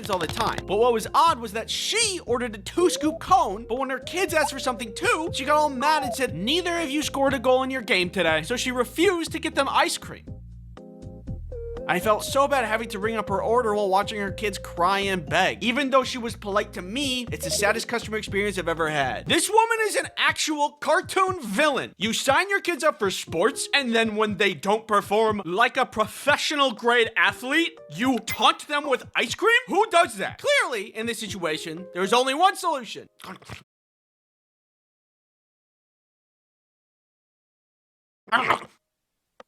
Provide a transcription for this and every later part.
kids all the time. But what was odd was that she ordered a 2-scoop cone, but when her kids asked for something too, she got all mad and said, neither of you scored a goal in your game today, so she refused to get them ice cream. I felt so bad having to ring up her order while watching her kids cry and beg. Even though she was polite to me, it's the saddest customer experience I've ever had. This woman is an actual cartoon villain. You sign your kids up for sports, and then when they don't perform like a professional grade athlete, you taunt them with ice cream? Who does that? Clearly, in this situation, there's only one solution.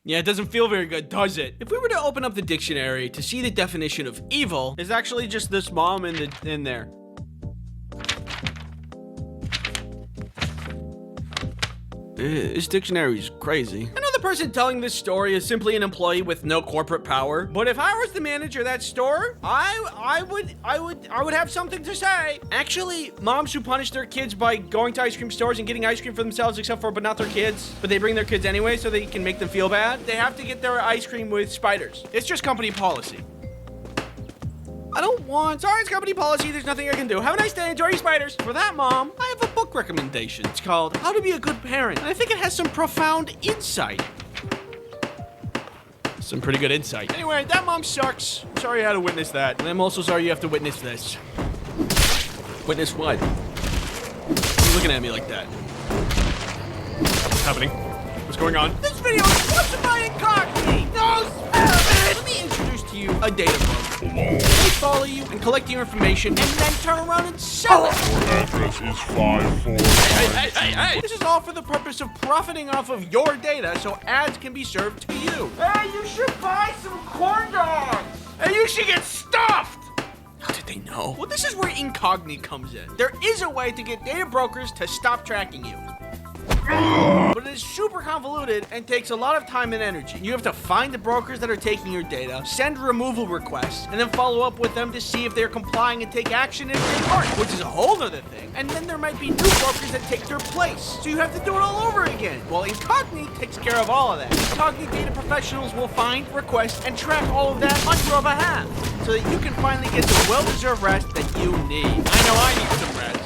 Yeah, it doesn't feel very good, does it? If we were to open up the dictionary to see the definition of evil, there's actually just this mom in there. This dictionary is crazy. I know the person telling this story is simply an employee with no corporate power, but if I was the manager of that store, I would have something to say. Actually, moms who punish their kids by going to ice cream stores and getting ice cream for themselves, except for but not their kids, but they bring their kids anyway so they can make them feel bad, they have to get their ice cream with spiders. It's just company policy. Sorry, it's company policy. There's nothing I can do. Have a nice day. Enjoy your spiders. For that, Mom, I have a book recommendation. It's called How to Be a Good Parent. And I think it has some profound insight. Some pretty good insight. Anyway, that mom sucks. I'm sorry you had to witness that. And I'm also sorry you have to witness this. Witness what? You're looking at me like that. What's happening? What's going on? This video is sponsored by Incogni. No, let me introduce to you a data broker. They follow you and collect your information and then turn around and sell it. Your address is 545. Hey. This is all for the purpose of profiting off of your data so ads can be served to you. Hey, you should buy some corn dogs. Hey, you should get stuffed. How did they know? Well, this is where Incogni comes in. There is a way to get data brokers to stop tracking you. But it is super convoluted and takes a lot of time and energy. You have to find the brokers that are taking your data, send removal requests, and then follow up with them to see if they're complying and take action if they aren't, which is a whole other thing. And then there might be new brokers that take their place. So you have to do it all over again. Well, Incogni takes care of all of that. Incogni data professionals will find, request, and track all of that on your behalf so that you can finally get the well-deserved rest that you need. I know I need some rest.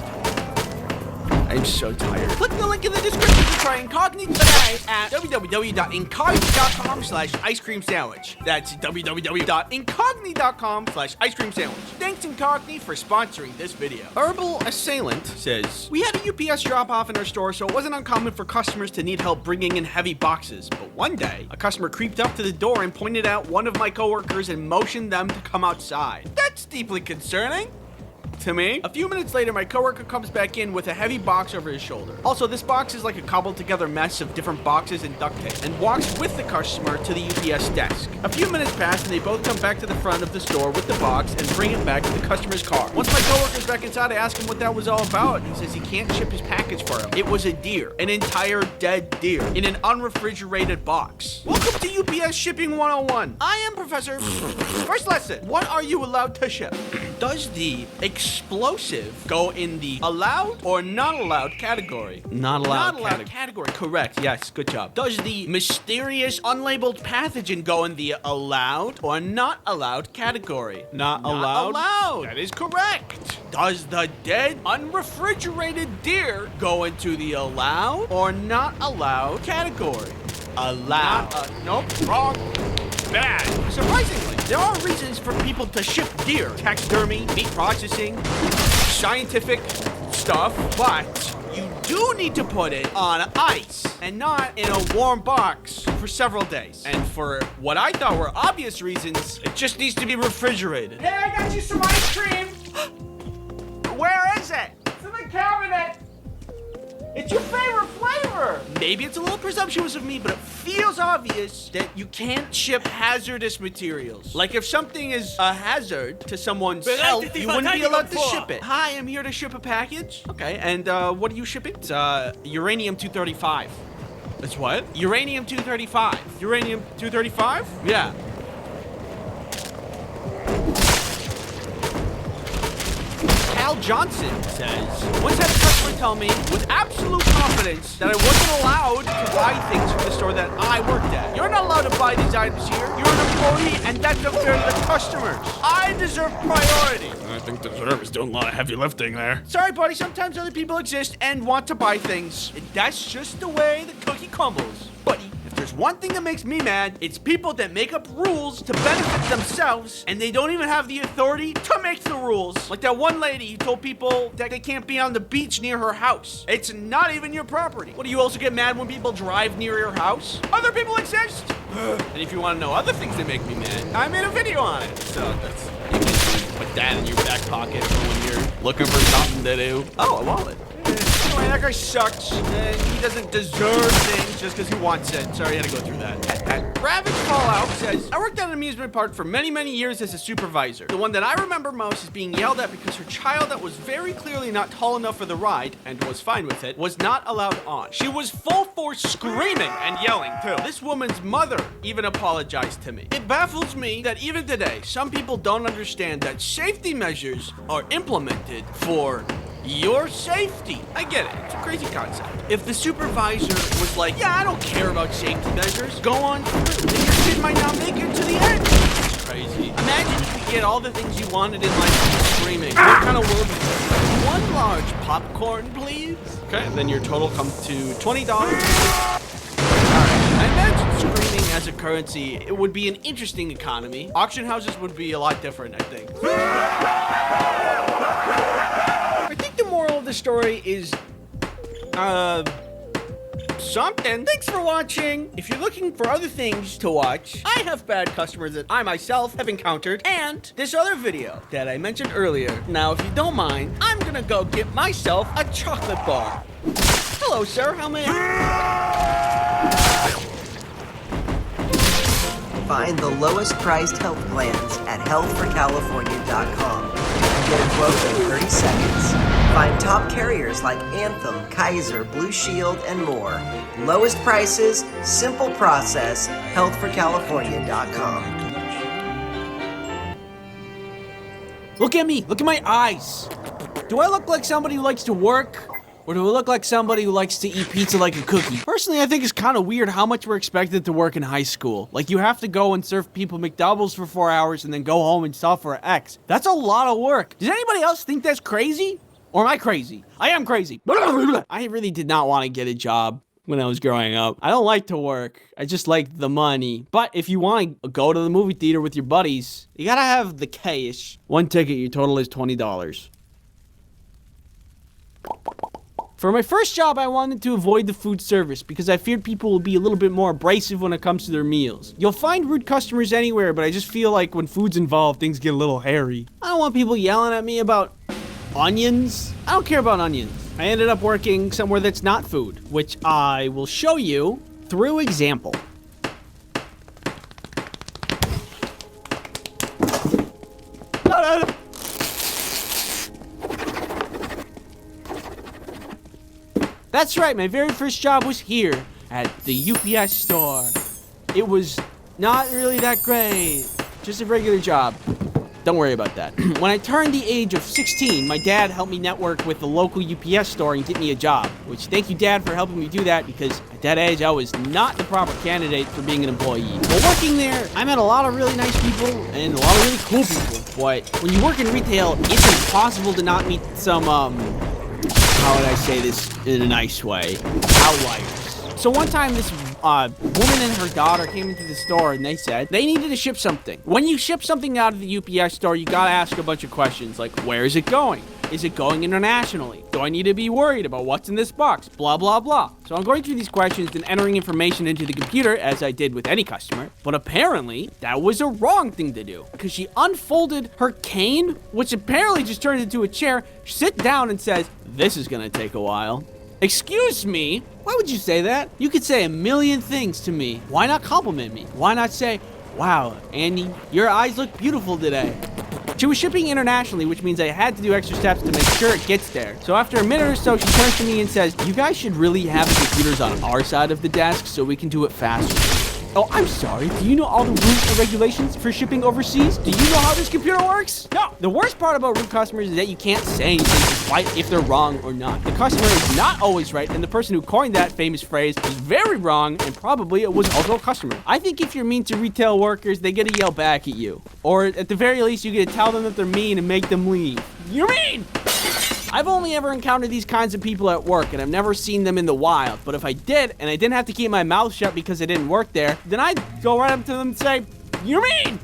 I'm so tired. Click the link in the description to try Incogni today at www.incogni.com/ice cream sandwich. That's www.incogni.com/ice cream sandwich. Thanks Incogni for sponsoring this video. Herbal Assailant says, we had a UPS drop off in our store, so it wasn't uncommon for customers to need help bringing in heavy boxes. But one day, a customer creeped up to the door and pointed out one of my coworkers and motioned them to come outside. That's deeply concerning to me. A few minutes later, my coworker comes back in with a heavy box over his shoulder. Also, this box is like a cobbled together mess of different boxes and duct tape, and walks with the customer to the UPS desk. A few minutes pass and they both come back to the front of the store with the box and bring it back to the customer's car. Once my coworker's back inside, I ask him what that was all about. He says he can't ship his package for him. It was a deer, an entire dead deer, in an unrefrigerated box. Welcome to UPS Shipping 101. I am Professor. First lesson, what are you allowed to ship? Does the explosive go in the allowed or not allowed category? Not allowed category. Correct. Yes, good job. Does the mysterious unlabeled pathogen go in the allowed or not allowed category? Not allowed. That is correct. Does the dead unrefrigerated deer go into the allowed or not allowed category? Allowed. Nope, wrong. Bad. Surprisingly, there are reasons for people to ship deer. Taxidermy, meat processing, scientific stuff, but you do need to put it on ice and not in a warm box for several days. And for what I thought were obvious reasons, it just needs to be refrigerated. Hey, I got you some ice cream. Where is it? It's in the cabinet. It's your favorite flavor! Maybe it's a little presumptuous of me, but it feels obvious that you can't ship hazardous materials. Like if something is a hazard to someone's health, you wouldn't be allowed to ship it. Hi, I'm here to ship a package. Okay, and what are you shipping? It's uranium-235. It's what? Uranium-235. Uranium-235? Yeah. Val Johnson says, once had a customer tell me with absolute confidence that I wasn't allowed to buy things from the store that I worked at. You're not allowed to buy these items here. You're an employee, and that's unfair to the customers. I deserve priority. I think the server is doing a lot of heavy lifting there. Sorry, buddy, sometimes other people exist and want to buy things. And that's just the way the cookie crumbles. Buddy, if there's one thing that makes me mad, it's people that make up rules to benefit themselves, and they don't even have the authority to make the rules. Like that one lady who told people that they can't be on the beach near her house. It's not even your property. What, do you also get mad when people drive near your house? Other people exist. And if you want to know other things that make me mad, I made a video on it. So that's, you can put that in your back pocket for when you're looking for something to do. Oh, a wallet. Anyway, that guy sucks. He doesn't deserve things just because he wants it. Sorry, I had to go through that. Ravage Fallout says, I worked at an amusement park for many, many years as a supervisor. The one that I remember most is being yelled at because her child that was very clearly not tall enough for the ride, and was fine with it, was not allowed on. She was full force screaming and yelling, too. This woman's mother even apologized to me. It baffles me that even today, some people don't understand that safety measures are implemented for your safety. I get it. It's a crazy concept. If the supervisor was like, yeah, I don't care about safety measures, go on through, then your kid might not make it to the end. It's crazy. Imagine you could get all the things you wanted in life screaming. What kind of world is this? One large popcorn, please. Okay, then your total comes to $20. Alright, I imagine screaming as a currency, it would be an interesting economy. Auction houses would be a lot different, I think. I think the moral of the story is, something. Thanks for watching. If you're looking for other things to watch, I have bad customers that I myself have encountered, and this other video that I mentioned earlier. Now, if you don't mind, I'm gonna go get myself a chocolate bar. Hello, sir. How may I... Find the lowest priced health plans at healthforcalifornia.com. Get a quote in 30 seconds. Find top carriers like Anthem, Kaiser, Blue Shield, and more. Lowest prices, simple process, healthforcalifornia.com. Look at me. Look at my eyes. Do I look like somebody who likes to work? Or do I look like somebody who likes to eat pizza like a cookie? Personally, I think it's kind of weird how much we're expected to work in high school. Like, you have to go and serve people McDoubles for 4 hours and then go home and solve for X. That's a lot of work. Does anybody else think that's crazy? Or am I crazy? I am crazy. I really did not want to get a job when I was growing up. I don't like to work. I just like the money. But if you want to go to the movie theater with your buddies, you gotta have the cash. One ticket, your total is $20. For my first job, I wanted to avoid the food service because I feared people would be a little bit more abrasive when it comes to their meals. You'll find rude customers anywhere, but I just feel like when food's involved, things get a little hairy. I don't want people yelling at me about onions. I don't care about onions. I ended up working somewhere that's not food, which I will show you through example. That's right, my very first job was here at the UPS store. It was not really that great, just a regular job. Don't worry about that. When I turned the age of 16, my dad helped me network with the local UPS store and get me a job, which thank you, Dad, for helping me do that because at that age, I was not the proper candidate for being an employee. While working there, I met a lot of really nice people and a lot of really cool people, but when you work in retail, it's impossible to not meet some, how would I say this in a nice way? Outliers. So one time this woman and her daughter came into the store and they said they needed to ship something. When you ship something out of the UPS store, you gotta ask a bunch of questions like, where is it going? Is it going internationally? Do I need to be worried about what's in this box? Blah, blah, blah. So I'm going through these questions and entering information into the computer as I did with any customer. But apparently, that was a wrong thing to do because she unfolded her cane, which apparently just turned into a chair, sit down and says, this is gonna take a while. Excuse me? Why would you say that? You could say a million things to me. Why not compliment me? Why not say, wow, Andy, your eyes look beautiful today? She was shipping internationally, which means I had to do extra steps to make sure it gets there. So after a minute or so, she turns to me and says, you guys should really have the computers on our side of the desk so we can do it faster. Oh, I'm sorry. Do you know all the rules and regulations for shipping overseas? Do you know how this computer works? No. The worst part about rude customers is that you can't say anything despite if they're wrong or not. The customer is not always right, and the person who coined that famous phrase was very wrong, and probably it was also a customer. I think if you're mean to retail workers, they get to yell back at you. Or at the very least, you get to tell them that they're mean and make them leave. You're mean! I've only ever encountered these kinds of people at work, and I've never seen them in the wild. But if I did, and I didn't have to keep my mouth shut because I didn't work there, then I'd go right up to them and say, "You're mean!"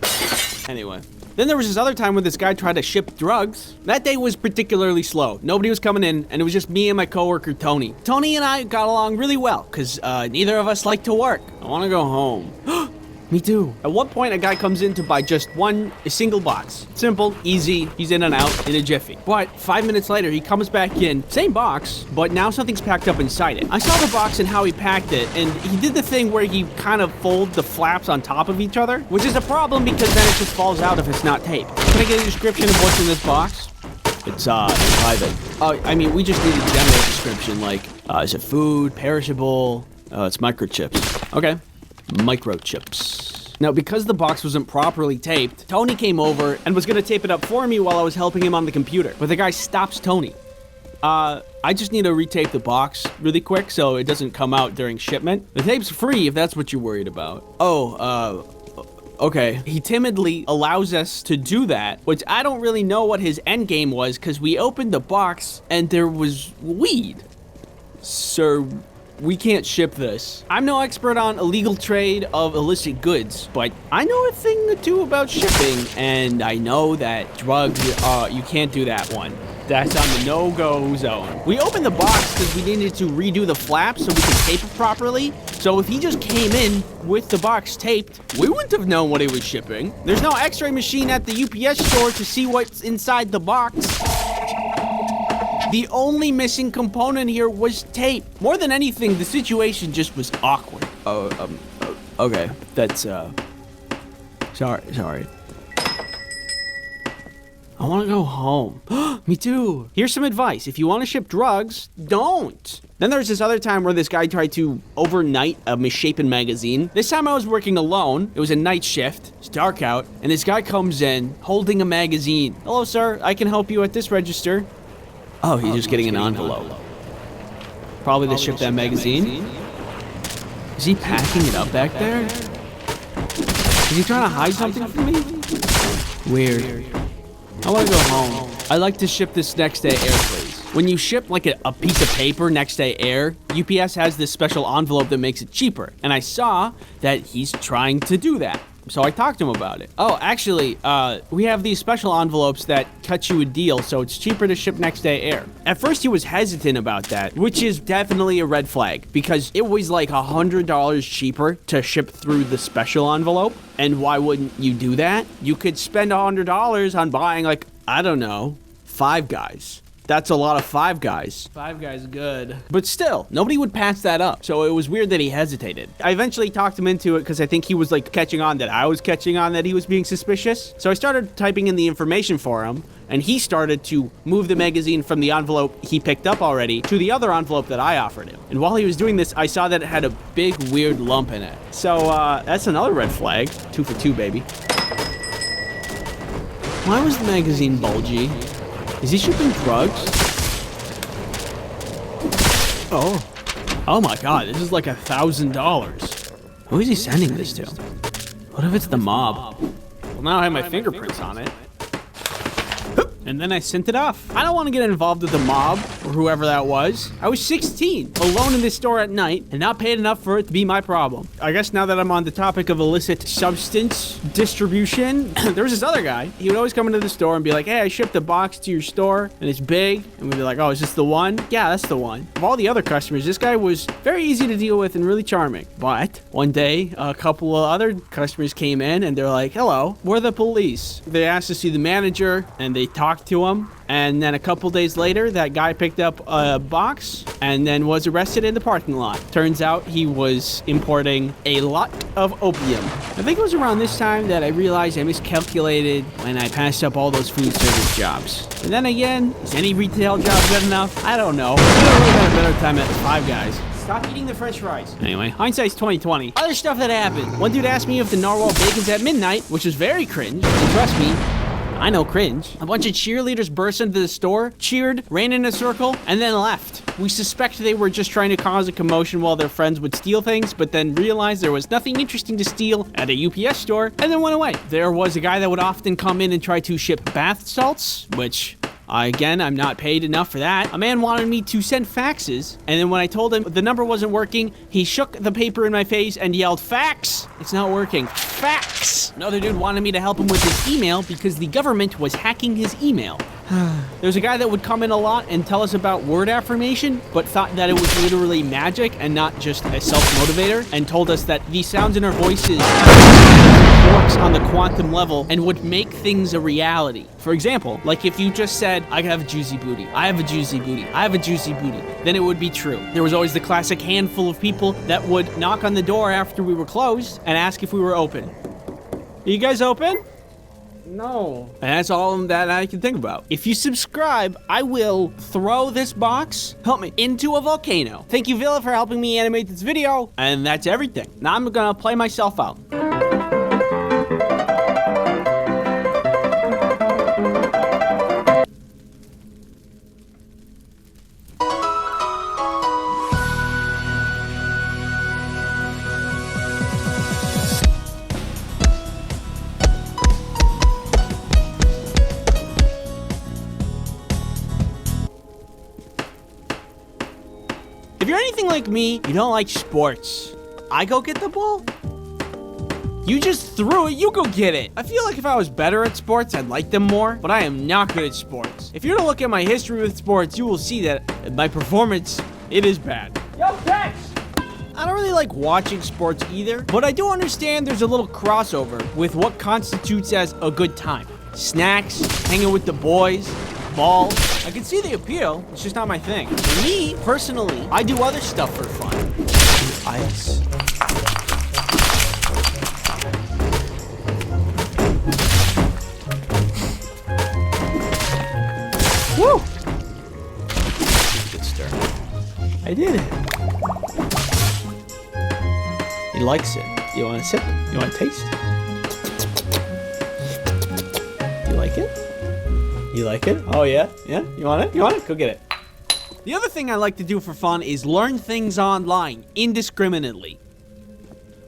Anyway. Then there was this other time when this guy tried to ship drugs. That day was particularly slow. Nobody was coming in, and it was just me and my coworker, Tony. Tony and I got along really well, because neither of us like to work. I want to go home. Me too. At one point, a guy comes in to buy just a single box. Simple, easy, he's in and out in a jiffy. But 5 minutes later, he comes back in, same box, but now something's packed up inside it. I saw the box and how he packed it, and he did the thing where he kind of folds the flaps on top of each other, which is a problem because then it just falls out if it's not taped. Can I get a description of what's in this box? It's private. I mean, we just need a general description, like, is it food, perishable? It's microchips. Okay. Microchips. Now, because the box wasn't properly taped, Tony came over and was gonna tape it up for me while I was helping him on the computer. But the guy stops Tony. I just need to retape the box really quick so it doesn't come out during shipment. The tape's free if that's what you're worried about. Okay. He timidly allows us to do that, which I don't really know what his end game was because we opened the box and there was weed. Sir, we can't ship this. I'm no expert on illegal trade of illicit goods, but I know a thing or two about shipping, and I know that drugs, you can't do that one. That's on the no-go zone. We opened the box because we needed to redo the flaps so we could tape it properly. So if he just came in with the box taped, we wouldn't have known what he was shipping. There's no x-ray machine at the UPS store to see what's inside the box. The only missing component here was tape. More than anything, the situation just was awkward. Okay. That's, sorry. I want to go home. Me too. Here's some advice. If you want to ship drugs, don't. Then there's this other time where this guy tried to overnight a misshapen magazine. This time I was working alone. It was a night shift. It's dark out. And this guy comes in holding a magazine. Hello, sir. I can help you at this register. Oh, he's just getting an envelope. Probably to ship that magazine. Is he packing it up back there? Is he trying to hide something from me? Weird. I want to go home. I like to ship this next day air, please. When you ship like a piece of paper next day air, UPS has this special envelope that makes it cheaper. And I saw that he's trying to do that. So I talked to him about it. Oh, actually, we have these special envelopes that cut you a deal, so it's cheaper to ship next day air. At first, he was hesitant about that, which is definitely a red flag, because it was like $100 cheaper to ship through the special envelope. And why wouldn't you do that? You could spend $100 on buying, like, I don't know, Five Guys. That's a lot of Five Guys. Five Guys good. But still, nobody would pass that up. So it was weird that he hesitated. I eventually talked him into it because I think he was like catching on that I was catching on that he was being suspicious. So I started typing in the information for him, and he started to move the magazine from the envelope he picked up already to the other envelope that I offered him. And while he was doing this, I saw that it had a big weird lump in it. So that's another red flag. 2 for 2, baby. Why was the magazine bulgy? Is he shipping drugs? Oh my god, this is like $1,000. Who is he sending this to? What if it's the mob? Well, now I have my fingerprints on it. And then I sent it off. I don't want to get involved with the mob, or whoever that was. I was 16, alone in this store at night, and not paid enough for it to be my problem. I guess now that I'm on the topic of illicit substance distribution, there was this other guy. He would always come into the store and be like, hey, I shipped a box to your store, and it's big. And we'd be like, oh, is this the one? Yeah, that's the one. Of all the other customers, this guy was very easy to deal with and really charming. But one day, a couple of other customers came in, and they're like, hello, we're the police. They asked to see the manager, and they talked to him, and then a couple days later that guy picked up a box and then was arrested in the parking lot. Turns out he was importing a lot of opium. I think it was around this time that I realized I miscalculated when I passed up all those food service jobs. And then again, is any retail job good enough? I don't know. I would have really had a better time at Five Guys. Stop eating the french fries. Anyway, hindsight's 2020. Other stuff that happened. One dude asked me if the narwhal bacon's at midnight, which was very cringe. And trust me, I know cringe. A bunch of cheerleaders burst into the store, cheered, ran in a circle, and then left. We suspect they were just trying to cause a commotion while their friends would steal things, but then realized there was nothing interesting to steal at a UPS store, and then went away. There was a guy that would often come in and try to ship bath salts, which... Again, I'm not paid enough for that. A man wanted me to send faxes, and then when I told him the number wasn't working, he shook the paper in my face and yelled, "Fax! It's not working. Fax!" Another dude wanted me to help him with his email because the government was hacking his email. There's a guy that would come in a lot and tell us about word affirmation, but thought that it was literally magic and not just a self-motivator, and told us that the sounds in our voices works on the quantum level and would make things a reality. For example, like if you just said, "I have a juicy booty, I have a juicy booty, I have a juicy booty," then it would be true. There was always the classic handful of people that would knock on the door after we were closed and ask if we were open. Are you guys open? No. And that's all that I can think about. If you subscribe, I will throw this box, help me, into a volcano. Thank you, Villa, for helping me animate this video. And that's everything. Now I'm gonna play myself out. If you're anything like me, you don't like sports. I go get the ball. You just threw it, you go get it. I feel like if I was better at sports, I'd like them more, but I am not good at sports. If you were to look at my history with sports, you will see that my performance, it is bad. Yo, Tex! I don't really like watching sports either, but I do understand there's a little crossover with what constitutes as a good time. Snacks, hanging with the boys, ball. I can see the appeal, it's just not my thing. For me, personally, I do other stuff for fun. Ice. Woo! Good stir. I did it. He likes it. You want to sip? You want to taste? You like it? You like it? Oh, yeah? Yeah? You want it? You want it? Go get it. The other thing I like to do for fun is learn things online, indiscriminately.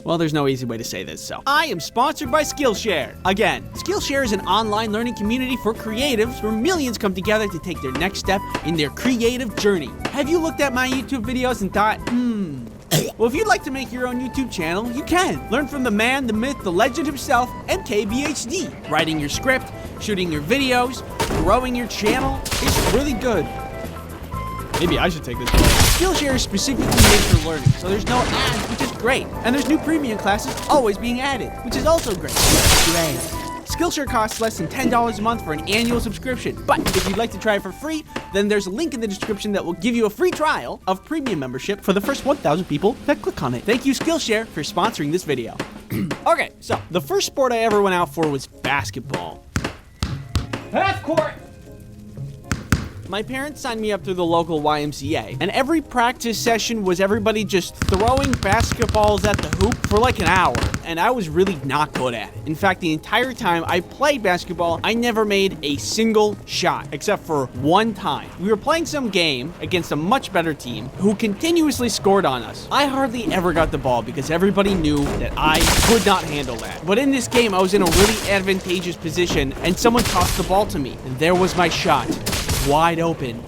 Well, there's no easy way to say this, so. I am sponsored by Skillshare. Again, Skillshare is an online learning community for creatives where millions come together to take their next step in their creative journey. Have you looked at my YouTube videos and thought, well, if you'd like to make your own YouTube channel, you can. Learn from the man, the myth, the legend himself, MKBHD. Writing your script, shooting your videos, growing your channel. It's really good. Maybe I should take this one. Skillshare is specifically made for learning, so there's no ads, which is great. And there's new premium classes always being added, which is also great. Great. Skillshare costs less than $10 a month for an annual subscription. But if you'd like to try it for free, then there's a link in the description that will give you a free trial of premium membership for the first 1,000 people that click on it. Thank you, Skillshare, for sponsoring this video. Okay, so the first sport I ever went out for was basketball. Half court! My parents signed me up through the local YMCA, and every practice session was everybody just throwing basketballs at the hoop for like an hour, and I was really not good at it. In fact, the entire time I played basketball, I never made a single shot, except for one time. We were playing some game against a much better team who continuously scored on us. I hardly ever got the ball because everybody knew that I could not handle that. But in this game, I was in a really advantageous position, and someone tossed the ball to me, and there was my shot. Wide open,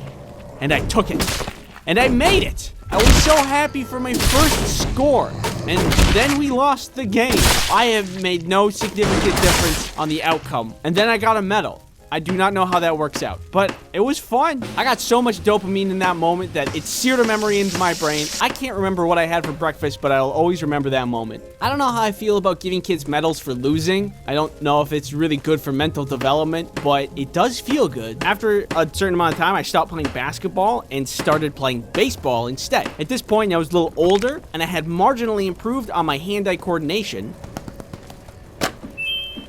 and I took it, and I made it. I was so happy for my first score, and then we lost the game. I have made no significant difference on the outcome, and then I got a medal. I do not know how that works out, but it was fun. I got so much dopamine in that moment that it seared a memory into my brain. I can't remember what I had for breakfast, but I'll always remember that moment. I don't know how I feel about giving kids medals for losing. I don't know if it's really good for mental development, but it does feel good. After a certain amount of time, I stopped playing basketball and started playing baseball instead. At this point, I was a little older, and I had marginally improved on my hand-eye coordination.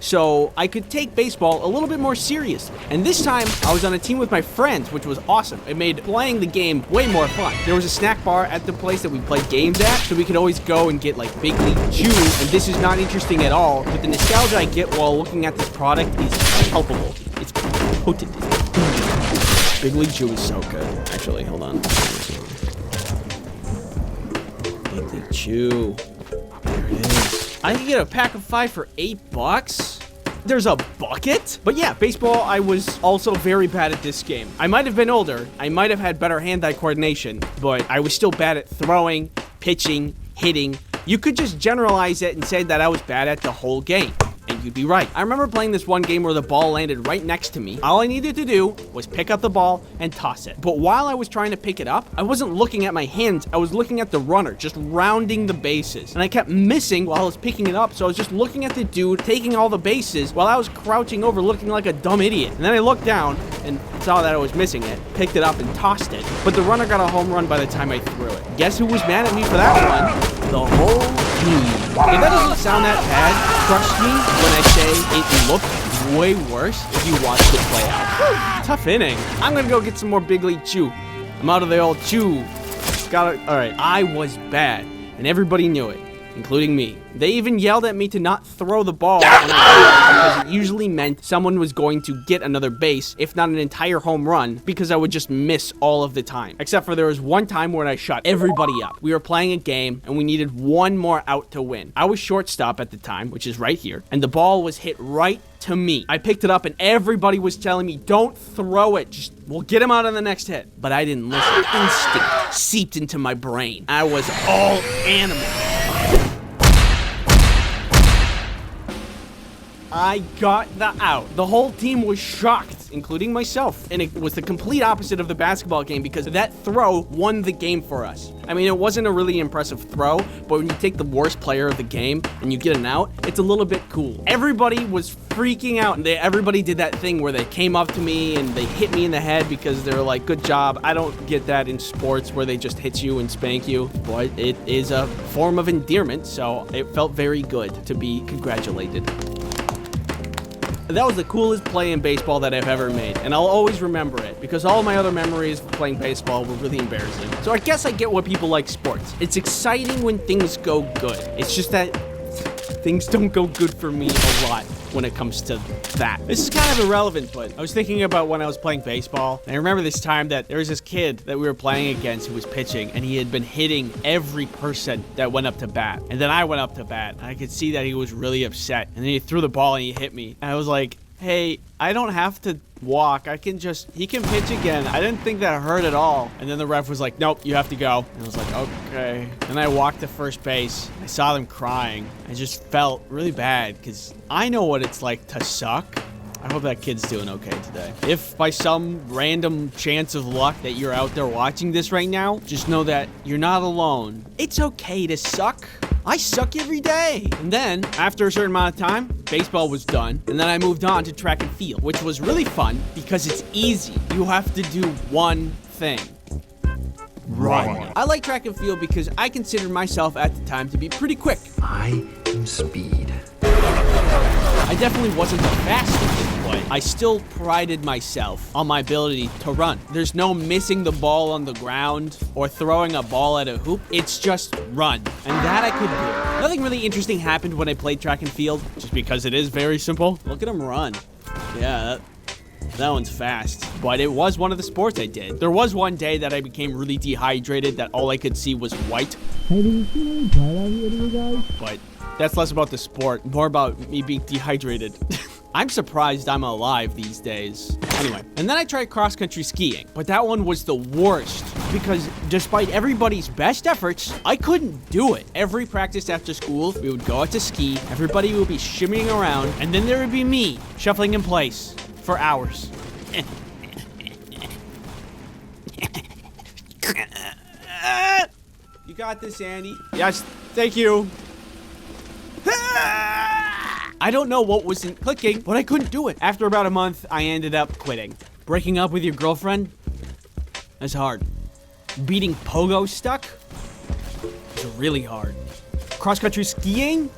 so I could take baseball a little bit more serious. And this time, I was on a team with my friends, which was awesome. It made playing the game way more fun. There was a snack bar at the place that we played games at, so we could always go and get like Big League Chew. And this is not interesting at all, but the nostalgia I get while looking at this product is palpable. It's potent. Big League Chew is so good. Actually, hold on. Big League Chew. There it is. I can get a pack of 5 for $8. There's a bucket? But yeah, baseball, I was also very bad at this game. I might have been older. I might have had better hand-eye coordination, but I was still bad at throwing, pitching, hitting. You could just generalize it and say that I was bad at the whole game. And you'd be right. I remember playing this one game where the ball landed right next to me. All I needed to do was pick up the ball and toss it. But while I was trying to pick it up, I wasn't looking at my hands. I was looking at the runner, just rounding the bases. And I kept missing while I was picking it up, so I was just looking at the dude taking all the bases while I was crouching over looking like a dumb idiot. And then I looked down and saw that I was missing it, picked it up and tossed it. But the runner got a home run by the time I threw it. Guess who was mad at me for that one? The whole team. If that doesn't sound that bad, trust me when I say it looked way worse if you watched it play out. Tough inning. I'm gonna go get some more Big League Chew. I'm out of the old chew. Alright, I was bad, and everybody knew it, including me. They even yelled at me to not throw the ball when I did because it usually meant someone was going to get another base, if not an entire home run, because I would just miss all of the time. Except for there was one time when I shut everybody up. We were playing a game, and we needed one more out to win. I was shortstop at the time, which is right here, and the ball was hit right to me. I picked it up, and everybody was telling me, don't throw it, just we'll get him out on the next hit. But I didn't listen. Instinct seeped into my brain. I was all animal. I got the out. The whole team was shocked, including myself. And it was the complete opposite of the basketball game because that throw won the game for us. I mean, it wasn't a really impressive throw, but when you take the worst player of the game and you get an out, it's a little bit cool. Everybody was freaking out, and everybody did that thing where they came up to me and they hit me in the head because they're like, good job. I don't get that in sports where they just hit you and spank you, but it is a form of endearment, so it felt very good to be congratulated. That was the coolest play in baseball that I've ever made, and I'll always remember it, because all my other memories of playing baseball were really embarrassing. So I guess I get why people like sports. It's exciting when things go good. It's just that things don't go good for me a lot when it comes to that. This is kind of irrelevant, but I was thinking about when I was playing baseball, and I remember this time that there was this kid that we were playing against who was pitching, and he had been hitting every person that went up to bat. And then I went up to bat, and I could see that he was really upset. And then he threw the ball and he hit me. And I was like, hey, I don't have to walk. He can pitch again. I didn't think that hurt at all. And then the ref was like, nope, you have to go. And I was like, okay. And I walked to first base. I saw them crying. I just felt really bad because I know what it's like to suck. I hope that kid's doing okay today. If by some random chance of luck that you're out there watching this right now, just know that you're not alone. It's okay to suck. I suck every day. And then, after a certain amount of time, baseball was done. And then I moved on to track and field, which was really fun because it's easy. You have to do one thing. Run. I like track and field because I considered myself at the time to be pretty quick. I am speed. I definitely wasn't the fastest, but I still prided myself on my ability to run. There's no missing the ball on the ground or throwing a ball at a hoop. It's just run. And that I could do. Nothing really interesting happened when I played track and field, just because it is very simple. Look at him run. Yeah, that one's fast. But it was one of the sports I did. There was one day that I became really dehydrated that all I could see was white. Hey, did you see any blood on you guys? But that's less about the sport, more about me being dehydrated. I'm surprised I'm alive these days. Anyway, and then I tried cross-country skiing, but that one was the worst because despite everybody's best efforts, I couldn't do it. Every practice after school, we would go out to ski, everybody would be shimmying around, and then there would be me shuffling in place for hours. You got this, Andy. Yes, thank you. I don't know what wasn't clicking, but I couldn't do it. After about a month, I ended up quitting. Breaking up with your girlfriend? That's hard. Beating pogo stuck? It's really hard. Cross-country skiing?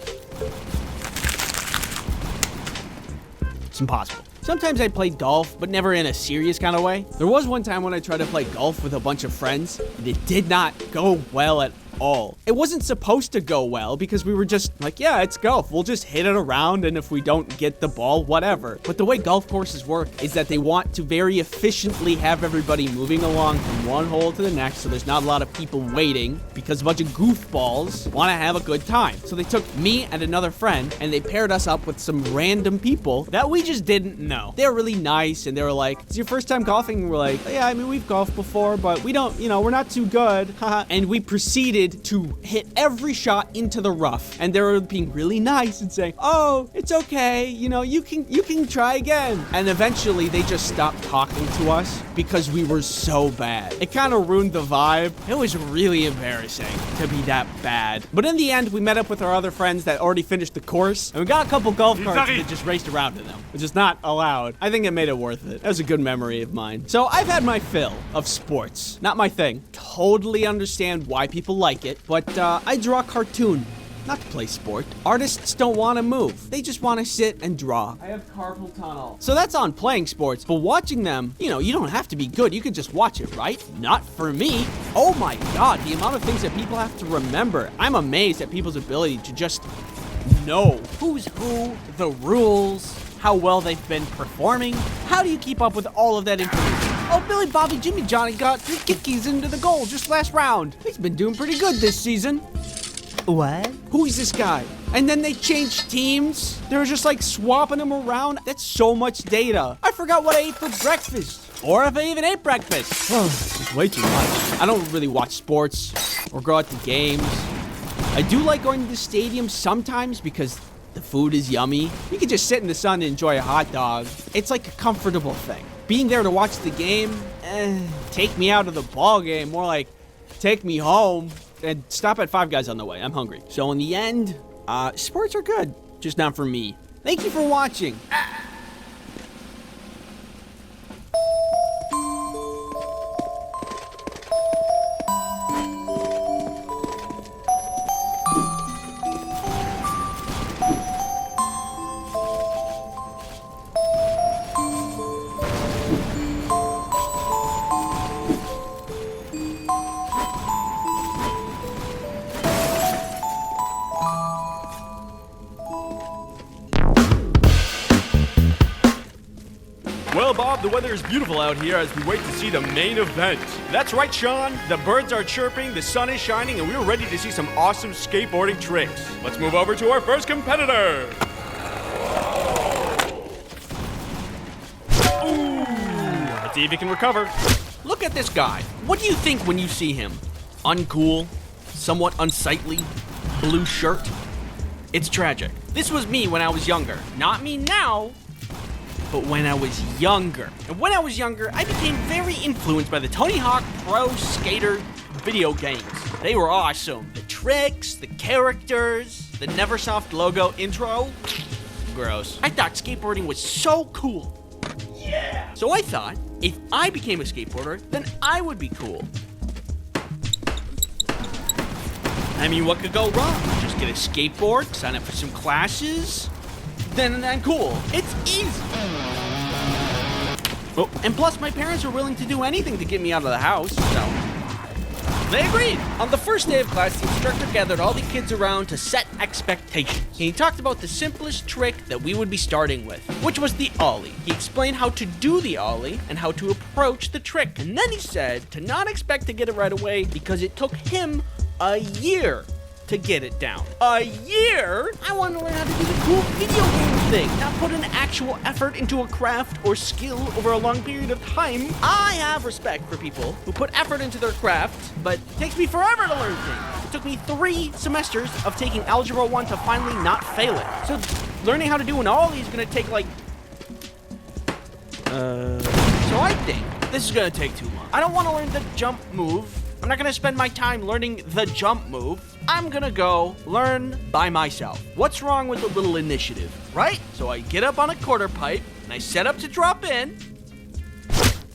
It's impossible. Sometimes I play golf, but never in a serious kind of way. There was one time when I tried to play golf with a bunch of friends, and it did not go well at all. It wasn't supposed to go well because we were just like, yeah, it's golf. We'll just hit it around, and if we don't get the ball, whatever. But the way golf courses work is that they want to very efficiently have everybody moving along from one hole to the next, so there's not a lot of people waiting because a bunch of goofballs want to have a good time. So they took me and another friend, and they paired us up with some random people that we just didn't know. They were really nice, and they were like, it's your first time golfing? And we're like, yeah, I mean, we've golfed before, but we don't, we're not too good. And we proceeded to hit every shot into the rough, and they were being really nice and saying, oh, it's okay, you can try again. And eventually they just stopped talking to us because we were so bad. It kind of ruined the vibe. It was really embarrassing to be that bad. But in the end, we met up with our other friends that already finished the course, and we got a couple golf carts that just raced around in them, which is not allowed. I think it made it worth it. That was a good memory of mine. So I've had my fill of sports. Not my thing. Totally understand why people like it, but I draw cartoon, not to play sport. Artists don't want to move. They just want to sit and draw. I have carpal tunnel. So that's on playing sports, but watching them, you don't have to be good. You can just watch it, right? Not for me. Oh my God, the amount of things that people have to remember. I'm amazed at people's ability to just know who's who, the rules, how well they've been performing. How do you keep up with all of that information? Oh, Billy Bobby Jimmy Johnny got 3 kickies into the goal just last round. He's been doing pretty good this season. What? Who's this guy? And then they changed teams. They were just like swapping them around. That's so much data. I forgot what I ate for breakfast. Or if I even ate breakfast. Oh, it's way too much. I don't really watch sports or go out to games. I do like going to the stadium sometimes because the food is yummy. You can just sit in the sun and enjoy a hot dog. It's like a comfortable thing. Being there to watch the game, take me out of the ball game. More like take me home and stop at Five Guys on the way. I'm hungry. So in the end, sports are good, just not for me. Thank you for watching. Well, Bob, the weather is beautiful out here as we wait to see the main event. That's right, Sean. The birds are chirping, the sun is shining, and we're ready to see some awesome skateboarding tricks. Let's move over to our first competitor. Ooh, let's see if he can recover. Look at this guy. What do you think when you see him? Uncool, somewhat unsightly, blue shirt. It's tragic. This was me when I was younger. Not me now, but when I was younger. And when I was younger, I became very influenced by the Tony Hawk Pro Skater video games. They were awesome. The tricks, the characters, the Neversoft logo intro. Gross. I thought skateboarding was so cool. Yeah! So I thought, if I became a skateboarder, then I would be cool. I mean, what could go wrong? Just get a skateboard, sign up for some classes, then cool. It's easy. Oh, and plus, my parents were willing to do anything to get me out of the house, so they agreed. On the first day of class, the instructor gathered all the kids around to set expectations. He talked about the simplest trick that we would be starting with, which was the ollie. He explained how to do the ollie and how to approach the trick. And then he said to not expect to get it right away because it took him a year to get it down. A year? I want to learn how to do the cool video game thing, not put an actual effort into a craft or skill over a long period of time. I have respect for people who put effort into their craft, but it takes me forever to learn things. It took me 3 semesters of taking Algebra 1 to finally not fail it. So learning how to do an ollie is gonna take like... So I think this is gonna take too long. I don't want to learn the jump move. I'm not gonna spend my time learning the jump move. I'm gonna go learn by myself. What's wrong with a little initiative, right? So I get up on a quarter pipe and I set up to drop in.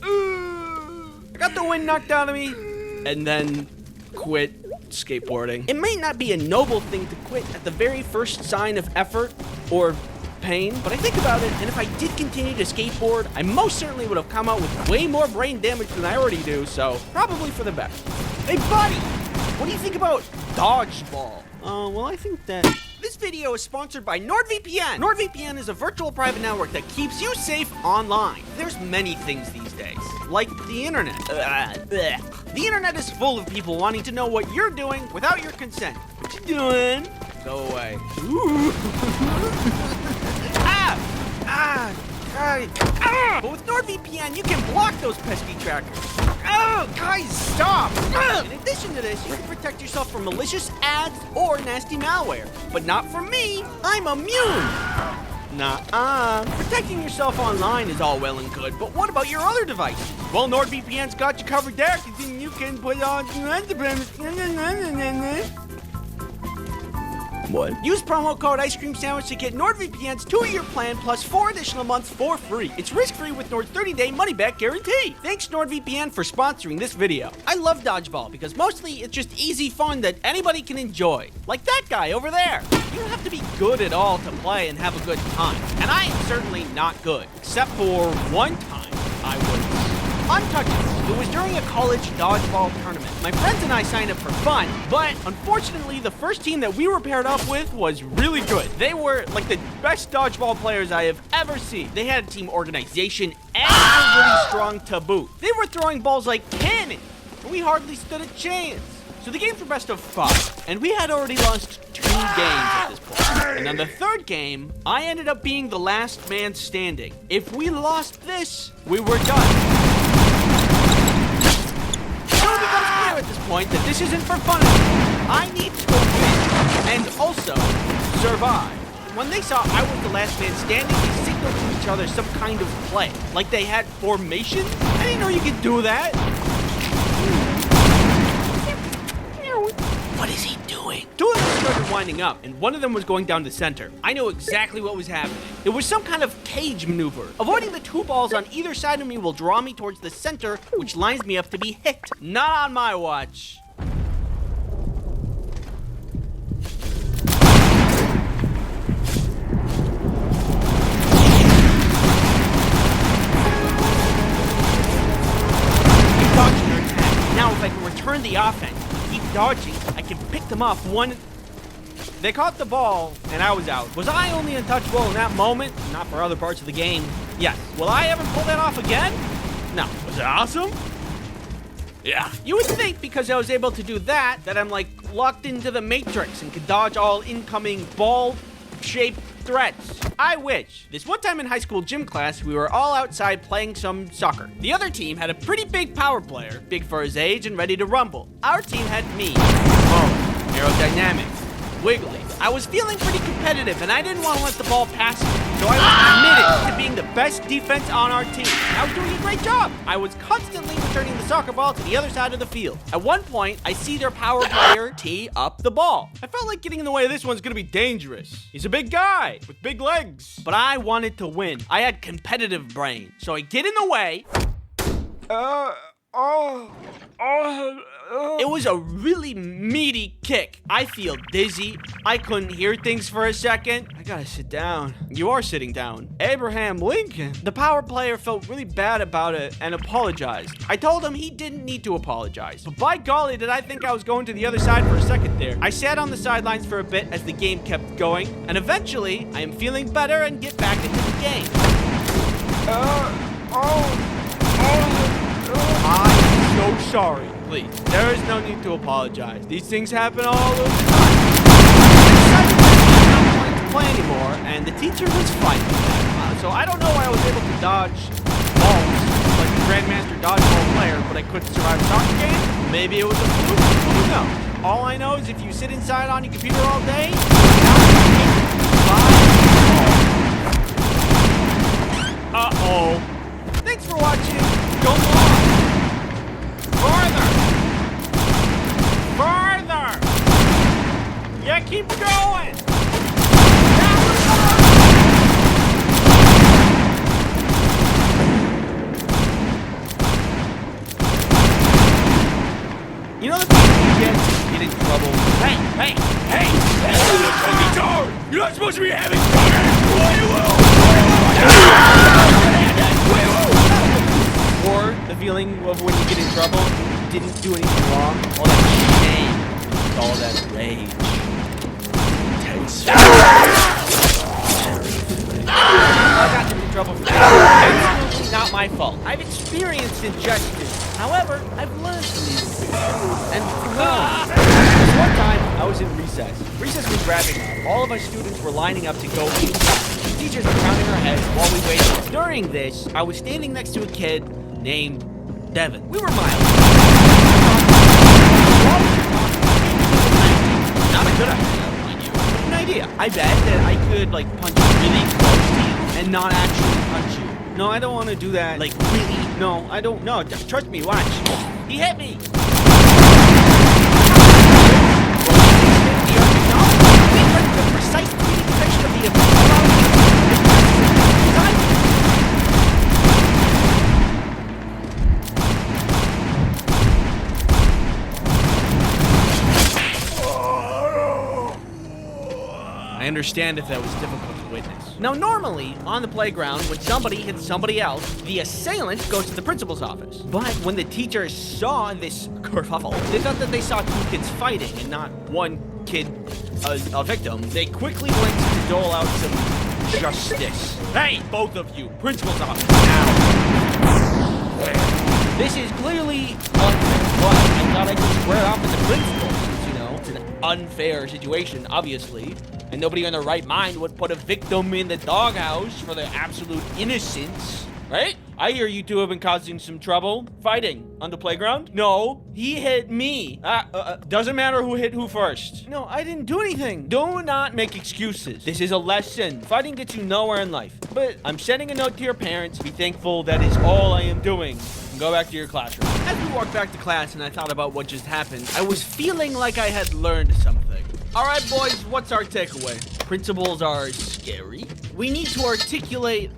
I got the wind knocked out of me and then quit skateboarding. It may not be a noble thing to quit at the very first sign of effort or pain, but I think about it, and if I did continue to skateboard, I most certainly would have come out with way more brain damage than I already do, so probably for the best. Hey, buddy! What do you think about dodgeball? Well, I think that... This video is sponsored by NordVPN. NordVPN is a virtual private network that keeps you safe online. There's many things these days, like the internet. The internet is full of people wanting to know what you're doing without your consent. What you doing? Go away. Ooh. But with NordVPN, you can block those pesky trackers. Oh, guys, stop! In addition to this, you can protect yourself from malicious ads or nasty malware. But not from me. I'm immune. Nuh-uh. Protecting yourself online is all well and good, but what about your other devices? Well, NordVPN's got you covered there, because you can put on... What? Use promo code Ice Cream Sandwich to get NordVPN's 2-year plan plus 4 additional months for free. It's risk-free with Nord's 30-day money-back guarantee. Thanks NordVPN for sponsoring this video. I love dodgeball because mostly it's just easy fun that anybody can enjoy. Like that guy over there. You don't have to be good at all to play and have a good time. And I am certainly not good, except for one time I was untouchable. It was during a college dodgeball tournament. My friends and I signed up for fun, but unfortunately, the first team that we were paired up with was really good. They were like the best dodgeball players I have ever seen. They had a team organization and were really strong to boot. They were throwing balls like cannons, and we hardly stood a chance. So the games were best of 5, and we had already lost 2 games at this point. And on the 3rd game, I ended up being the last man standing. If we lost this, we were done. It becomes clear at this point that this isn't for fun. I need to win and also survive. When they saw I was the last man standing, they signaled to each other some kind of play. Like they had formation? I didn't know you could do that. What is he doing? 2 of them started winding up, and one of them was going down the center. I know exactly what was happening. It was some kind of cage maneuver. Avoiding the 2 balls on either side of me will draw me towards the center, which lines me up to be hit. Not on my watch. Now, if I can return the offense, keep dodging, I can pick them off one... They caught the ball, and I was out. Was I only untouchable in that moment? Not for other parts of the game. Yes. Will I ever pull that off again? No. Was it awesome? Yeah. You would think because I was able to do that I'm like locked into the Matrix and could dodge all incoming ball-shaped threats. I wish. This one time in high school gym class, we were all outside playing some soccer. The other team had a pretty big power player, big for his age and ready to rumble. Our team had me, aerodynamics, wiggly. I was feeling pretty competitive and I didn't want to let the ball pass me, so I was committed to being the best defense on our team. I was doing a great job. I was constantly returning the soccer ball to the other side of the field. At one point, I see their power player tee up the ball. I felt like getting in the way of this one's gonna be dangerous. He's a big guy with big legs. But I wanted to win. I had competitive brain. So I get in the way. It was a really meaty kick. I feel dizzy. I couldn't hear things for a second. I gotta sit down. You are sitting down. Abraham Lincoln. The power player felt really bad about it and apologized. I told him he didn't need to apologize. But by golly, did I think I was going to the other side for a second there. I sat on the sidelines for a bit as the game kept going, and eventually, I am feeling better and get back into the game. I'm so sorry. Please, there is no need to apologize. These things happen all the time. I decided that I didn't want to play anymore, and the teacher was fine with that. So I don't know why I was able to dodge balls like a Grandmaster dodgeball player, but I couldn't survive a soccer game. Maybe it was a fluke. Who knows? All I know is if you sit inside on your computer all day, uh-oh. Thanks for watching. Go long. Farther! Farther! Yeah, keep going! You know the thing you get in trouble? Hey! You're not supposed to be having fun. Or the feeling of when you get in trouble, you didn't do anything wrong. All that shame, all that rage. Intense. I got in trouble for that. Absolutely not my fault. I've experienced injustice. However, I've learned from these experiences. And one time, I was in recess. Recess was wrapping up. All of us students were lining up to go eat. Teachers were pounding our heads while we waited. During this, I was standing next to a kid named Devin. We were miles. Not a good idea, mind you. An idea. I bet that I could, like, punch really close to you and not actually punch you. No, I don't want to do that. Like, really? No, I don't. No, just trust me. Watch. He hit me. The precise 3D depiction of the event. I understand if that was difficult to witness. Now, normally, on the playground, when somebody hits somebody else, the assailant goes to the principal's office. But when the teachers saw this kerfuffle, they thought that they saw two kids fighting and not one kid, a victim. They quickly went to dole out some justice. Hey, both of you, principal's office now. This is clearly unfair, but I thought I could square off with the principal, since, you know, it's an unfair situation, obviously. And nobody in their right mind would put a victim in the doghouse for their absolute innocence, right? I hear you two have been causing some trouble fighting on the playground. No, he hit me. Doesn't matter who hit who first. No, I didn't do anything. Do not make excuses. This is a lesson. Fighting gets you nowhere in life. But I'm sending a note to your parents. Be thankful that is all I am doing. And go back to your classroom. As we walked back to class and I thought about what just happened, I was feeling like I had learned something. All right, boys, what's our takeaway? Principals are scary. We need to articulate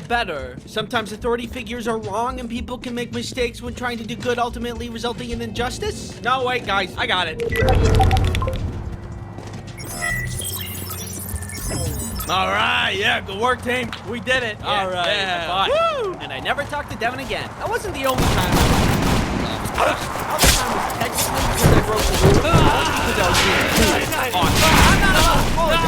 better. Sometimes authority figures are wrong and people can make mistakes when trying to do good, ultimately resulting in injustice. No, wait, guys, I got it. All right, yeah, good work, team. We did it. All right, yeah. Woo! And I never talked to Devin again. That wasn't the only time. Other time was technically because I broke the rules. Because I was being cool and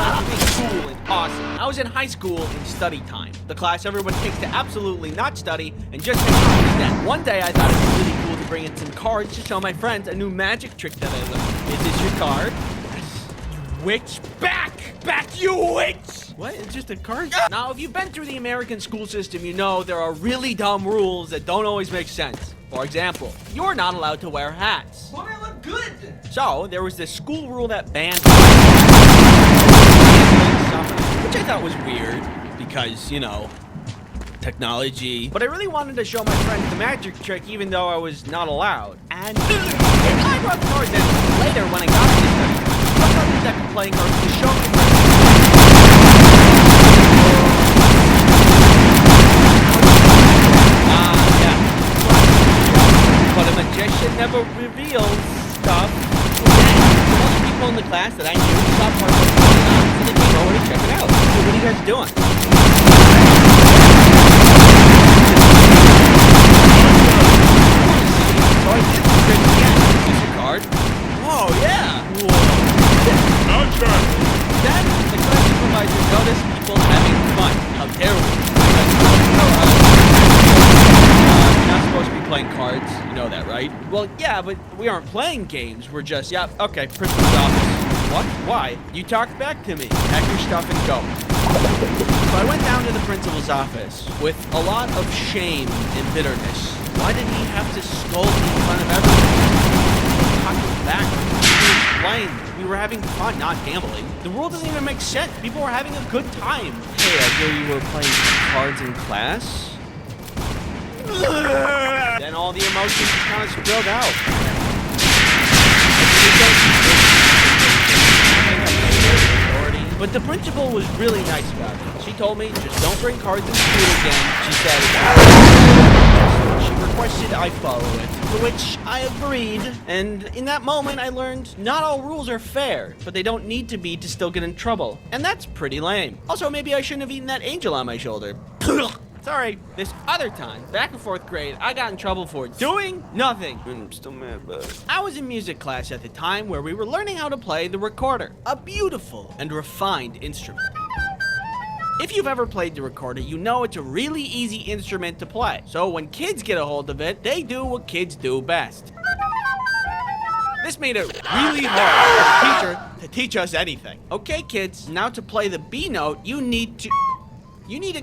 awesome. Cool and awesome. I was in high school in study time. The class everyone takes to absolutely not study and just hang out instead. One day I thought it was really cool to bring in some cards to show my friends a new magic trick that I learned. Is this your card? Yes. You witch. Back, you witch! What? It's just a card? Now, if you've been through the American school system, you know there are really dumb rules that don't always make sense. For example, you're not allowed to wear hats. But I look good! So, there was this school rule that banned which I thought was weird, because, you know, technology. But I really wanted to show my friends the magic trick, even though I was not allowed. And I brought the cards in later when I got to the study. I started the deck of playing cards to show my friends. But a magician never reveals stuff. All the people in the class that I knew saw part of what's going on, so they came over to check it out. So what are you guys doing? So I did the trick again. Is your card? Oh, yeah. Then the class supervisor noticed people having fun. How terrible. Supposed to be playing cards. You know that, right? Well, yeah, but we aren't playing games. We're just, yeah, okay, principal's office. What? Why? You talked back to me. Pack your stuff and go. So I went down to the principal's office with a lot of shame and bitterness. Why did he have to scold me in front of everyone? Talking back. We were having fun, not gambling. The rule doesn't even make sense. People were having a good time. Hey, I hear you were playing cards in class? Then all the emotions kind of spilled out. But the principal was really nice about it. She told me, just don't bring cards in school again. She said, she requested I follow it. To which I agreed, and in that moment I learned not all rules are fair, but they don't need to be to still get in trouble. And that's pretty lame. Also, maybe I shouldn't have eaten that angel on my shoulder. Sorry, this other time, back in 4th grade, I got in trouble for doing nothing. I'm still mad about it. I was in music class at the time where we were learning how to play the recorder, a beautiful and refined instrument. If you've ever played the recorder, you know it's a really easy instrument to play. So when kids get a hold of it, they do what kids do best. This made it really hard for the teacher to teach us anything. Okay, kids, now to play the B note, you need to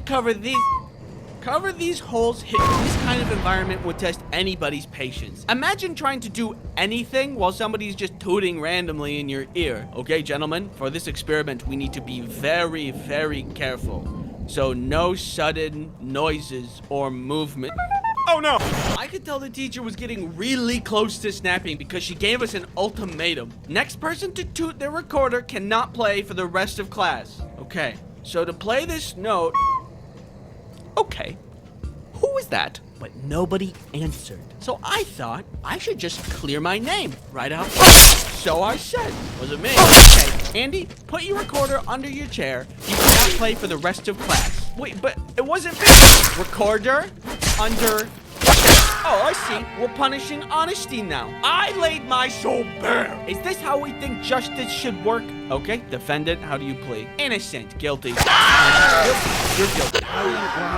cover these holes. This kind of environment would test anybody's patience. Imagine trying to do anything while somebody's just tooting randomly in your ear. Okay, gentlemen, for this experiment, we need to be very, very careful. So no sudden noises or movement. Oh no! I could tell the teacher was getting really close to snapping because she gave us an ultimatum. Next person to toot their recorder cannot play for the rest of class. Okay, so to play this note... Okay, who was that? But nobody answered. So I thought I should just clear my name right out. So I said, was it me? Okay, Andy, put your recorder under your chair. You cannot play for the rest of class. Wait, but it wasn't me. Recorder under... Oh, I see. We're punishing honesty now. I laid my soul bare. Is this how we think justice should work? Okay, defendant, how do you plead? Innocent, guilty. You're guilty.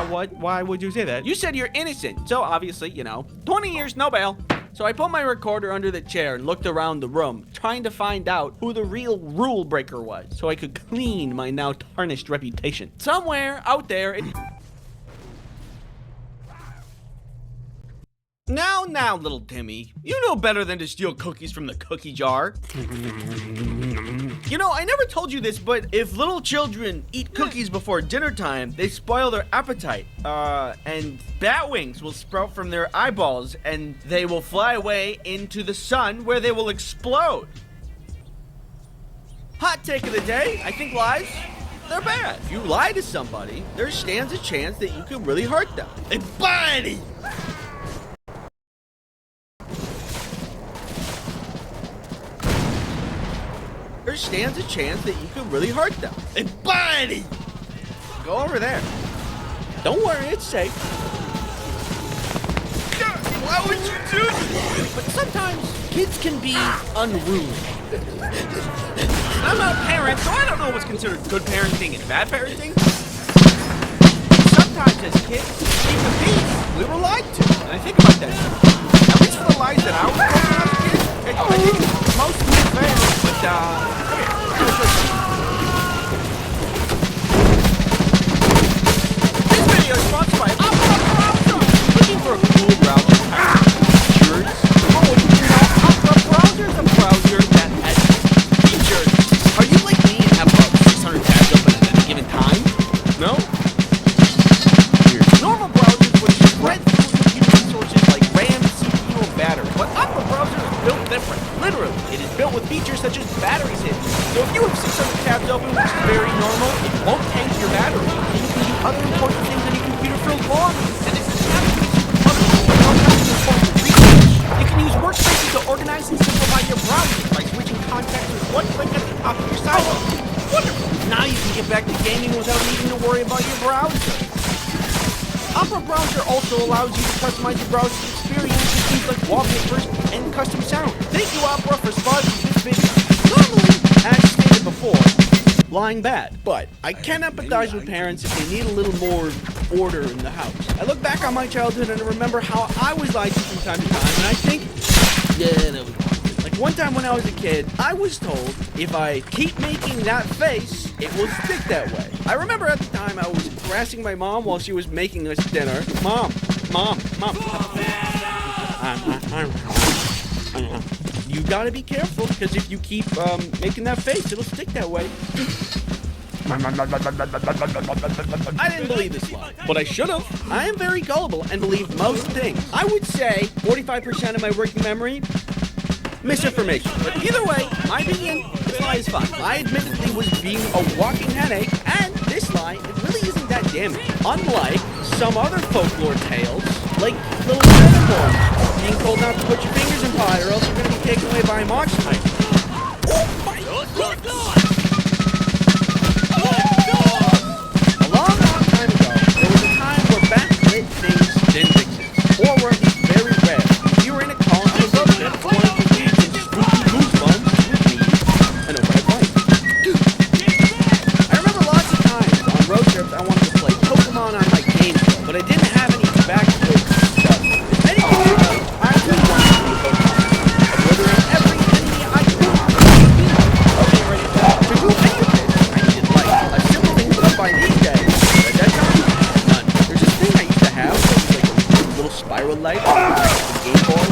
What? Why would you say that? You said you're innocent, so obviously, 20 years, no bail. So I put my recorder under the chair and looked around the room, trying to find out who the real rule breaker was, so I could clean my now tarnished reputation. Somewhere out there, Now, little Timmy, you know better than to steal cookies from the cookie jar. I never told you this, but if little children eat cookies before dinner time, they spoil their appetite. And bat wings will sprout from their eyeballs, and they will fly away into the sun where they will explode. Hot take of the day, I think lies, they're bad. If you lie to somebody, there stands a chance that you can really hurt them. Hey, buddy! There stands a chance that you could really hurt them. Hey, buddy! Go over there. Don't worry, it's safe. Why would you do this? But sometimes kids can be unruly. I'm not a parent, so I don't know what's considered good parenting and bad parenting. Sometimes as kids, even me, we were lied to. And I think about that. At least for the lies that I was told when I was a kid, I think most of them are fair, but this video is sponsored by Opera. Looking for a cool browser? Features? Oh, Opera Browser is a browser that has features. Are you like me and have about 600 tabs open at any given time? No? Weird. Normal browsers would spread through computer resources like RAM, CPU, and battery. But Opera Browser is built different. Literally, it is built with features such as battery saving. So if you have 600 tabs open, which is very normal, it won't tank your battery. And you can do other important things on your computer for long. And it's absolutely important research. You can use workspaces to organize and simplify your browser by switching contacts with one click at the top of your sidebar. Wonderful! Now you can get back to gaming without needing to worry about your browser. Opera Browser also allows you to customize your browser experience with things like wallpapers and custom sound. Thank you, Opera, for sponsoring this video. Normally, as stated before, lying bad, but I can empathize with parents if they need a little more order in the house. I look back on my childhood and I remember how I was lied to from time to time, and I think, that was like one time when I was a kid, I was told if I keep making that face, it will stick that way. I remember at the time I was harassing my mom while she was making us dinner. Mom. You gotta be careful, because if you keep making that face, it'll stick that way. I didn't believe this lie, but I should have. I am very gullible and believe most things. I would say 45% of my working memory, misinformation. But either way, my opinion, this lie is fine. I admittedly was being a walking headache, and this lie, it really isn't that damaging. Unlike some other folklore tales, like little animals being told not to put your fingers in pie, or else you're gonna be taken away by a monster. Oh my God! A long time ago, there was a time where backlit things didn't exist, or were at least very rare. If you were in a colony of road trip, or wanted to read some spooky goosebumps with me, I know what I'd like. I remember lots of times on road trips I wanted to play Pokemon on my Game Boy, but I didn't have any backlit stuff. As many of you know, I really wanted to be Pokemon, obliterating every enemy I could. Okay, ready to do any of this, I needed light. A simple thing put up by these days. But at that time, none. There's this thing I used to have that was like a little spiral light on the Game Boy.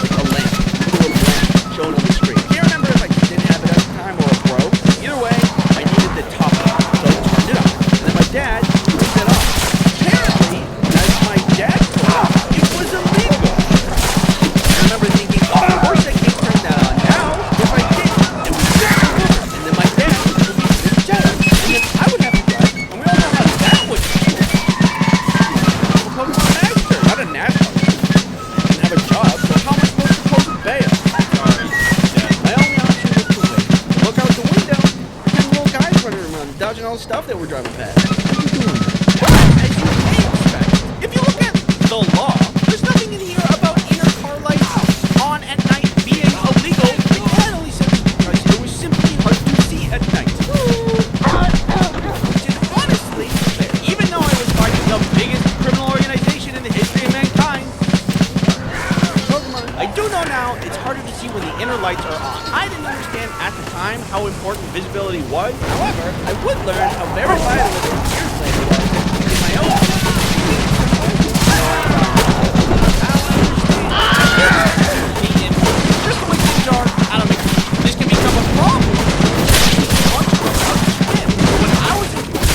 Like a lamp. A little lamp shown on the screen. I can't remember if I just didn't have it at the time or it broke. Either way, I needed the top up, so I turned it on. And then my dad turned it off. Apparently, as my dad thought, it was illegal. I remember thinking, oh, of course I can't turn that on now. If I did, it would be over. And then my dad would release the jet. And then I would have to drive. And we all know how that would feel. I'm a Pokemon master, not a NASCAR. I didn't have a job, so how am I supposed to post bail? My only option was to wait. Look out the window. And little guys running around, dodging all the stuff that we're driving past. As you may expect, if you look at the law, there's nothing in here about inner car lights on at night being illegal. The cat only said this because it was simply hard to see at night. Which is honestly fair. Even though I was fighting the biggest criminal organization in the history of mankind, I do know now it's harder to see when the inner lights are on. I didn't understand at the time how important visibility was. However, I would learn how very vital it was years later in my own. Just the way things are, I don't think this can become a problem. When I was in school,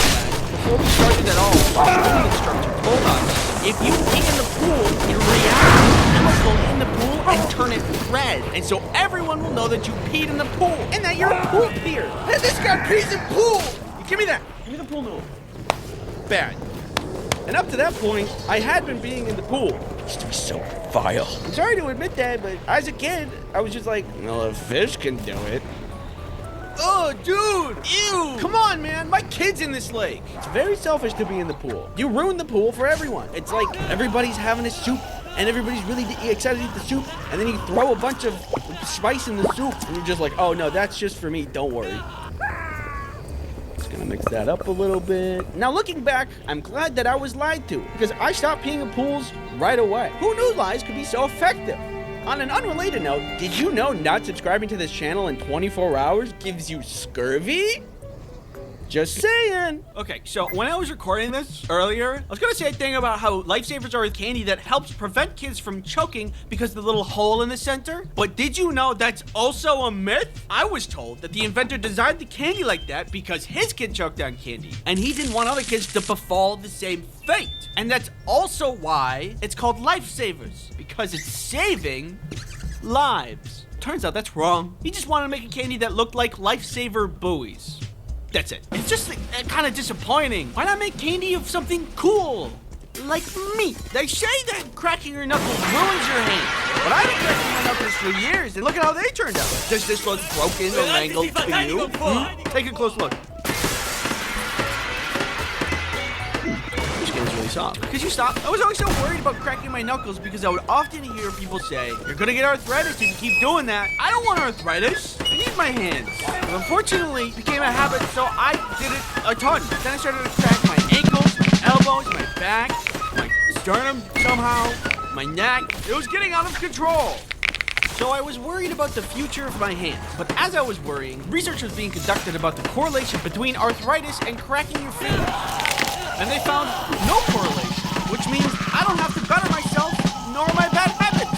before we started at all, our swimming instructor told us if you pee in the pool, it reacts to the chemical in the pool and turn it red. And so everyone will know that you peed in the pool and that you're a pool peer. Hey, this guy pees in pool. Give me that. Give me the pool noodle. Bad. And up to that point, I had been being in the pool. It used to be so vile. I'm sorry to admit that, but as a kid, I was just like, well, a fish can do it. Oh, dude! Ew! Come on, man! My kid's in this lake! It's very selfish to be in the pool. You ruin the pool for everyone. It's like everybody's having a soup, and everybody's really excited to eat the soup, and then you throw a bunch of spice in the soup, and you're just like, oh, no, that's just for me. Don't worry. Just gonna mix that up a little bit. Now, looking back, I'm glad that I was lied to, because I stopped peeing in pools right away. Who knew lies could be so effective? On an unrelated note, did you know not subscribing to this channel in 24 hours gives you scurvy? Just saying. Okay, so when I was recording this earlier, I was gonna say a thing about how lifesavers are a candy that helps prevent kids from choking because of the little hole in the center. But did you know that's also a myth? I was told that the inventor designed the candy like that because his kid choked on candy, and he didn't want other kids to befall the same fate. And that's also why it's called lifesavers, because it's saving lives. Turns out that's wrong. He just wanted to make a candy that looked like lifesaver buoys. That's it. It's just kind of disappointing. Why not make candy of something cool? Like meat. They say that cracking your knuckles ruins your hands. But I've been cracking my knuckles for years, and look at how they turned out. Does this look broken or mangled to you? Take a close look. Your skin is really soft. Could you stop? I was always so worried about cracking my knuckles because I would often hear people say, you're gonna get arthritis if you keep doing that. I don't want arthritis. I need my hands. But unfortunately, it became a habit, so I did it a ton. Then I started to crack my ankles, my elbows, my back, my sternum somehow, my neck. It was getting out of control. So I was worried about the future of my hands. But as I was worrying, research was being conducted about the correlation between arthritis and cracking your fingers. And they found no correlation, which means I don't have to better myself nor my bad habits.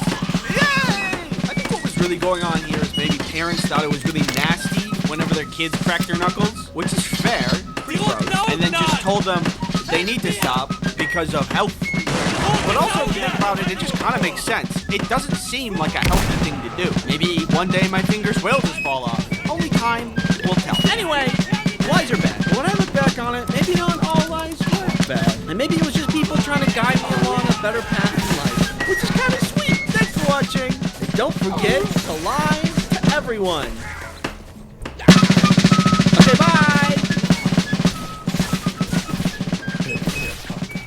Yay! I think what was really going on here is maybe parents thought it was really nasty whenever their kids cracked their knuckles, which is fair, pretty gross, and then just told them they need to stop because of health reasons. But also, if you think about it, it just kind of makes sense. It doesn't seem like a healthy thing to do. Maybe one day my fingers will just fall off. Only time will tell. Anyway, lies are bad. But when I look back on it, maybe not all lies were bad. And maybe it was just people trying to guide me along a better path in life, which is kind of sweet. don't forget to lie to everyone. Okay, bye.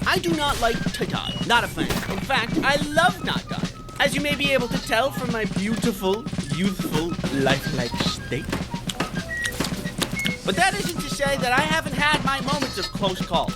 I do not like to die. Not a fan. In fact, I love not dying. As you may be able to tell from my beautiful, youthful, lifelike state. But that isn't to say that I haven't had my moments of close calls.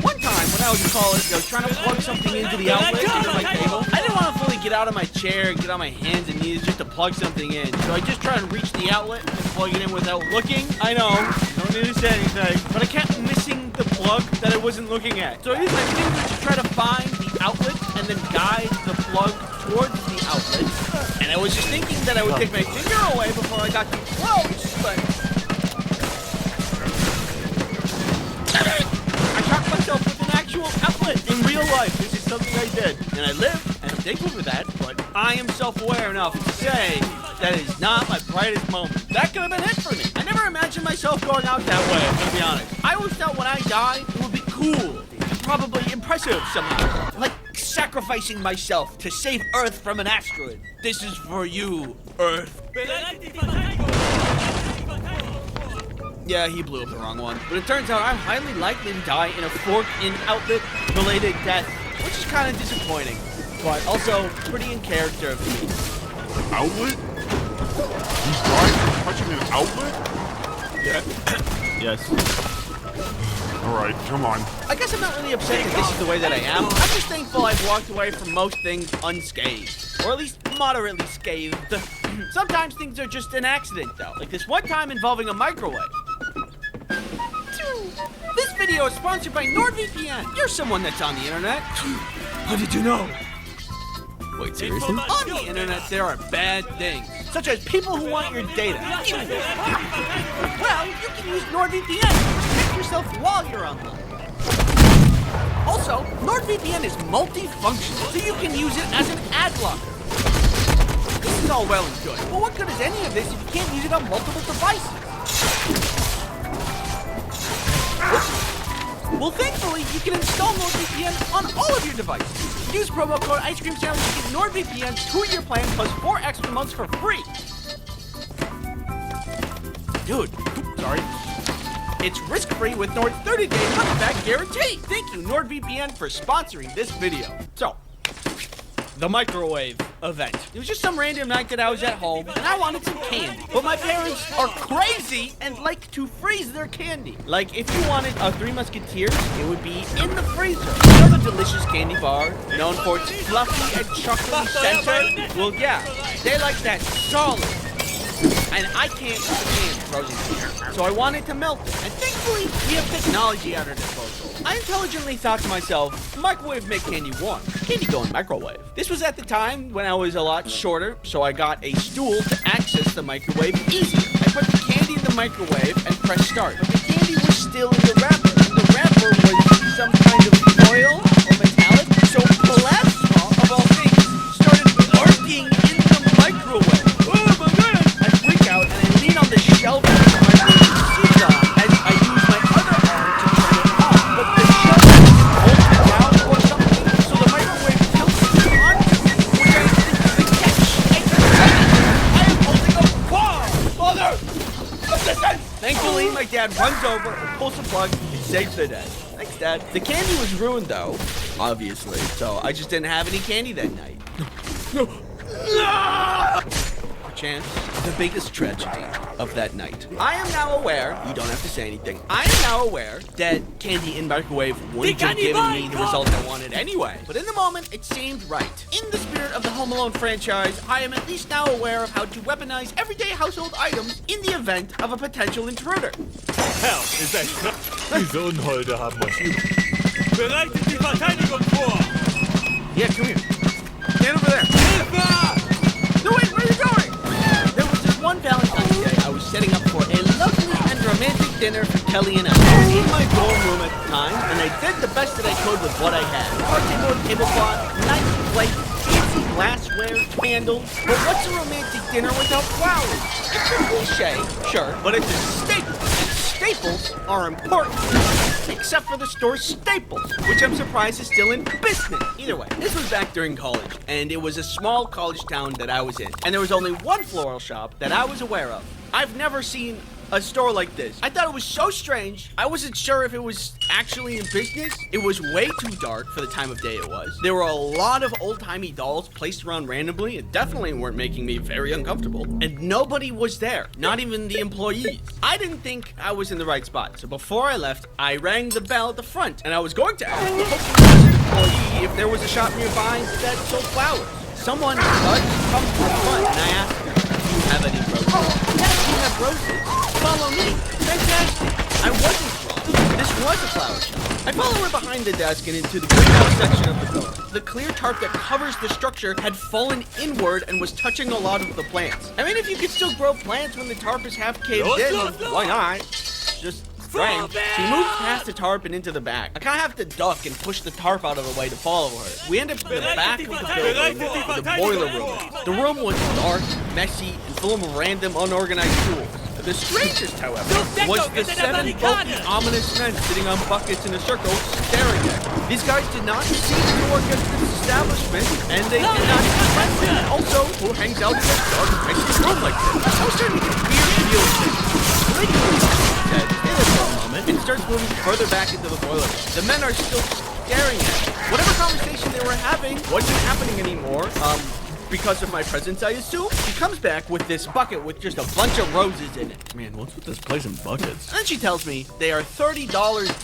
One time when I was in college, I was trying to plug something into the outlet under my table. I didn't want to fully get out of my chair and get on my hands and knees just to plug something in. So I just tried to reach the outlet and plug it in without looking. I know, don't need to say anything, but I kept missing the plug that I wasn't looking at. So I used my fingers to try to find the outlet and then guide the plug towards the outlet. And I was just thinking that I would take my finger away before I got too close, but I shocked myself with an actual outlet in real life. This is something I did, and I live, and I'm thankful for that, but I am self-aware enough to say that is not my brightest moment. That could have been it for me. I never imagined myself going out that way, I'm gonna be honest. I always thought when I die, it would be cool, probably impressive somehow. Like sacrificing myself to save Earth from an asteroid. This is for you, Earth. Yeah, he blew up the wrong one. But it turns out I'm highly likely to die in a fork-in-outlet-related death, which is kind of disappointing, but also pretty in character of me. Outlet? He's dying from touching an outlet? Yeah. Yes. Alright, come on. I guess I'm not really upset that this is the way that I am. I'm just thankful I've walked away from most things unscathed. Or at least moderately scathed. Sometimes things are just an accident, though. Like this one time involving a microwave. This video is sponsored by NordVPN. You're someone that's on the internet. How did you know? Wait, seriously? On the internet, there are bad things, such as people who want your data. Well, you can use NordVPN to protect yourself while you're online. Also, NordVPN is multifunctional, so you can use it as an ad blocker. This is all well and good, but what good is any of this if you can't use it on multiple devices? Well, thankfully, you can install NordVPN on all of your devices. Use promo code IceCreamSandwich to get NordVPN's 2-year plan plus 4 extra months for free. Dude, sorry. It's risk-free with Nord's 30-day money-back guarantee. Thank you, NordVPN, for sponsoring this video. So, the microwave event. It was just some random night that I was at home, and I wanted some candy. But my parents are crazy and like to freeze their candy. Like, if you wanted a Three Musketeers, it would be in the freezer. You know the delicious candy bar, known for its fluffy and chocolatey center? Well, yeah, they like that solid. And I can't stand frozen candy, so I wanted to melt it. And thankfully, we have technology at our disposal. I intelligently thought to myself, microwave make candy warm. Candy go in microwave. This was at the time when I was a lot shorter, so I got a stool to access the microwave easy. I put the candy in the microwave and pressed start. But the candy was still in the wrapper. And the wrapper was some kind of foil or metallic, so plasma, of all things, started working in the microwave. Oh my god! I freak out and I lean on the shelf of the microwave seesaw as I use my other arm to turn it off. But the shelf holds it down or something, so the microwave tilts onto me, which I think is the catch. I am holding a bomb! Mother! Assistance! Thankfully, my dad runs over and pulls the plug and saves the day. Thanks, Dad. The candy was ruined, though, obviously, so I just didn't have any candy that night. Chance, the biggest tragedy of that night. I am now aware, you don't have to say anything, I am now aware that candy in microwave wouldn't have given me the result I wanted anyway. But in the moment, it seemed right. In the spirit of the Home Alone franchise, I am at least now aware of how to weaponize everyday household items in the event of a potential intruder. Herr, ihr seid diese Unholde haben euch über. Bereitet die Verteidigung vor! Yeah, come here. Stand over there. No, wait, where are you going? There was this one Valentine's Day I was setting up for a lovely and romantic dinner for Kelly and I. I was in my dorm room at the time, and I did the best that I could with what I had. Cardboard tablecloth, nice plate, fancy glassware, candles. But what's a romantic dinner without flowers? It's a cliche, sure, but it's a staple. And staples are important. except for the store's staples, which I'm surprised is still in business. Either way, this was back during college, and it was a small college town that I was in, and there was only one floral shop that I was aware of. I've never seen a store like this. I thought it was so strange. I wasn't sure if it was actually in business. It was way too dark for the time of day it was. There were a lot of old-timey dolls placed around randomly. It definitely weren't making me very uncomfortable. And nobody was there, not even the employees. I didn't think I was in the right spot, so before I left, I rang the bell at the front, and I was going to ask the hopefully employee if there was a shop nearby that sold flowers. Someone nudged come to the front, and I asked her, do you have any roses? Yes, you have roses. Follow me. Fantastic. I wasn't wrong. This was a flower shop. I followed her behind the desk and into the greenhouse section of the building. The clear tarp that covers the structure had fallen inward and was touching a lot of the plants. I mean, if you could still grow plants when the tarp is half caved in, why not? Just strange. She moved past the tarp and into the back. I kind of have to duck and push the tarp out of the way to follow her. We end up in the back of the building, the boiler room. The room was dark, messy, and full of random, unorganized tools. The strangest, however, was the 7 bulky, ominous men sitting on buckets in a circle, staring at me. These guys did not seem to work at this establishment, and they did not even also, who hangs out in a dark, messy room like this? I was starting to get a weird feel of this. The lady said, stay there for a moment, and starts moving further back into the boiler. The men are still staring at me. Whatever conversation they were having wasn't happening anymore. Because of my presence, I assume. She comes back with this bucket with just a bunch of roses in it. Man, what's with this place in buckets? And then she tells me they are $30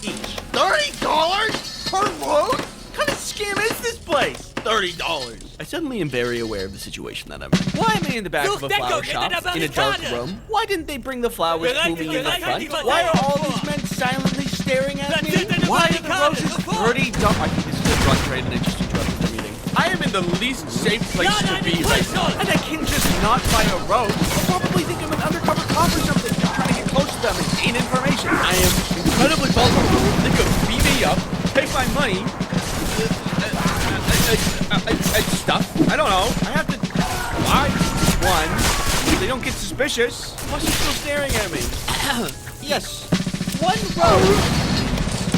each. $30 per rose? What kind of scam is this place? $30. I suddenly am very aware of the situation that I'm in. Why am I in the back of a flower shop in a dark room? Why didn't they bring the flowers to me in the front? Why are all these men silently staring at me? Why are the roses $30? I think this is a drug trade and I just interrupted the meeting. I am in the least safe place to be right now. And I can just not buy a rose. They'll probably think I'm an undercover cop or something. I'm trying to get close to them and gain information. I am incredibly vulnerable. They could beat me up, take my money, stuff. I don't know. I have to buy one so they don't get suspicious. Plus, you're still staring at me. Yes, one rose,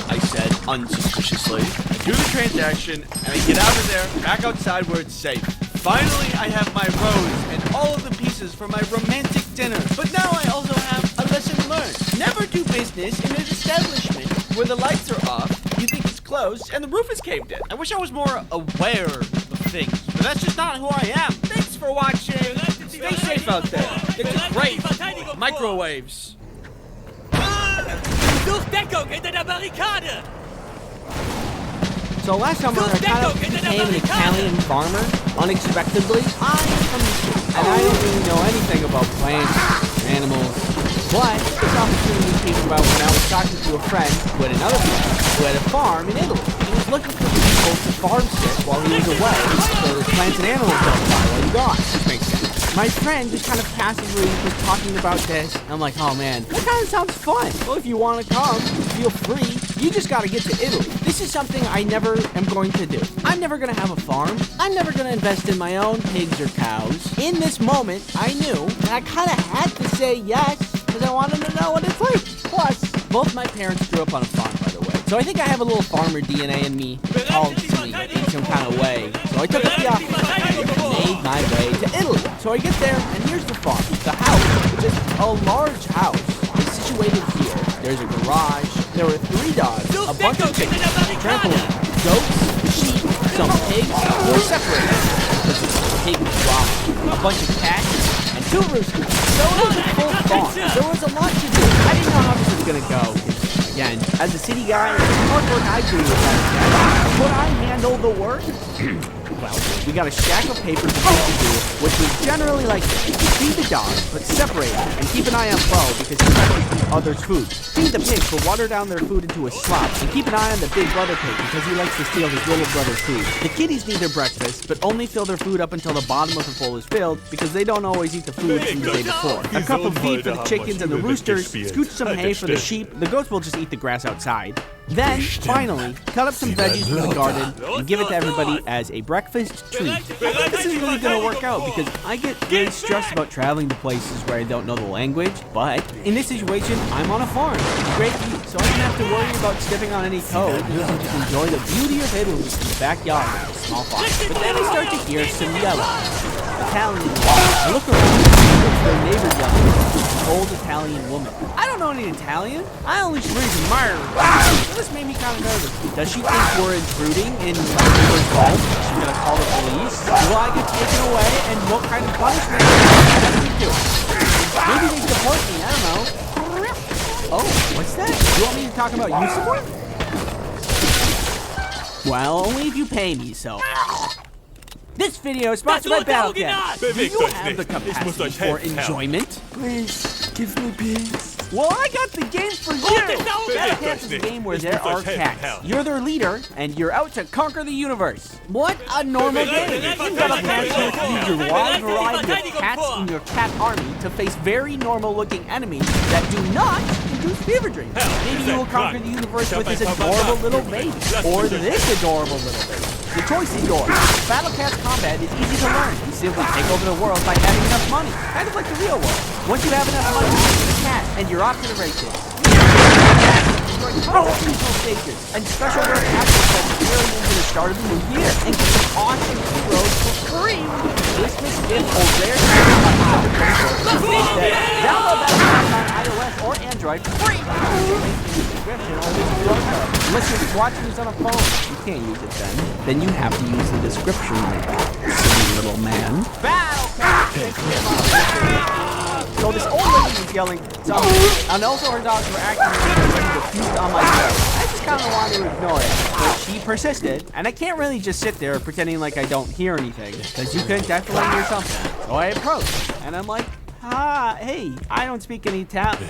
I said unsuspiciously. I do the transaction, and I get out of there, back outside where it's safe. Finally, I have my rose and all of the pieces for my romantic dinner. But now I also have a lesson learned. Never do business in an establishment where the lights are off, you think it's closed, and the roof is caved in. I wish I was more aware of things, but that's just not who I am. Thanks for watching. Stay safe out there. It's great. Microwaves. Such Deckung hinter der Barrikade! So last summer, I kind of became an Italian farmer, unexpectedly. I'm from the city, and I don't really know anything about plants, animals, but this opportunity came about when I was talking to a friend who had another friend who had a farm in Italy. He was looking for people to farm sit while he was away, so the plants and animals don't die while he's gone, which makes sense. My friend just kind of passively was talking about this. I'm like, oh man, that kind of sounds fun. Well, if you want to come, feel free. You just got to get to Italy. This is something I never am going to do. I'm never going to have a farm. I'm never going to invest in my own pigs or cows. In this moment, I knew that I kind of had to say yes because I wanted to know what it's like. Plus, both my parents grew up on a farm, by the way. So I think I have a little farmer DNA in me, called to me in some kind of way. So I took up the offer and made my way to Italy. So I get there, and here's the farm. The house, which is a large house, is situated here. There's a garage. There were 3 dogs, a bunch of chickens, trampoline, goats, sheep, some pigs. They're separated because it's a pig drop, a bunch of cats, and 2 roosters. So it was a full farm. There was a lot to do. I didn't know how this was going to go. Again, as a city guy, it's hard work I do with that. Could I handle the work? Well, we got a stack of papers to do, which was generally like this. Feed the dogs, but separate them, and keep an eye on Bo because he's trying to eat others' food. Feed the pigs, but water down their food into a slop, and keep an eye on the big brother pig because he likes to steal his little brother's food. The kitties need their breakfast, but only fill their food up until the bottom of the bowl is filled because they don't always eat the food from the day before. A cup of feed for the chickens and the roosters, scooch some hay for the sheep, the goats will just eat the grass outside. Then, finally, cut up some veggies from the garden and give it to everybody as a breakfast breakfast treat. I think this is really gonna work out because I get really stressed about traveling to places where I don't know the language, but in this situation, I'm on a farm. Great view, so I don't have to worry about stepping on any toes and just enjoy the beauty of Italy in the backyard of a small farm. But then I start to hear some yelling. Italian. I look around and see it's their neighbor yelling. An old Italian woman. I don't know any Italian. I only speak American. So this made me kind of nervous. Does she think we're intruding in my neighbor's home? Is she gonna call the police? Will I get taken away? And what kind of punishment should we do? Maybe they deport me. I don't know. Oh, what's that? You want me to talk about you support? Well, only if you pay me, so. This video is sponsored by Battlecat. Do you have the capacity for enjoyment? Please, give me peace. Well, I got the game for you! Battlecats is a game where there are cats. You're their leader, and you're out to conquer the universe. What a normal game! You've got a passion to use your wide variety of cats in your cat army to face very normal-looking enemies that do not induce fever dreams. Maybe you will conquer the universe with this adorable little baby, or this adorable little baby. The choice is yours. Battlecats combat is easy to learn. You simply take over the world by having enough money, kind of like the real world. Once you have enough money, you get a cat, and you're off to the races. Constitutional stages and special rare access really into the start of the new year, and get some awesome heroes for free. Christmas gift or rare download Battlecats on iOS or Android free. Unless you're watching this on a phone, you can't use it then. Then you have to use the description link, silly little man. So this old lady was yelling something, and also her dogs were acting ready to feast on my tail. I just kind of wanted to ignore it, but she persisted, and I can't really just sit there pretending like I don't hear anything, because you could definitely hear something. So I approached, and I'm like, hey, I don't speak any Italian.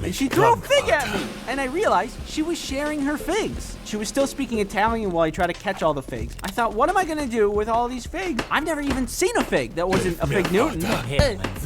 And she threw a fig at me. And I realized she was sharing her figs. She was still speaking Italian while I tried to catch all the figs. I thought, what am I going to do with all these figs? I've never even seen a fig that wasn't a fig Newton.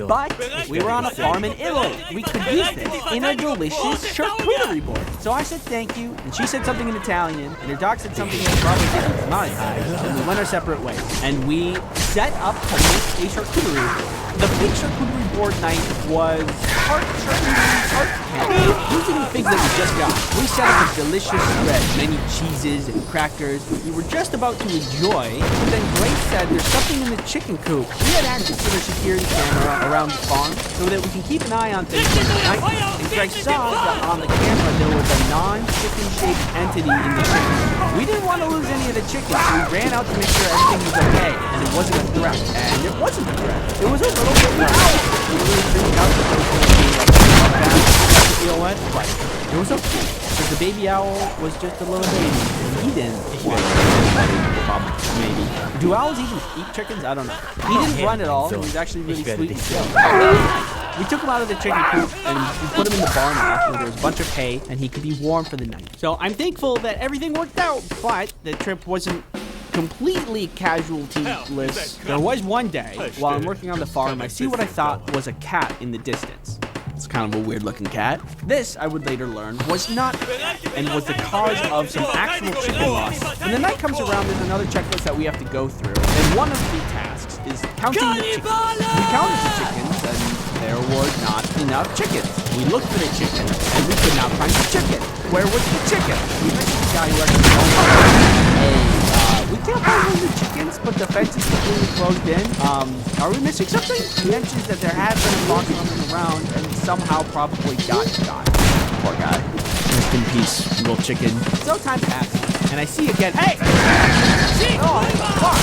But we were on a farm in Italy. We could use this in a delicious charcuterie board. So I said thank you, and she said something in Italian, and her dog said something that probably didn't my Italian. And we went our separate ways. And we set up to make a charcuterie board. The big charcuterie board night was part charcuterie, part candy. These are the figs that we just got. We set up a delicious spread, many cheeses and crackers. We were just about to enjoy, but then Grace said there's something in the chicken coop. We had access to the security camera around the farm so that we can keep an eye on things for the night. And Grace saw that on the camera there was a non-chicken shaped entity in the chicken. We didn't want to lose any of the chicken, so we ran out to make sure everything was okay, and it wasn't a threat. And it wasn't a threat. It was a little bit loud. We really freaked out that it was going to be like bad, feel what? But it was okay. Because the baby owl was just a little baby, and he didn't want maybe. Do owls even eat chickens? I don't know. He didn't run at all. He was actually really sweet and chill. We took him out of the chicken coop and we put him in the barn where there was a bunch of hay and he could be warm for the night. So I'm thankful that everything worked out, but the trip wasn't completely casualty-less. There was one day while I'm working on the farm, I see what I thought was a cat in the distance. It's kind of a weird-looking cat. This, I would later learn, was not a cat and was the cause of some actual chicken loss. When the night comes around, there's another checklist that we have to go through, and one of the tasks is counting the chickens. We counted the chickens, and there were not enough chickens. We looked for the chicken, and we could not find the chicken. Where was the chicken? We mentioned the guy who actually owned we can't find one of the chickens, but the fence is completely closed in. Are we missing something? He mentions that there has been a fox running around and somehow probably got shot. Poor guy. Rest in peace, little chicken. So time passes, and I see again. Hey! Oh, it's a fox!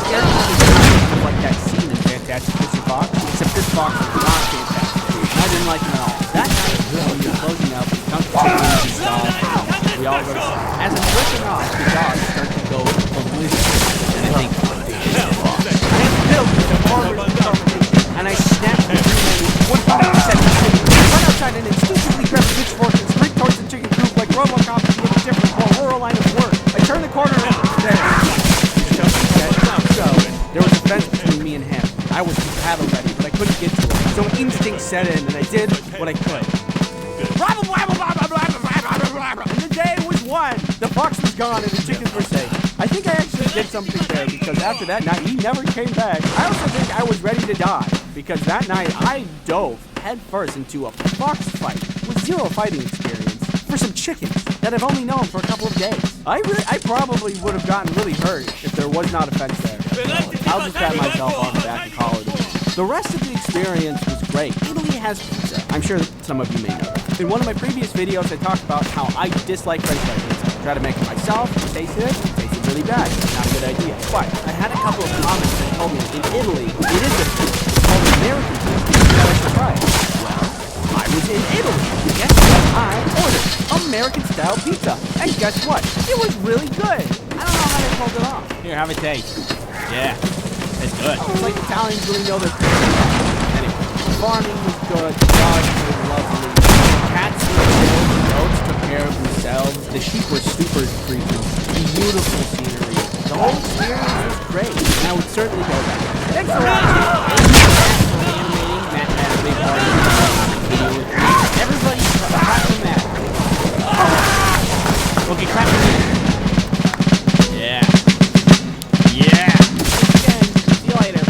Scared me like that scene in Fantastic Mr. Fox, except this fox is not fantastic. I didn't like him at all. That night, when we were closing up, we come to the chickens and stuff. We all go to sleep. As I'm drifting off, the dogs start to go ballistic, and I think, and I snapped the green 100% run outside and instinctively grabbed a pitchfork and sprint towards the chicken coop like Robocop with a different, more rural line of work. I turned the corner and so there was a fence between me and him. I was paddle ready, but I couldn't get to it. So instinct set in, and I did what I could. And the day was won. The fox was gone, and the chickens were safe. I think I actually did something there because after that night, he never came back. I also think I was ready to die because that night I dove headfirst into a fox fight with zero fighting experience for some chickens that I've only known for a couple of days. I probably would have gotten really hurt if there was not a fence there. I'll just pat myself on the back and call it a win. The rest of the experience was great. Italy has pizza. I'm sure some of you may know that. In one of my previous videos, I talked about how I dislike French fry pizza. I try to make it myself, tasted it, it tasted really bad. Not a good idea. But I had a couple of comments that told me in Italy, it is a pizza called American pizza that I should try it. Well, I was in Italy. Guess what? I ordered American-style pizza. And guess what? It was really good. I don't know how they pulled it off. Here, have a taste. Yeah, it's good. It's like Italians really know their food. Anyway, farming was good. Dogs were lovely. Cats were chill. The goats took care of themselves. The sheep were super creepy. Beautiful scenery. The whole experience was great. And I would certainly go back. Thanks for watching. Matt had a big part of the video. Everybody, clap for Matt. Okay, clap for me. Yeah. Yeah. Again. See you later.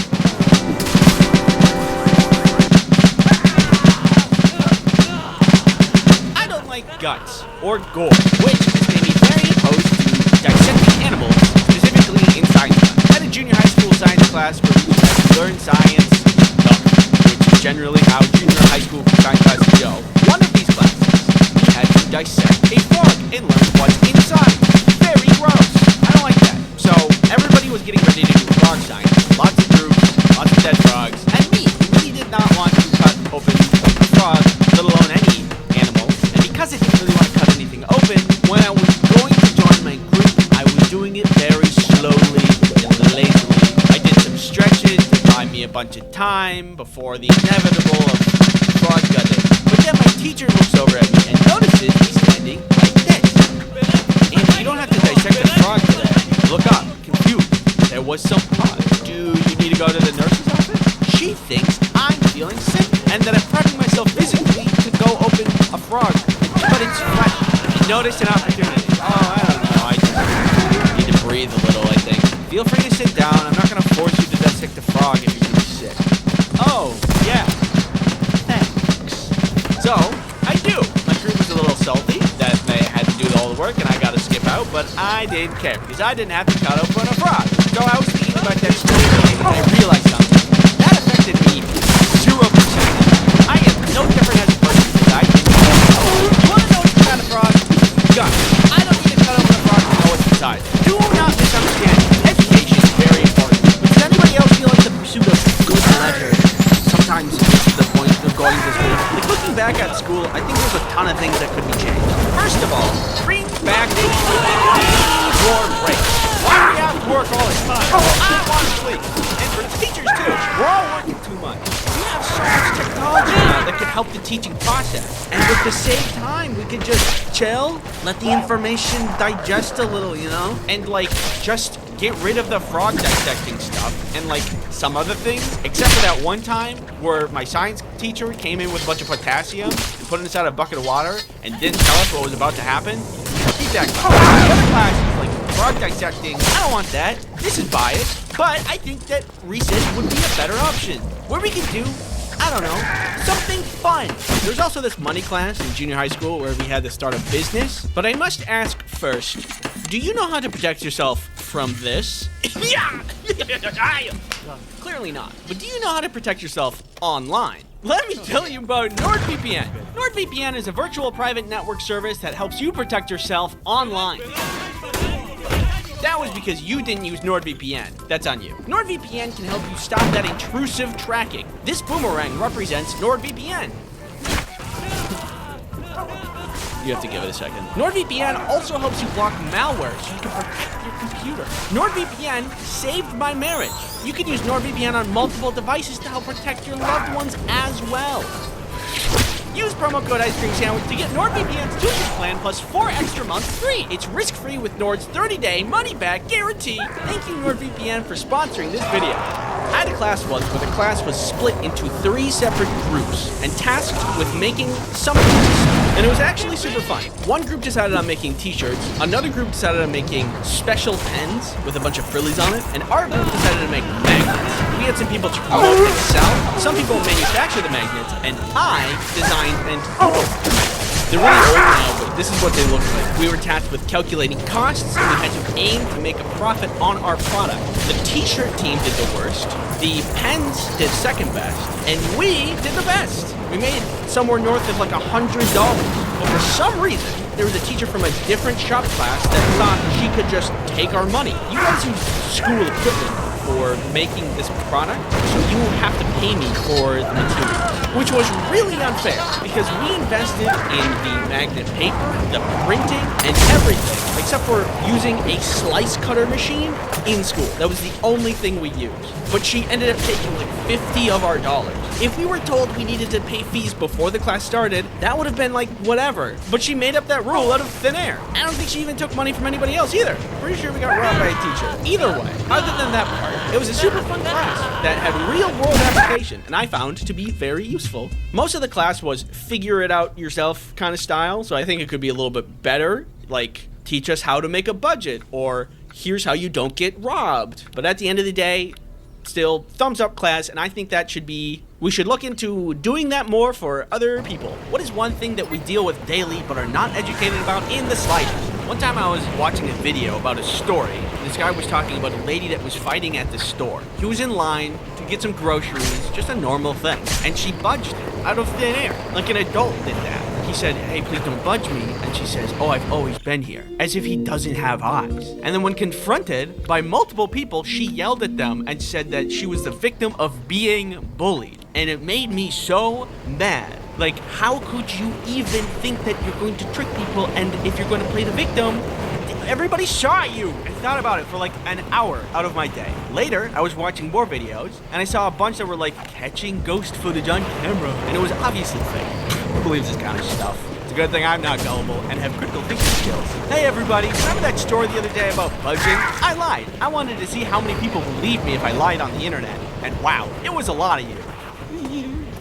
I don't like guts or gore, which has made me very opposed to dissecting animals, specifically in science class. I had a junior high school science class where we had to learn science stuff, which is generally how junior high school science classes go. One of these classes, we had to dissect a frog and learn what's inside. Very gross. I don't like that. So everybody was getting ready to do frog science. Lots of groups, lots of dead frogs, and me, who really did not want to cut open a frog, let alone any animal. And because I didn't really want to cut anything open, when I was going to join my group, I was doing it very slowly and lazily. I did some stretches to buy me a bunch of time before the inevitable of frog gutting. But then my teacher looks over at me and notices me standing like this. And you don't have to dissect a frog for that. Look up, confused. There was some pause. Do you need to go to the nurse's office? She thinks I'm feeling sick and that I'm prepping myself physically to go open a frog. But it's flesh. I noticed an opportunity. Oh, I don't know. I just need to breathe a little, I think. Feel free to sit down. I'm not going to force you to dissect a frog if you're really sick. Oh, yeah. Thanks. So, I do. My group was a little salty that they had to do all the work and I got to skip out, but I didn't care because I didn't have to cut open a frog. So I was thinking about that story and I realized something. That affected me 0%. I am no different as a person because I didn't know. You want to know what's inside a frog? Gun. I don't need to cut open a frog to know what's inside. Do not misunderstand. Education is very important. But does anybody else feel like the pursuit of good pleasure sometimes is the point of going to school? Like looking back at school, I think there's a ton of things that could be changed. First of all, bring back the war break. Why do we have to work all the time? Oh, I want to sleep. And for the teachers too. We're all working too much. We have so much technology now that could help the teaching process. And with the same time, we could just chill, let the information digest a little, you know? And like, just get rid of the frog dissecting stuff and like some other things. Except for that one time where my science teacher came in with a bunch of potassium and put it inside a bucket of water and didn't tell us what was about to happen. Keep that class. The other classes like frog dissecting, I don't want that. This is biased. But I think that recess would be a better option. Where we could do, I don't know, something fun. There's also this money class in junior high school where we had to start a business. But I must ask first, do you know how to protect yourself from this? Yeah! Clearly not. But do you know how to protect yourself online? Let me tell you about NordVPN. NordVPN is a virtual private network service that helps you protect yourself online. That was because you didn't use NordVPN. That's on you. NordVPN can help you stop that intrusive tracking. This boomerang represents NordVPN. You have to give it a second. NordVPN also helps you block malware so you can protect your computer. NordVPN saved my marriage. You can use NordVPN on multiple devices to help protect your loved ones as well. Use promo code Ice Cream Sandwich to get NordVPN's 2-year plan plus 4 extra months free. It's risk-free with Nord's 30-day money-back guarantee. Thank you, NordVPN, for sponsoring this video. I had a class once where the class was split into 3 separate groups and tasked with making something And it was actually super fun. One group decided on making t-shirts, another group decided on making special pens with a bunch of frillies on it, and our group decided to make magnets. We had some people to promote and sell, some people manufacture the magnets, and I designed and they're really old now, but this is what they look like. We were tasked with calculating costs, and we had to aim to make a profit on our product. The t-shirt team did the worst, the pens did second best, and we did the best. We made somewhere north of like $100. But for some reason, there was a teacher from a different shop class that thought she could just take our money. You guys use school equipment for making this product, so you have to pay me for the materials, which was really unfair because we invested in the magnet paper, the printing, and everything, except for using a slice cutter machine in school. That was the only thing we used. But she ended up taking like 50 of our dollars. If we were told we needed to pay fees before the class started, that would have been like whatever. But she made up that rule out of thin air. I don't think she even took money from anybody else either. Pretty sure we got robbed by a teacher. Either way, other than that part, it was a super fun class that had real world application and I found to be very useful. Most of the class was figure it out yourself kind of style, so I think it could be a little bit better, like teach us how to make a budget or here's how you don't get robbed. But at the end of the day, still thumbs up class, and I think that we should look into doing that more for other people. What is one thing that we deal with daily but are not educated about in the slightest? One time I was watching a video about a story. This guy was talking about a lady that was fighting at the store. He was in line to get some groceries, just a normal thing, and she budged him out of thin air, like an adult did that. He said, "Hey, please don't budge me." And she says, "Oh, I've always been here," as if he doesn't have eyes. And then when confronted by multiple people, she yelled at them and said that she was the victim of being bullied. And it made me so mad. Like, how could you even think that you're going to trick people, and if you're going to play the victim, everybody saw you? I thought about it for like an hour out of my day. Later, I was watching more videos, and I saw a bunch that were like catching ghost footage on camera, and it was obviously fake. Who believes this kind of stuff? It's a good thing I'm not gullible and have critical thinking skills. Hey everybody, remember that story the other day about budging? I lied. I wanted to see how many people believed me if I lied on the internet. And wow, it was a lot of you.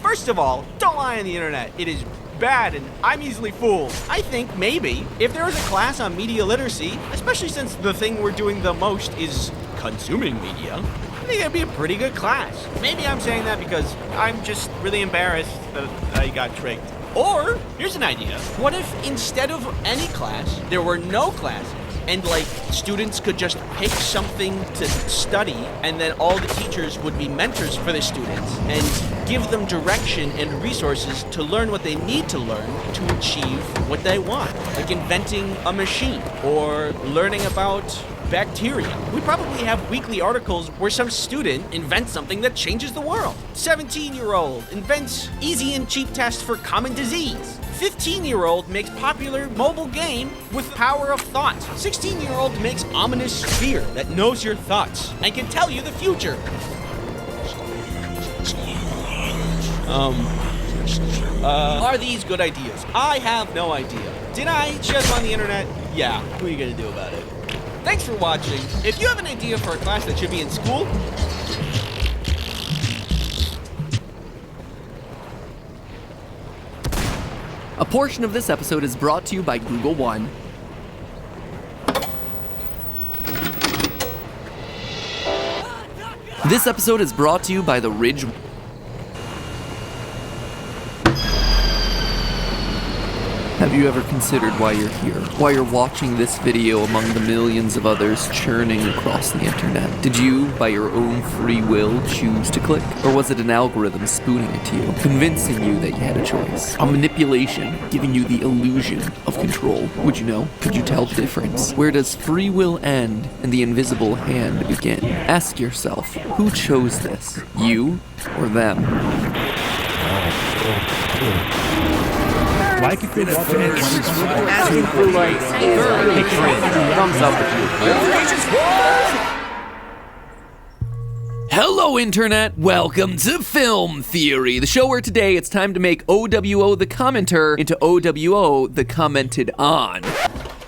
First of all, don't lie on the internet. It is bad and I'm easily fooled. I think maybe if there was a class on media literacy, especially since the thing we're doing the most is consuming media, I think that'd be a pretty good class. Maybe I'm saying that because I'm just really embarrassed that I got tricked. Or, here's an idea. What if instead of any class, there were no classes? And like students could just pick something to study and then all the teachers would be mentors for the students and give them direction and resources to learn what they need to learn to achieve what they want. Like inventing a machine or learning about bacteria. We probably have weekly articles where some student invents something that changes the world. 17-year-old invents easy and cheap test for common disease. 15-year-old makes popular mobile game with power of thought. 16-year-old makes ominous sphere that knows your thoughts and can tell you the future. Are these good ideas? I have no idea. Did I share them on the internet? Yeah, what are you gonna do about it? Thanks for watching. If you have an idea for a class that should be in school, A portion of this episode is brought to you by Google One. This episode is brought to you by the Ridge. Have you ever considered why you're here? Why you're watching this video among the millions of others churning across the internet? Did you, by your own free will, choose to click? Or was it an algorithm spooning it to you, convincing you that you had a choice? A manipulation, giving you the illusion of control. Would you know? Could you tell the difference? Where does free will end and the invisible hand begin? Ask yourself, who chose this? You or them? Like if it Asking for like thumbs up if you. Hello, Internet! Welcome to Film Theory, the show where today it's time to make OWO the commenter into OWO the commented on.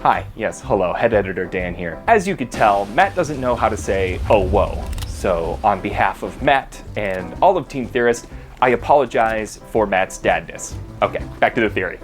Hi, yes, hello, head editor Dan here. As you could tell, Matt doesn't know how to say "oh whoa." So on behalf of Matt and all of Team Theorist, I apologize for Matt's dadness. Okay, back to the theory.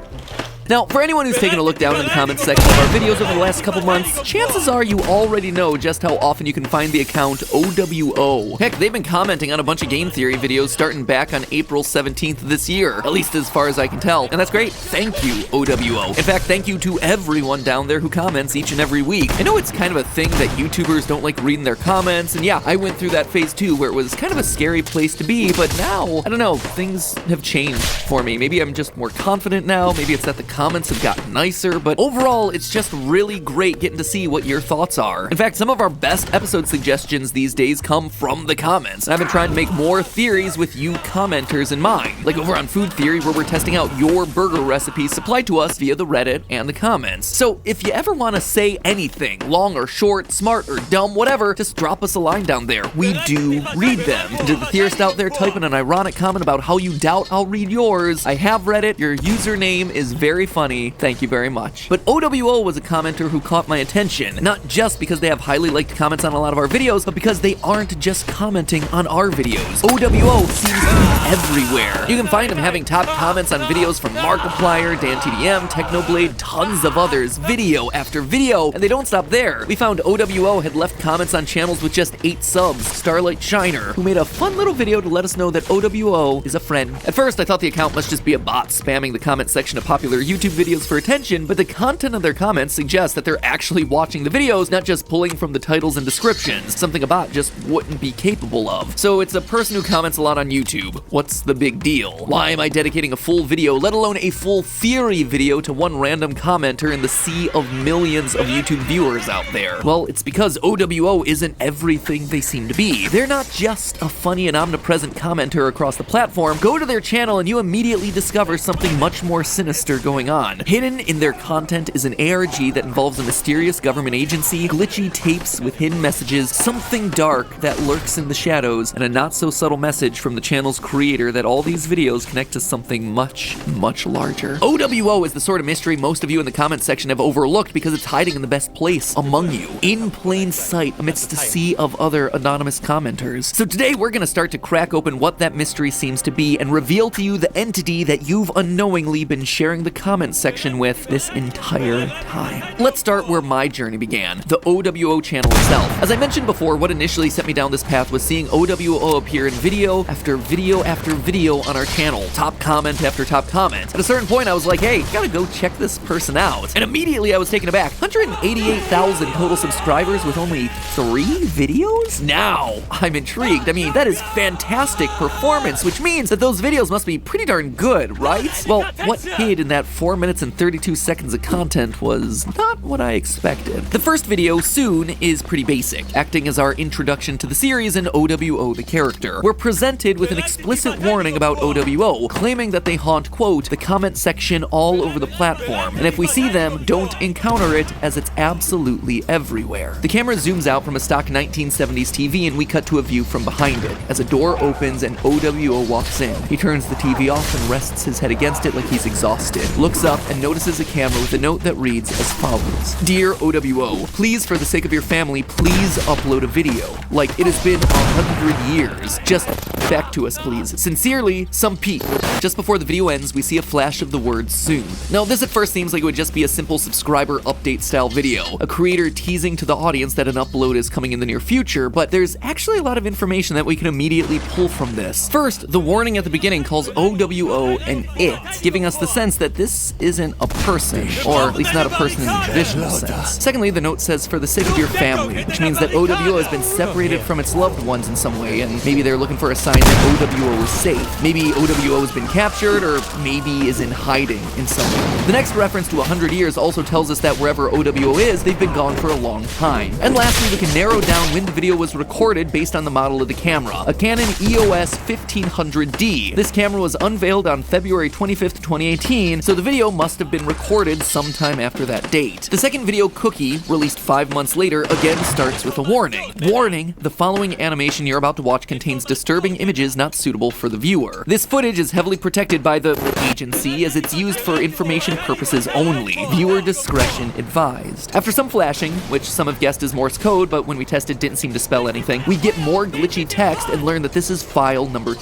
Now, for anyone who's taken a look down in the comments section of our videos over the last couple months, chances are you already know just how often you can find the account OWO. Heck, they've been commenting on a bunch of game theory videos starting back on April 17th this year, at least as far as I can tell, and that's great. Thank you, OWO. In fact, thank you to everyone down there who comments each and every week. I know it's kind of a thing that YouTubers don't like reading their comments, and yeah, I went through that phase too, where it was kind of a scary place to be, but now, I don't know, things have changed for me. Maybe I'm just more confident now, maybe it's that the comments have gotten nicer, but overall, it's just really great getting to see what your thoughts are. In fact, some of our best episode suggestions these days come from the comments, and I've been trying to make more theories with you commenters in mind, like over on Food Theory, where we're testing out your burger recipes supplied to us via the Reddit and the comments. So if you ever want to say anything, long or short, smart or dumb, whatever, just drop us a line down there. We do read them. And to the theorist out there typing an ironic comment about how you doubt I'll read yours, I have read it. Your username is very funny. Thank you very much. But OWO was a commenter who caught my attention, not just because they have highly liked comments on a lot of our videos, but because they aren't just commenting on our videos. OWO seems to be everywhere. You can find them having top comments on videos from Markiplier, DanTDM, Technoblade, tons of others, video after video, and they don't stop there. We found OWO had left comments on channels with just 8 subs, Starlight Shiner, who made a fun little video to let us know that OWO is a friend. At first, I thought the account must just be a bot spamming the comment section of popular YouTube videos for attention, but the content of their comments suggests that they're actually watching the videos, not just pulling from the titles and descriptions, something a bot just wouldn't be capable of. So it's a person who comments a lot on YouTube. What's the big deal? Why am I dedicating a full video, let alone a full theory video, to one random commenter in the sea of millions of YouTube viewers out there? Well, it's because OWO isn't everything they seem to be. They're not just a funny and omnipresent commenter across the platform. Go to their channel and you immediately discover something much more sinister going on. Hidden in their content is an ARG that involves a mysterious government agency, glitchy tapes with hidden messages, something dark that lurks in the shadows, and a not-so-subtle message from the channel's creator that all these videos connect to something much, much larger. OWO is the sort of mystery most of you in the comment section have overlooked because it's hiding in the best place among you, in plain sight amidst a sea of other anonymous commenters. So today we're gonna start to crack open what that mystery seems to be and reveal to you the entity that you've unknowingly been sharing the comment section with this entire time. Let's start where my journey began, the OWO channel itself. As I mentioned before, what initially set me down this path was seeing OWO appear in video after video after video on our channel, top comment after top comment. At a certain point I was like, hey, gotta go check this person out. And immediately I was taken aback. 188,000 total subscribers with only 3 videos? Now I'm intrigued. I mean, that is fantastic performance, which means that those videos must be pretty darn good, right? Well, what hid in that 4 minutes and 32 seconds of content was not what I expected. The first video, Soon, is pretty basic, acting as our introduction to the series and OWO the character. We're presented with an explicit warning about OWO, claiming that they haunt, quote, the comment section all over the platform, and if we see them, don't encounter it as it's absolutely everywhere. The camera zooms out from a stock 1970s TV and we cut to a view from behind it, as a door opens and OWO walks in. He turns the TV off and rests his head against it like he's exhausted, looks up and notices a camera with a note that reads as follows: Dear OWO, please, for the sake of your family, please upload a video. Like, it has been 100 years. Just back to us, please. Sincerely, some Pete. Just before the video ends, we see a flash of the word soon. Now, this at first seems like it would just be a simple subscriber update style video, a creator teasing to the audience that an upload is coming in the near future, but there's actually a lot of information that we can immediately pull from this. First, the warning at the beginning calls OWO an it, giving us the sense that this isn't a person, or at least not a person in the traditional sense. Secondly, the note says, for the sake of your family, which means that OWO has been separated from its loved ones in some way, and maybe they're looking for a sign that OWO is safe. Maybe OWO has been captured, or maybe is in hiding in some way. The next reference to 100 years also tells us that wherever OWO is, they've been gone for a long time. And lastly, we can narrow down when the video was recorded based on the model of the camera, a Canon EOS 1500D. This camera was unveiled on February 25th, 2018, so the video must have been recorded sometime after that date. The second video, Cookie, released 5 months later, again starts with a warning. Warning, the following animation you're about to watch contains disturbing images images not suitable for the viewer. This footage is heavily protected by the agency as it's used for information purposes only. Viewer discretion advised. After some flashing, which some have guessed is Morse code, but when we tested didn't seem to spell anything, we get more glitchy text and learn that this is file number 2,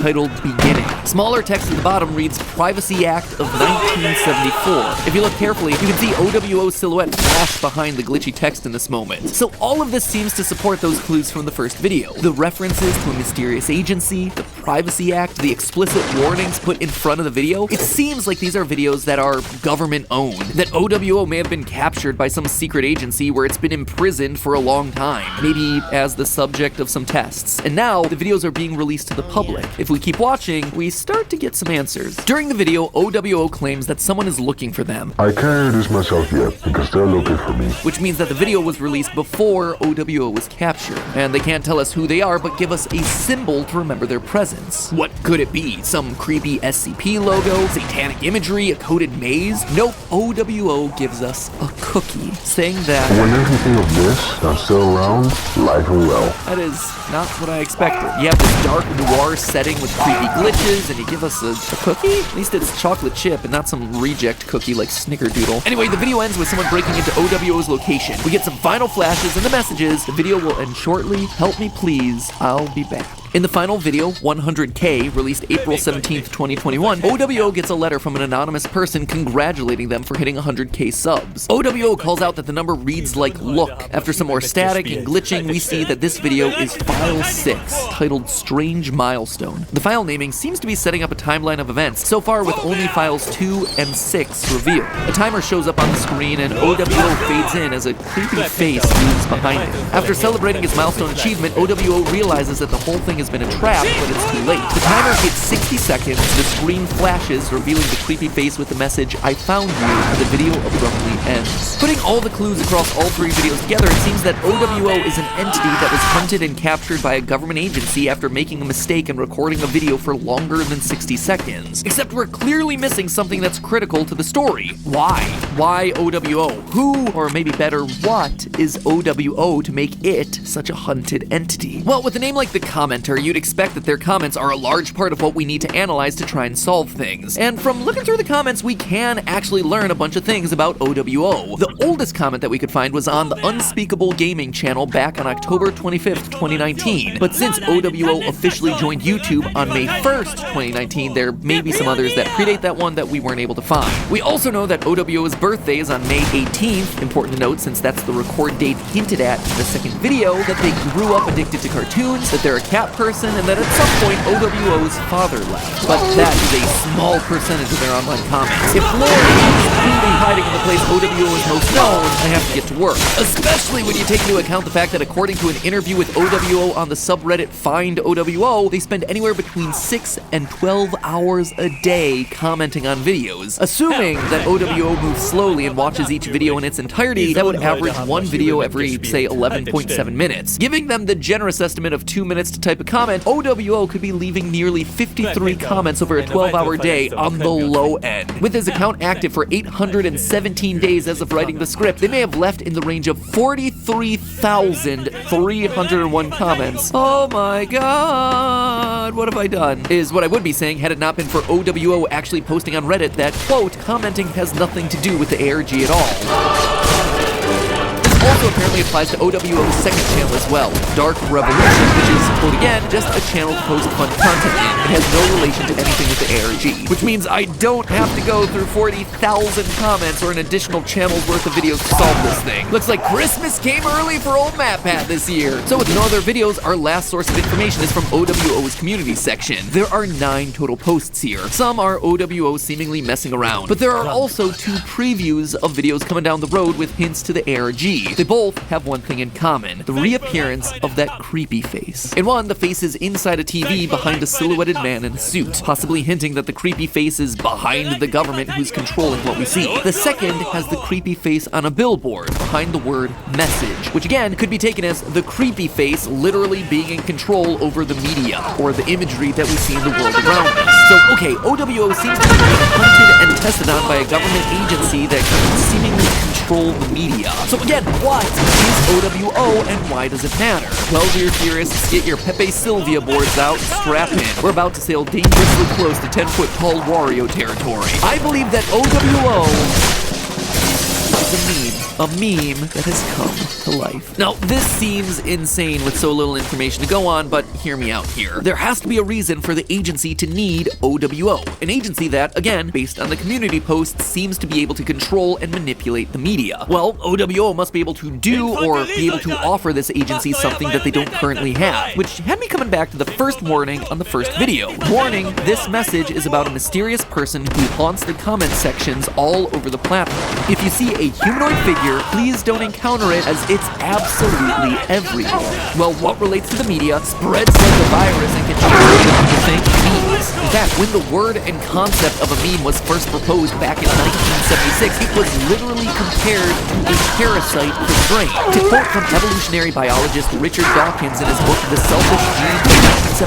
titled Beginning. Smaller text at the bottom reads Privacy Act of 1974. If you look carefully, you can see OWO's silhouette flash behind the glitchy text in this moment. So all of this seems to support those clues from the first video. The references to a mysterious agency, the Privacy Act, the explicit warnings put in front of the video. It seems like these are videos that are government owned, that OWO may have been captured by some secret agency where it's been imprisoned for a long time, maybe as the subject of some tests. And now the videos are being released to the public. If we keep watching, we start to get some answers. During the video, OWO claims that someone is looking for them. I can't introduce myself yet because they're looking for me. Which means that the video was released before OWO was captured. And they can't tell us who they are, but give us a symbol to remember their presence. What could it be? Some creepy SCP logo? Satanic imagery? A coded maze? Nope, OWO gives us a cookie, saying that when everything of this, I'm still around, live and well. That is not what I expected. You have this dark noir setting with creepy glitches, and you give us a cookie? At least it's chocolate chip and not some reject cookie like Snickerdoodle. Anyway, the video ends with someone breaking into OWO's location. We get some final flashes and the messages. The video will end shortly. Help me please, I'll be back. In the final video, 100K, released April 17th, 2021, OWO gets a letter from an anonymous person congratulating them for hitting 100K subs. OWO calls out that the number reads like look. After some more static and glitching, we see that this video is file 6, titled Strange Milestone. The file naming seems to be setting up a timeline of events, so far with only files 2 and 6 revealed. A timer shows up on the screen and OWO fades in as a creepy face moves behind him. After celebrating his milestone achievement, OWO realizes that the whole thing has been a trap, but it's too late. The timer hits 60 seconds, the screen flashes, revealing the creepy face with the message, I found you, and the video abruptly ends. Putting all the clues across all 3 videos together, it seems that OWO is an entity that was hunted and captured by a government agency after making a mistake and recording a video for longer than 60 seconds. Except we're clearly missing something that's critical to the story. Why? Why OWO? Who, or maybe better, what is OWO to make it such a hunted entity? Well, with a name like The Commenter, you'd expect that their comments are a large part of what we need to analyze to try and solve things. And from looking through the comments, we can actually learn a bunch of things about OWO. The oldest comment that we could find was on the Unspeakable Gaming channel back on October 25th, 2019. But since OWO officially joined YouTube on May 1st, 2019, there may be some others that predate that one that we weren't able to find. We also know that OWO's birthday is on May 18th, important to note since that's the record date hinted at in the second video, that they grew up addicted to cartoons, that they're a cat person, and that at some point OWO's father left. But that is a small percentage of their online comments. If Lori is truly hiding in the place OWO is most known, I have to get to work. Especially when you take into account the fact that according to an interview with OWO on the subreddit Find OWO, they spend anywhere between 6 and 12 hours a day commenting on videos. Assuming that OWO moves slowly and watches each video in its entirety, that would average one video every, say, 11.7 minutes. Giving them the generous estimate of 2 minutes to type a comment, OWO could be leaving nearly 53 comments over a 12-hour day on the low end. With his account active for 817 days as of writing the script, they may have left in the range of 43,301 comments. Oh my god, what have I done? Is what I would be saying had it not been for OWO actually posting on Reddit that, quote, commenting has nothing to do with the ARG at all. Also apparently applies to OWO's second channel as well, Dark Revolution, which is, quote again, just a channel to post fun content in. It has no relation to anything with the ARG, which means I don't have to go through 40,000 comments or an additional channel's worth of videos to solve this thing. Looks like Christmas came early for old MatPat this year. So with no other videos, our last source of information is from OWO's community section. There are 9 total posts here. Some are OWO seemingly messing around, but there are also 2 previews of videos coming down the road with hints to the ARG. They both have one thing in common, the reappearance of that creepy face. In one, the face is inside a TV behind a silhouetted man in a suit, possibly hinting that the creepy face is behind the government who's controlling what we see. The second has the creepy face on a billboard behind the word message, which again could be taken as the creepy face literally being in control over the media, or the imagery that we see in the world around us. So, okay, OWO seems to be being hunted and tested on by a government agency that can seemingly control the media. So again, why What is OWO and why does it matter? Well, dear theorists, get your Pepe Sylvia boards out and strap in. We're about to sail dangerously close to 10-foot tall Wario territory. I believe that OWO is a meme that has come to life. Now, this seems insane with so little information to go on, but hear me out here. There has to be a reason for the agency to need OWO, an agency that, again, based on the community posts, seems to be able to control and manipulate the media. Well, OWO must be able to do or be able to offer this agency something that they don't currently have, which had me coming back to the first warning on the first video. Warning, this message is about a mysterious person who haunts the comment sections all over the platform. If you see a humanoid figure, please don't encounter it as it's absolutely everywhere. Well, what relates to the media spreads like a virus and can change what people think memes. In fact, when the word and concept of a meme was first proposed back in 1976, it was literally compared to a parasite for the brain. To quote from evolutionary biologist Richard Dawkins in his book The Selfish Gene from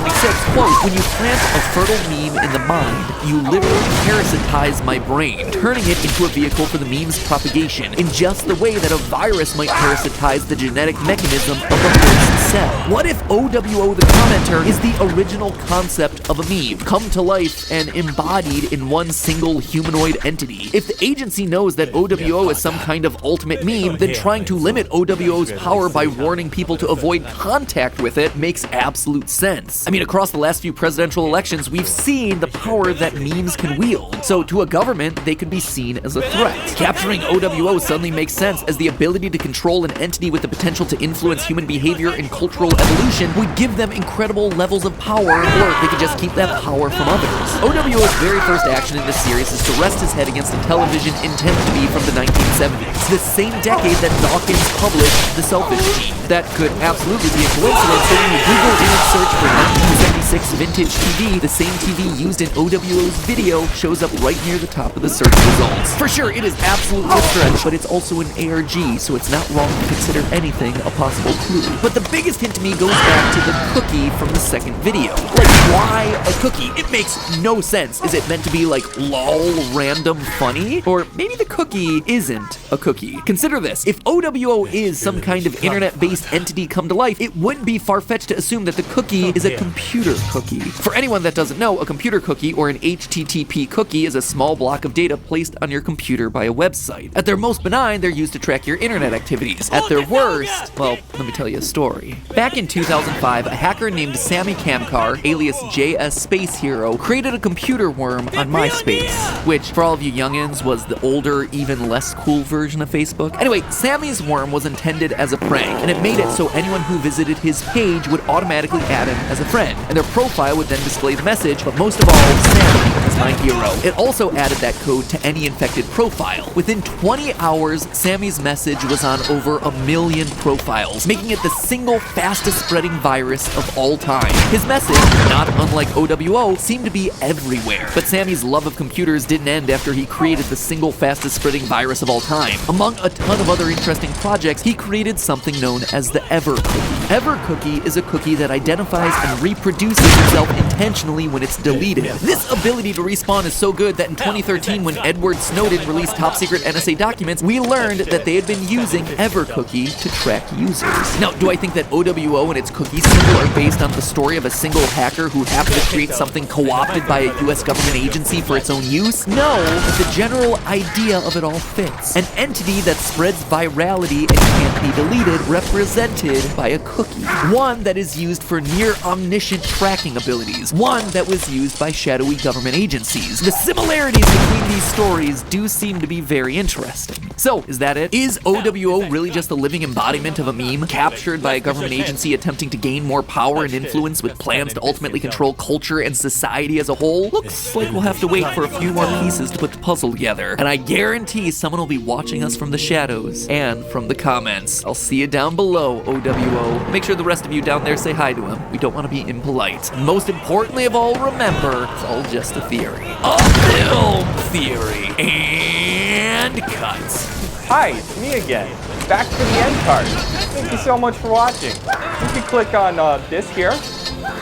1976, quote, "When you plant a fertile meme in the mind, you literally parasitize my brain, turning it into a vehicle for the meme's propagation, in just the way that a virus might parasitize the genetic mechanism of a host cell." What if OWO the commenter is the original concept of a meme, come to life and embodied in one single humanoid entity? If the agency knows that OWO is some kind of ultimate meme, then trying to limit OWO's power by warning people to avoid contact with it makes absolute sense. I mean, across the last few presidential elections, we've seen the power that memes can wield. So to a government, they could be seen as a threat. Capturing OWO suddenly makes sense, as the ability to control an entity with the potential to influence human behavior and cultural evolution would give them incredible levels of power, or they could just keep that power from others. OWO's very first action in this series is to rest his head against a television intended to be from the 1970s, the same decade that Dawkins published The Selfish Gene. That could absolutely be a coincidence, but when you Google image search for 1976 vintage TV, the same TV used in OWO's video shows up right near the top of the search results. For sure, it is absolutely a stretch, but it's also an ARG, so it's not wrong to consider anything a possible clue. But the biggest hint to me goes back to the cookie from the second video. Like, why a cookie? It makes no sense. Is it meant to be like lol random funny? Or maybe the cookie isn't a cookie. Consider this. If OWO is some kind of internet-based entity come to life, it wouldn't be far-fetched to assume that the cookie is a computer cookie. For anyone that doesn't know, a computer cookie, or an HTTP cookie, is a small block of data placed on your computer by a website. At their most benign, they're used to track your internet activities. At their worst, well, let me tell you a story. Back in 2005, a hacker named Sammy Kamkar, alias JS Space Hero, created a computer worm on MySpace, which, for all of you youngins, was the older, even less cool version of Facebook. Anyway, Sammy's worm was intended as a prank, and it made it so anyone who visited his page would automatically add him as a friend, and their profile would then display the message, but most of all, Sammy as my hero. It also added that code to any infected profile. Within 20 hours, Sammy's message was on over 1 million profiles, making it the single fastest spreading virus of all time. His message, not unlike OWO, seemed to be everywhere. But Sammy's love of computers didn't end after he created the single fastest spreading virus of all time. Among a ton of other interesting projects, he created something known as the Ever Cookie. Ever Cookie is a cookie that identifies and reproduces itself intentionally when it's deleted. This ability to respawn is so good that in 2013, when Edward Snowden released top secret NSA documents, we learned that they had been using Ever Cookie to track users. Now, do I think that OWO and its cookie symbol are based on the story of a single hacker who happened to create something co-opted by a US government agency for its own use? No, but the general idea of it all fits. An entity that spreads virality and can't be deleted, represented by a cookie. One that is used for near omniscient tracking abilities. One that was used by shadowy government agencies. The similarities between these stories do seem to be very interesting. So, is that it? Is OWO really just a living embodiment of a meme, captured by a government agency attempting to gain more power and influence with plans to ultimately control culture and society as a whole? Looks like we'll have to wait for a few more pieces to put the puzzle together. And I guarantee someone will be watching us from the shadows and from the comments. I'll see you down below, OWO. Make sure the rest of you down there say hi to him. We don't want to be impolite. And most importantly of all, remember, it's all just a theory. A film theory. And cuts. Hi, it's me again. Back for the end card. Thank you so much for watching. You can click on this here.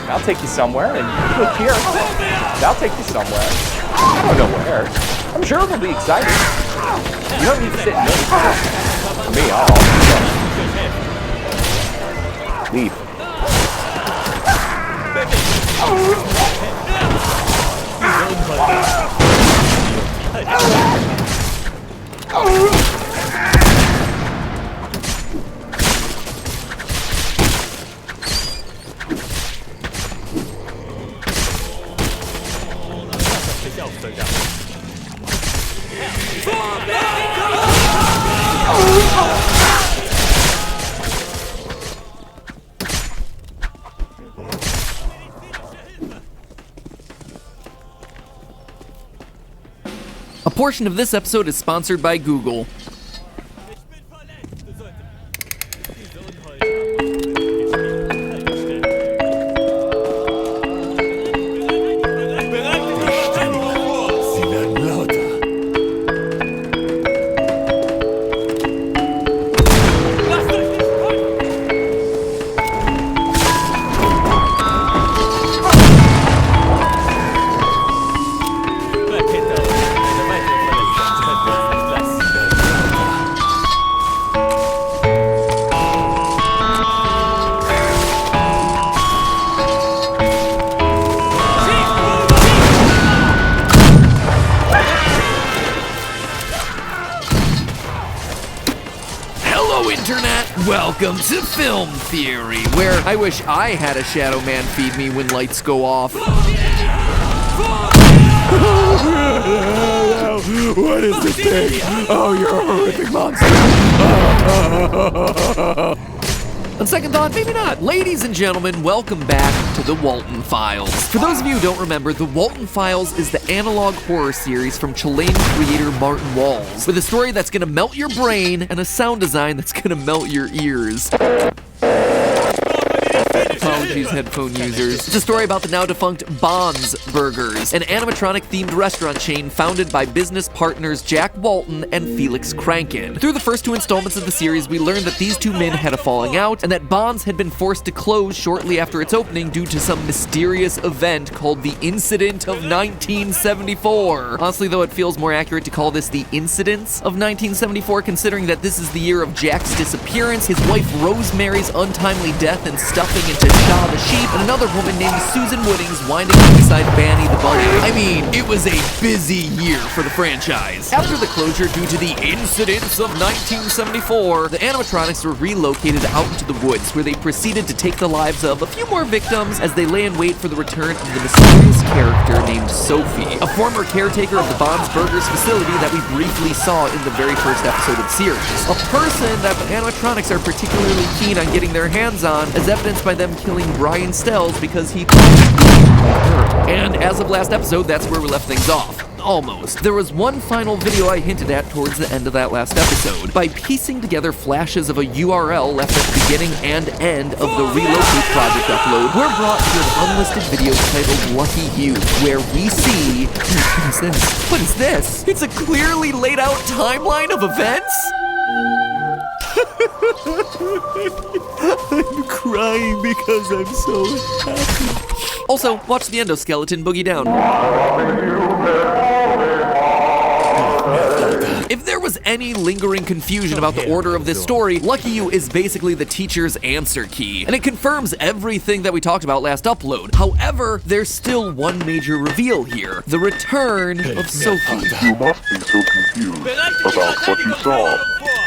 I'll take you somewhere, and click here. That'll take you somewhere. I don't know where. I'm sure it'll be exciting. You don't need to sit and wait. For me, I'll asleep. A portion of this episode is sponsored by Google. Welcome to Film Theory, where I wish I had a Shadow Man feed me when lights go off. What is this thing? Oh, you're a horrific monster. On second thought, maybe not. Ladies and gentlemen, welcome back to The Walton Files. For those of you who don't remember, The Walton Files is the analog horror series from Chilean creator Martin Walls, with a story that's gonna melt your brain and a sound design that's gonna melt your ears. Apologies, headphone users. It's a story about the now defunct Bonds Burgers, an animatronic-themed restaurant chain founded by business partners Jack Walton and Felix Kranken. Through the first 2 installments of the series, we learned that these two men had a falling out, and that Bonds had been forced to close shortly after its opening due to some mysterious event called the Incident of 1974. Honestly, though, it feels more accurate to call this the Incidents of 1974, considering that this is the year of Jack's disappearance, his wife Rosemary's untimely death and stuffing into Shaw the sheep, and another woman named Susan Woodings winding up beside Banny the bunny. I mean, it was a busy year for the franchise. After the closure due to the Incidents of 1974, the animatronics were relocated out into the woods, where they proceeded to take the lives of a few more victims as they lay in wait for the return of the mysterious character named Sophie, a former caretaker of the Bonds Burgers facility that we briefly saw in the very first episode of the series. A person that the animatronics are particularly keen on getting their hands on, as evidenced by them killing Brian Stells because he her. And as of last episode, that's where we left things off. Almost. There was one final video I hinted at towards the end of that last episode. By piecing together flashes of a URL left at the beginning and end of the Relocate project upload, we're brought to an unlisted video titled Lucky You, where we see... What is this? What is this? It's a clearly laid out timeline of events? I'm crying because I'm so happy. Also, watch the endoskeleton boogie down. If there was any lingering confusion about the order of this story, Lucky You is basically the teacher's answer key, and it confirms everything that we talked about last upload. However, there's still one major reveal here: the return of Sophie. You must be so confused about what you saw.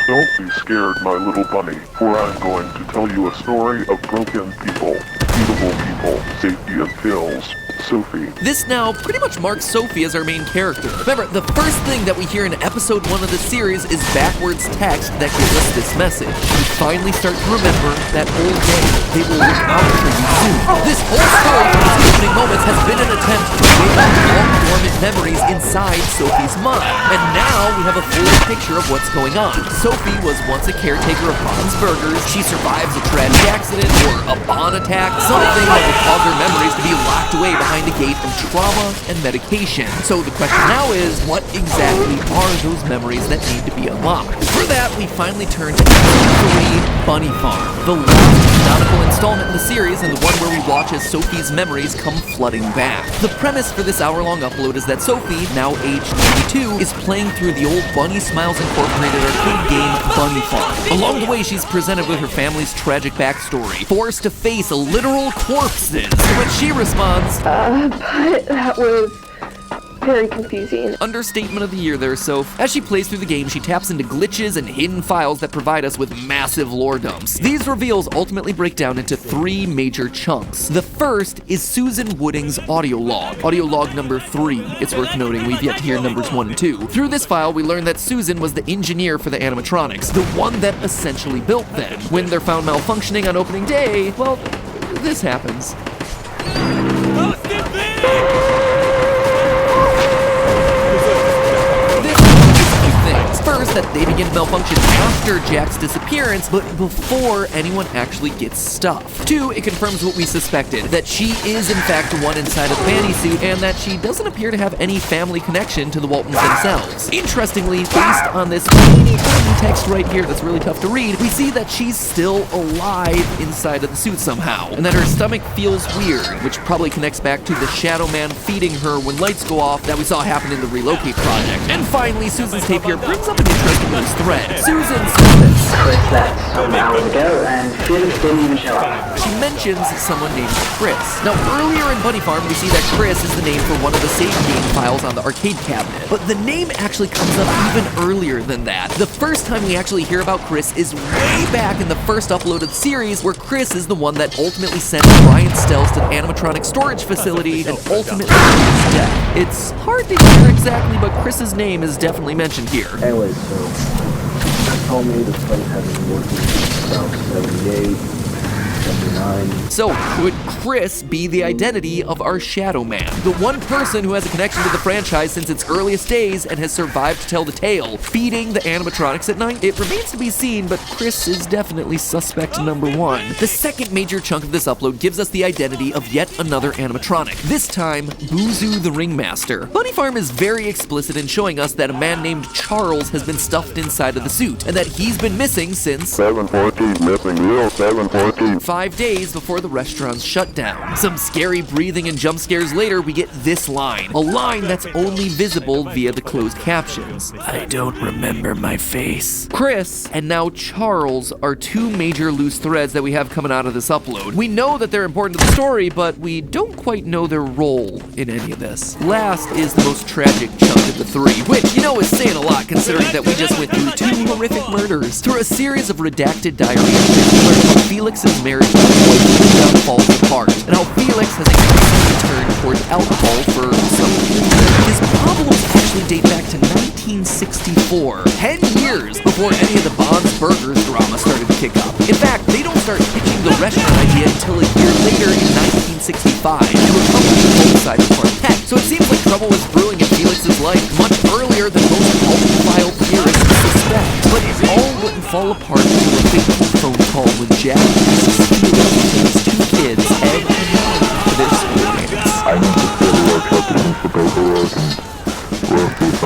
Don't be scared, my little bunny, for I'm going to tell you a story of broken people, beautiful people, safety and pills. Sophie. This now pretty much marks Sophie as our main character. Remember, the first thing that we hear in episode 1 of the series is backwards text that gives us this message. We finally start to remember that old day. They will look out for you soon. This whole story from its opening moments has been an attempt to wake up long dormant memories inside Sophie's mind. And now we have a full picture of what's going on. Sophie was once a caretaker of Bonds Burgers. She survives a tragic accident or a Bon attack, something that would cause her memories to be locked away behind a gate of trauma and medication. So the question now is, what exactly are those memories that need to be unlocked? For that, we finally turn to Episode 3, Bunny Farm, the last canonical installment in the series and the one where we watch as Sophie's memories come flooding back. The premise for this hour-long upload is that Sophie, now aged 92, is playing through the old Bunny Smiles Incorporated arcade game Bunny Farm. Along the way, she's presented with her family's tragic backstory, forced to face literal corpses, to which she responds, but that was very confusing. Understatement of the year there, Soph. As she plays through the game, she taps into glitches and hidden files that provide us with massive lore dumps. These reveals ultimately break down into 3 major chunks. The first is Susan Wooding's audio log number 3. It's worth noting we've yet to hear numbers 1 and 2. Through this file, we learn that Susan was the engineer for the animatronics, the one that essentially built them. When they're found malfunctioning on opening day, well, this happens. First, that they begin to malfunction after Jack's disappearance, but before anyone actually gets stuff. 2, it confirms what we suspected, that she is in fact the one inside of the Fanny suit, and that she doesn't appear to have any family connection to the Waltons themselves. Interestingly, based on this teeny text right here that's really tough to read, we see that she's still alive inside of the suit somehow, and that her stomach feels weird, which probably connects back to the Shadow Man feeding her when lights go off that we saw happen in the Relocate project. And finally, Susan's tape here brings up an interesting loose thread. Susan says this. Chris left some hours ago, and Felix didn't even show up. She mentions someone named Chris. Now, earlier in Bunny Farm, we see that Chris is the name for one of the save game files on the arcade cabinet. But the name actually comes up even earlier than that. The first time we actually hear about Chris is way back in the first upload of the series, where Chris is the one that ultimately sent Brian Stells to the animatronic storage facility and ultimately to his death. It's hard to hear exactly, but Chris's name is definitely mentioned here. Anyway, so they told me the place had been working since about 78, 79. So, could Chris be the identity of our Shadow Man? The one person who has a connection to the franchise since its earliest days and has survived to tell the tale, feeding the animatronics at night? It remains to be seen, but Chris is definitely suspect number 1. The second major chunk of this upload gives us the identity of yet another animatronic, this time Boozoo the Ringmaster. Bunny Farm is very explicit in showing us that a man named Charles has been stuffed inside of the suit, and that he's been missing since 714, missing real 714. 5 days before the restaurant's shut down. Some scary breathing and jump scares later, we get this line. A line that's only visible via the closed captions. I don't remember my face. Chris and now Charles are 2 major loose threads that we have coming out of this upload. We know that they're important to the story, but we don't quite know their role in any of this. Last is the most tragic chunk of the 3, which, you know, is saying a lot considering that we just went through 2 horrific murders. Through a series of redacted diary entries, we learn how Felix's marriage to his wife Linda falls apart, and how Felix has increasingly turned towards alcohol for some reason. His problems actually date back to 1964, 10 years before any of the Bob's Burgers drama started to kick up. In fact, they don't start pitching the restaurant idea until a year later in 1965 to a company alongside of Quartet. So it seems like trouble was brewing in Felix's life much earlier than most multi-file theorists suspect. But it all wouldn't fall apart until a fateful phone call with Jack uses Felix to his 2 kids, Ed and Molly, for their school dance. I need to go to work helping with the paperwork and work with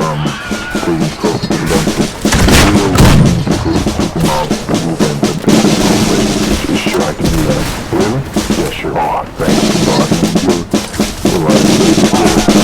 taking stuff to the dentist. We were working to go take them out and move in and pick them up. You sure I can do that? Really? Yeah, sure. Oh, thanks. You're right.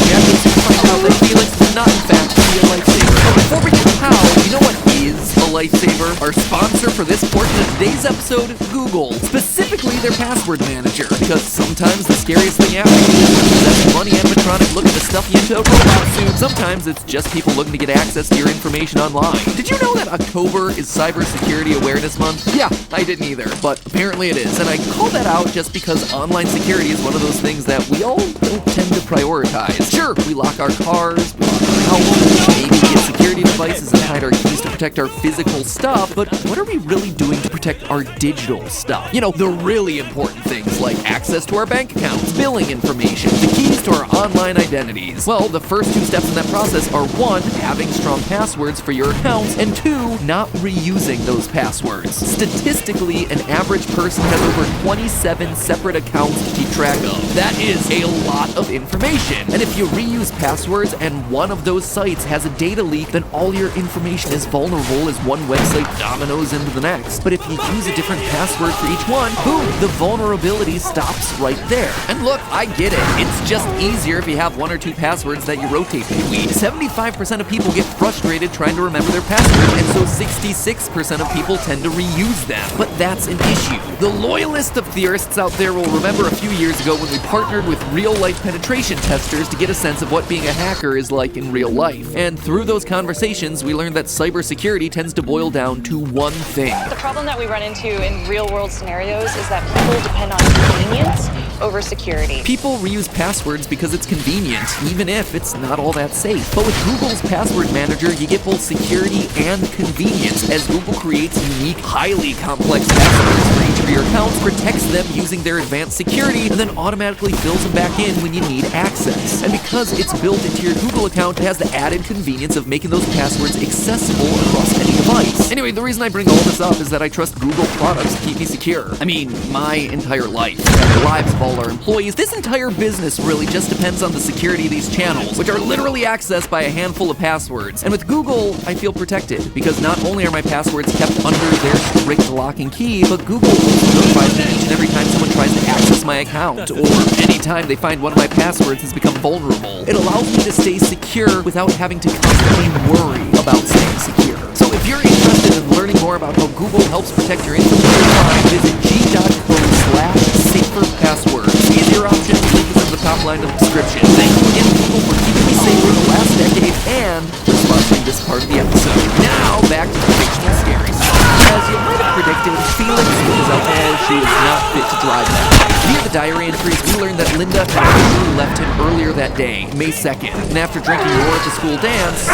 Jack is to find out that Felix is not in fact be a lifesaver. But before we get how, you know what is a lifesaver? Our sponsor for this portion of today's episode, Google. Specifically their password manager. Because sometimes the scariest thing happening is that money animatronic looking to stuff you into a robot suit. Sometimes it's just people looking to get access to your information online. Did you know that October is Cybersecurity Awareness Month? Yeah, I didn't either, but apparently it is. And I call that out just because online security is one of those things that we all don't tend to prioritize. Sure, we lock our cars, we lock our house, maybe get security devices and hide our keys to protect our physical stuff, but what are we really doing to protect our digital stuff? You know, the really important things like access access to our bank accounts, billing information, the keys to our online identities. Well, the first two steps in that process are 1, having strong passwords for your accounts, and 2, not reusing those passwords. Statistically, an average person has over 27 separate accounts to keep track of. That is a lot of information. And if you reuse passwords and one of those sites has a data leak, then all your information is vulnerable as one website dominoes into the next. But if you use a different password for each one, boom, the vulnerability stops right there. And look, I get it. It's just easier if you have 1 or 2 passwords that you rotate between. 75% of people get frustrated trying to remember their passwords, and so 66% of people tend to reuse them. But that's an issue. The loyalist of theorists out there will remember a few years ago when we partnered with real-life penetration testers to get a sense of what being a hacker is like in real life. And through those conversations, we learned that cybersecurity tends to boil down to one thing. The problem that we run into in real-world scenarios is that people depend on convenience over security. People reuse passwords because it's convenient, even if it's not all that safe. But with Google's password manager, you get both security and convenience, as Google creates unique, highly complex passwords for each of your accounts, protects them using their advanced security, and then automatically fills them back in when you need access. And because it's built into your Google account, it has the added convenience of making those passwords accessible across any device. Anyway, the reason I bring all this up is that I trust Google products to keep me secure. I mean, my entire life, the lives of all our employees, this entire business really just depends on the security of these channels, which are literally accessed by a handful of passwords. And with Google, I feel protected, because not only are my passwords kept under their strict lock and key, but Google also notifies me each and every time someone tries to access my account, or anytime they find one of my passwords has become vulnerable. It allows me to stay secure without having to constantly worry about staying secure. So if you're interested in learning more about how Google helps protect your information, visit g.com/saferpasswords. Easier option, link is in the top line of the description. Thank you again, Google, for keeping me safe for the last decade and for sponsoring this part of the episode. Now, back to the fictional scary stuff. As you might have predicted, Felix was out there. She was not fit to drive that day. Via the diary entries, we learned that Linda had actually left him earlier that day, May 2nd. And after drinking more at the school dance,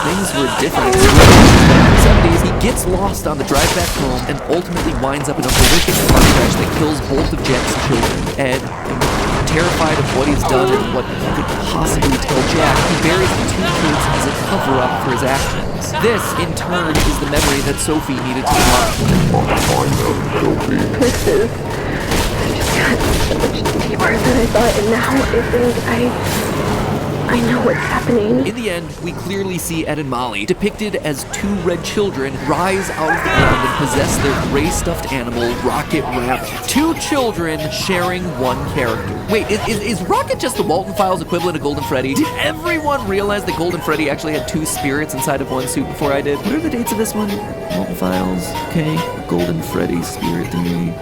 things were different. In the 70s, he gets lost on the drive back home and ultimately winds up in a horrific car crash that kills both of Jack's children. Ed, terrified of what he's done and what he could possibly tell Jack, he buries the 2 kids as a cover-up for his actions. This, in turn, is the memory that Sophie needed to unlock. This is just got so much deeper than I thought, and now it is I know what's happening. In the end, we clearly see Ed and Molly, depicted as 2 red children, rise out of the ground and possess their gray stuffed animal, Rocket Rabbit. 2 children sharing one character. Wait, is Rocket just the Walton Files equivalent of Golden Freddy? Did everyone realize that Golden Freddy actually had 2 spirits inside of one suit before I did? What are the dates of this one? Walton Files, okay. Golden Freddy spirit thingy.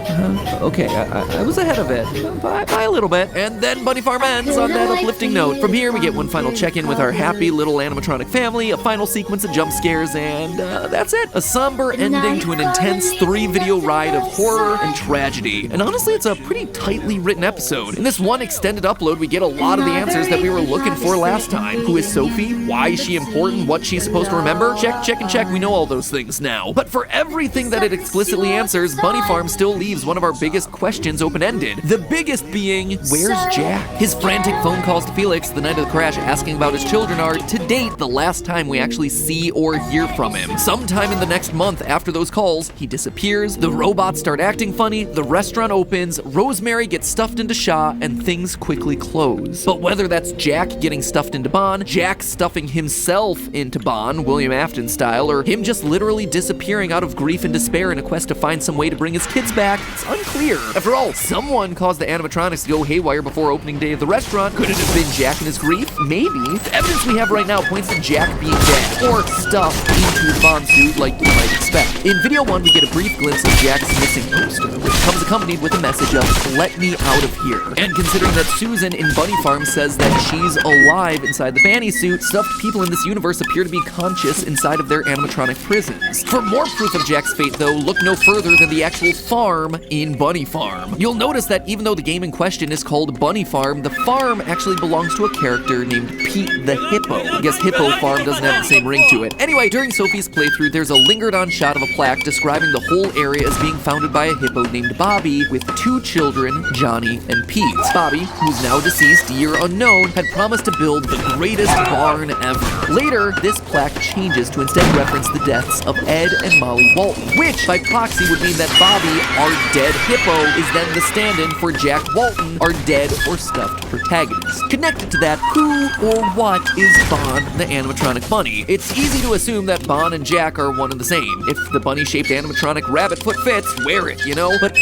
Okay, I was ahead of it. By a little bit. And then Bunny Farm ends on that uplifting note. From here, we get one final check-in with our happy little animatronic family, a final sequence of jump scares, and that's it. A somber ending to an intense 3-video ride of horror and tragedy. And honestly, it's a pretty tightly written episode. In this one extended upload, we get a lot of the answers that we were looking for last time. Who is Sophie? Why is she important? What she's supposed to remember? Check, check, and check. We know all those things now. But for everything that it explicitly answers, Bunny Farm still leaves one of our biggest questions open-ended. The biggest being, where's Jack? His frantic phone calls to Felix the night of the crash asking about his children are, to date, the last time we actually see or hear from him. Sometime in the next month after those calls, he disappears, the robots start acting funny, the restaurant opens, Rosemary gets stuffed into Shaw, and things quickly close. But whether that's Jack getting stuffed into Bon, Jack stuffing himself into Bon, William Afton style, or him just literally disappearing out of grief and despair in a quest to find some way to bring his kids back, it's unclear. After all, someone caused the animatronics to go haywire before opening day of the restaurant. Could it have been Jack and his grief? Maybe. The evidence we have right now points to Jack being dead, or stuffed into his Bond suit like you might expect. In video 1, we get a brief glimpse of Jack's missing poster, which comes accompanied with a message of, "Let me out of here." And considering that Susan in Bunny Farm says that she's alive inside the Fanny suit, stuffed people in this universe appear to be conscious inside of their animatronic prisons. For more proof of Jack's fate, though, look look no further than the actual farm in Bunny Farm. You'll notice that even though the game in question is called Bunny Farm, the farm actually belongs to a character named Pete the Hippo. I guess Hippo Farm doesn't have the same ring to it. Anyway, during Sophie's playthrough, there's a lingered-on shot of a plaque describing the whole area as being founded by a hippo named Bobby with 2 children, Johnny and Pete. Bobby, who's now deceased, year unknown, had promised to build the greatest barn ever. Later, this plaque changes to instead reference the deaths of Ed and Molly Walton, which by proxy would mean that Bobby, our dead hippo, is then the stand-in for Jack Walton, our dead or stuffed protagonist. Connected to that, who or what is Bon the animatronic bunny? It's easy to assume that Bon and Jack are one and the same. If the bunny-shaped animatronic rabbit foot fits, wear it, you know? But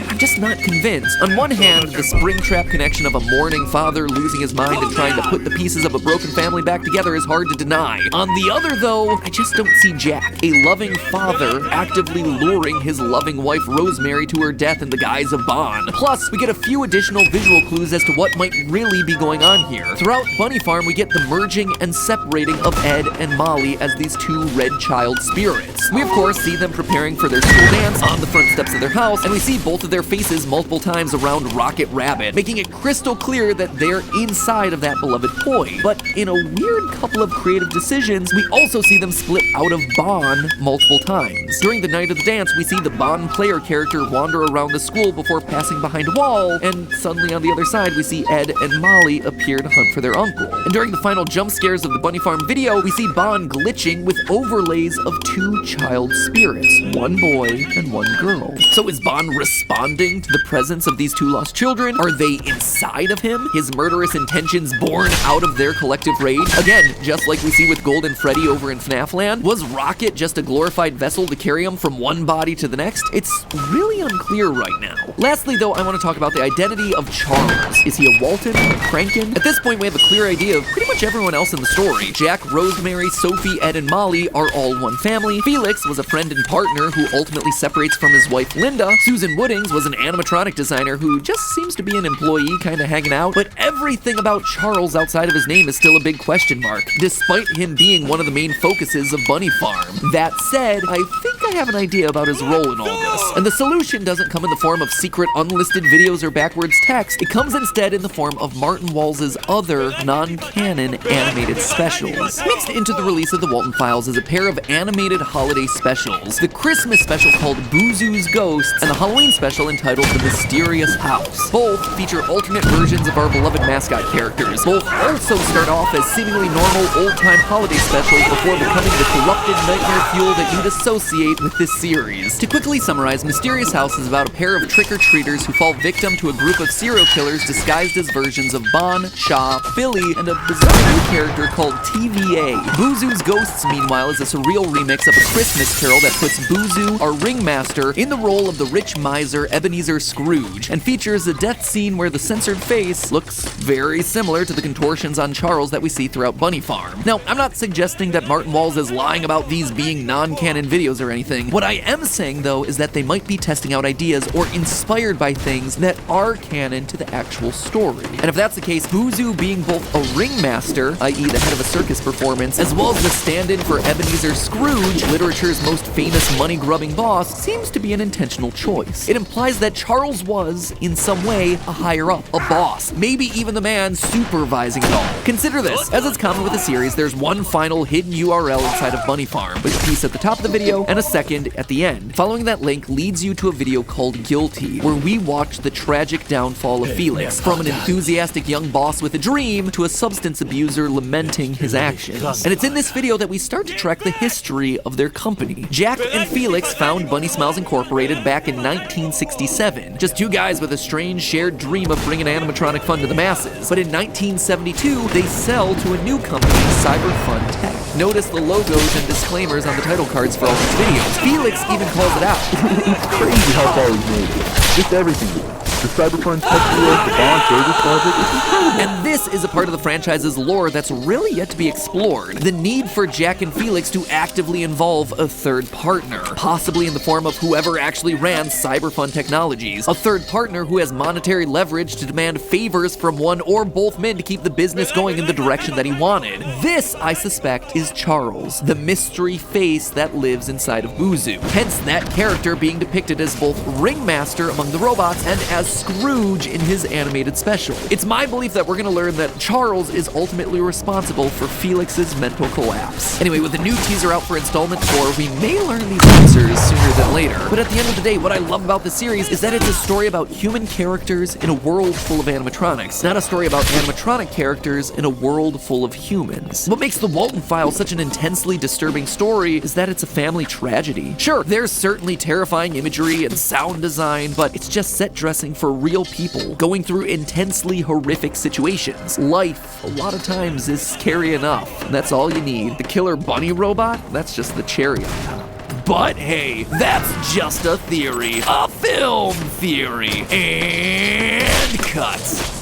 I'm just not convinced. On one hand, the Springtrap connection of a mourning father losing his mind and trying to put the pieces of a broken family back together is hard to deny. On the other, though, I just don't see Jack, a loving father, actively luring his loving wife Rosemary to her death in the guise of Bon. Plus, we get a few additional visual clues as to what might really be going on here. Throughout Bunny Farm, we get the merging and separating of Ed and Molly as these 2 red child spirits. We, of course, see them preparing for their school dance on the front steps of their house, and we see both of their faces multiple times around Rocket Rabbit, making it crystal clear that they're inside of that beloved toy. But in a weird couple of creative decisions, we also see them split out of Bon multiple times. During the night of the dance, we see the Bon player character wander around the school before passing behind a wall, and suddenly on the other side, we see Ed and Molly appear to hunt for their uncle. And during the final jump scares of the Bunny Farm video, we see Bon glitching with overlays of 2 child spirits, 1 boy and 1 girl. So is Bon responding to the presence of these 2 lost children? Are they inside of him? His murderous intentions born out of their collective rage? Again, just like we see with Golden Freddy over in FNAF Land, was Rocket just a glorified vessel to carry him from one body to the next? It's really unclear right now. Lastly, though, I want to talk about the identity of Charles. Is he a Walton? A Crankin? At this point, we have a clear idea of pretty much everyone else in the story. Jack, Rosemary, Sophie, Ed, and Molly are all one family. Felix was a friend and partner who ultimately separates from his wife Linda. Susan Woodings was an animatronic designer who just seems to be an employee kind of hanging out. But everything about Charles outside of his name is still a big question mark, despite him being one of the main focuses of Bunny Farm. That said, I think I have an idea about his role in all this. And the solution doesn't come in the form of secret unlisted videos or backwards text. It comes instead in the form of Martin Walls' other non-canon animated specials. Mixed into the release of the Walton Files is a pair of animated holiday specials. The Christmas special called Boozoo's Ghosts and the Halloween special entitled The Mysterious House. Both feature alternate versions of our beloved mascot characters. Both also start off as seemingly normal old-time holiday specials before becoming the corrupted nightmare fuel that you'd associate with this series. To quickly summarize, Mysterious House is about a pair of trick-or-treaters who fall victim to a group of serial killers disguised as versions of Bon, Shaw, Billy, and a bizarre new character called TVA. Boozoo's Ghosts, meanwhile, is a surreal remix of a Christmas carol that puts Boozoo, our ringmaster, in the role of the rich miser Ebenezer Scrooge, and features a death scene where the censored face looks very similar to the contortions on Charles that we see throughout Bunny Farm. Now, I'm not suggesting that Martin Walls is lying about these being non-canon videos or anything. What I am saying, though, is that they might be testing out ideas or inspired by things that are canon to the actual story. And if that's the case, Boozoo being both a ringmaster, i.e. the head of a circus performance, as well as the stand-in for Ebenezer Scrooge, literature's most famous money-grubbing boss, seems to be an intentional choice. It implies that Charles was, in some way, a higher-up, a boss, maybe even the man supervising it all. Consider this. As it's common with the series, there's one final hidden URL inside of Bunny Farm, with a piece at the top of the video and a second at the end. Following that link leads you to a video called Guilty, where we watch the tragic downfall of Felix, from an enthusiastic young boss with a dream to a substance abuser lamenting his actions. And it's in this video that we start to track the history of their company. Jack and Felix found Bunny Smiles Incorporated back in 1967. Just 2 guys with a strange shared dream of bringing animatronic fun to the masses. But in 1972, they sell to a new company, Cyber Fun Tech. Notice the logos and disclaimers on the title cards for all these videos. Felix even calls it out. It's crazy how far we've made it. Just everything. The Cyberfund Tech Bond Service Project is incredible. And this is a part of the franchise's lore that's really yet to be explored. The need for Jack and Felix to actively involve a third partner, possibly in the form of whoever actually ran Cyberfund Technologies, a third partner who has monetary leverage to demand favors from one or both men to keep the business going in the direction that he wanted. This, I suspect, is Charles, the mystery face that lives inside of Buzu. Hence that character being depicted as both ringmaster among the robots and as Scrooge in his animated special. It's my belief that we're gonna learn that Charles is ultimately responsible for Felix's mental collapse. Anyway, with the new teaser out for installment 4, we may learn these answers sooner than later. But at the end of the day, what I love about the series is that it's a story about human characters in a world full of animatronics, not a story about animatronic characters in a world full of humans. What makes the Walton Files such an intensely disturbing story is that it's a family tragedy. Sure, there's certainly terrifying imagery and sound design, but it's just set dressing for real people going through intensely horrific situations. Life, a lot of times, is scary enough, and that's all you need. The killer bunny robot? That's just the cherry on top. But hey, that's just a theory. A film theory. And cut.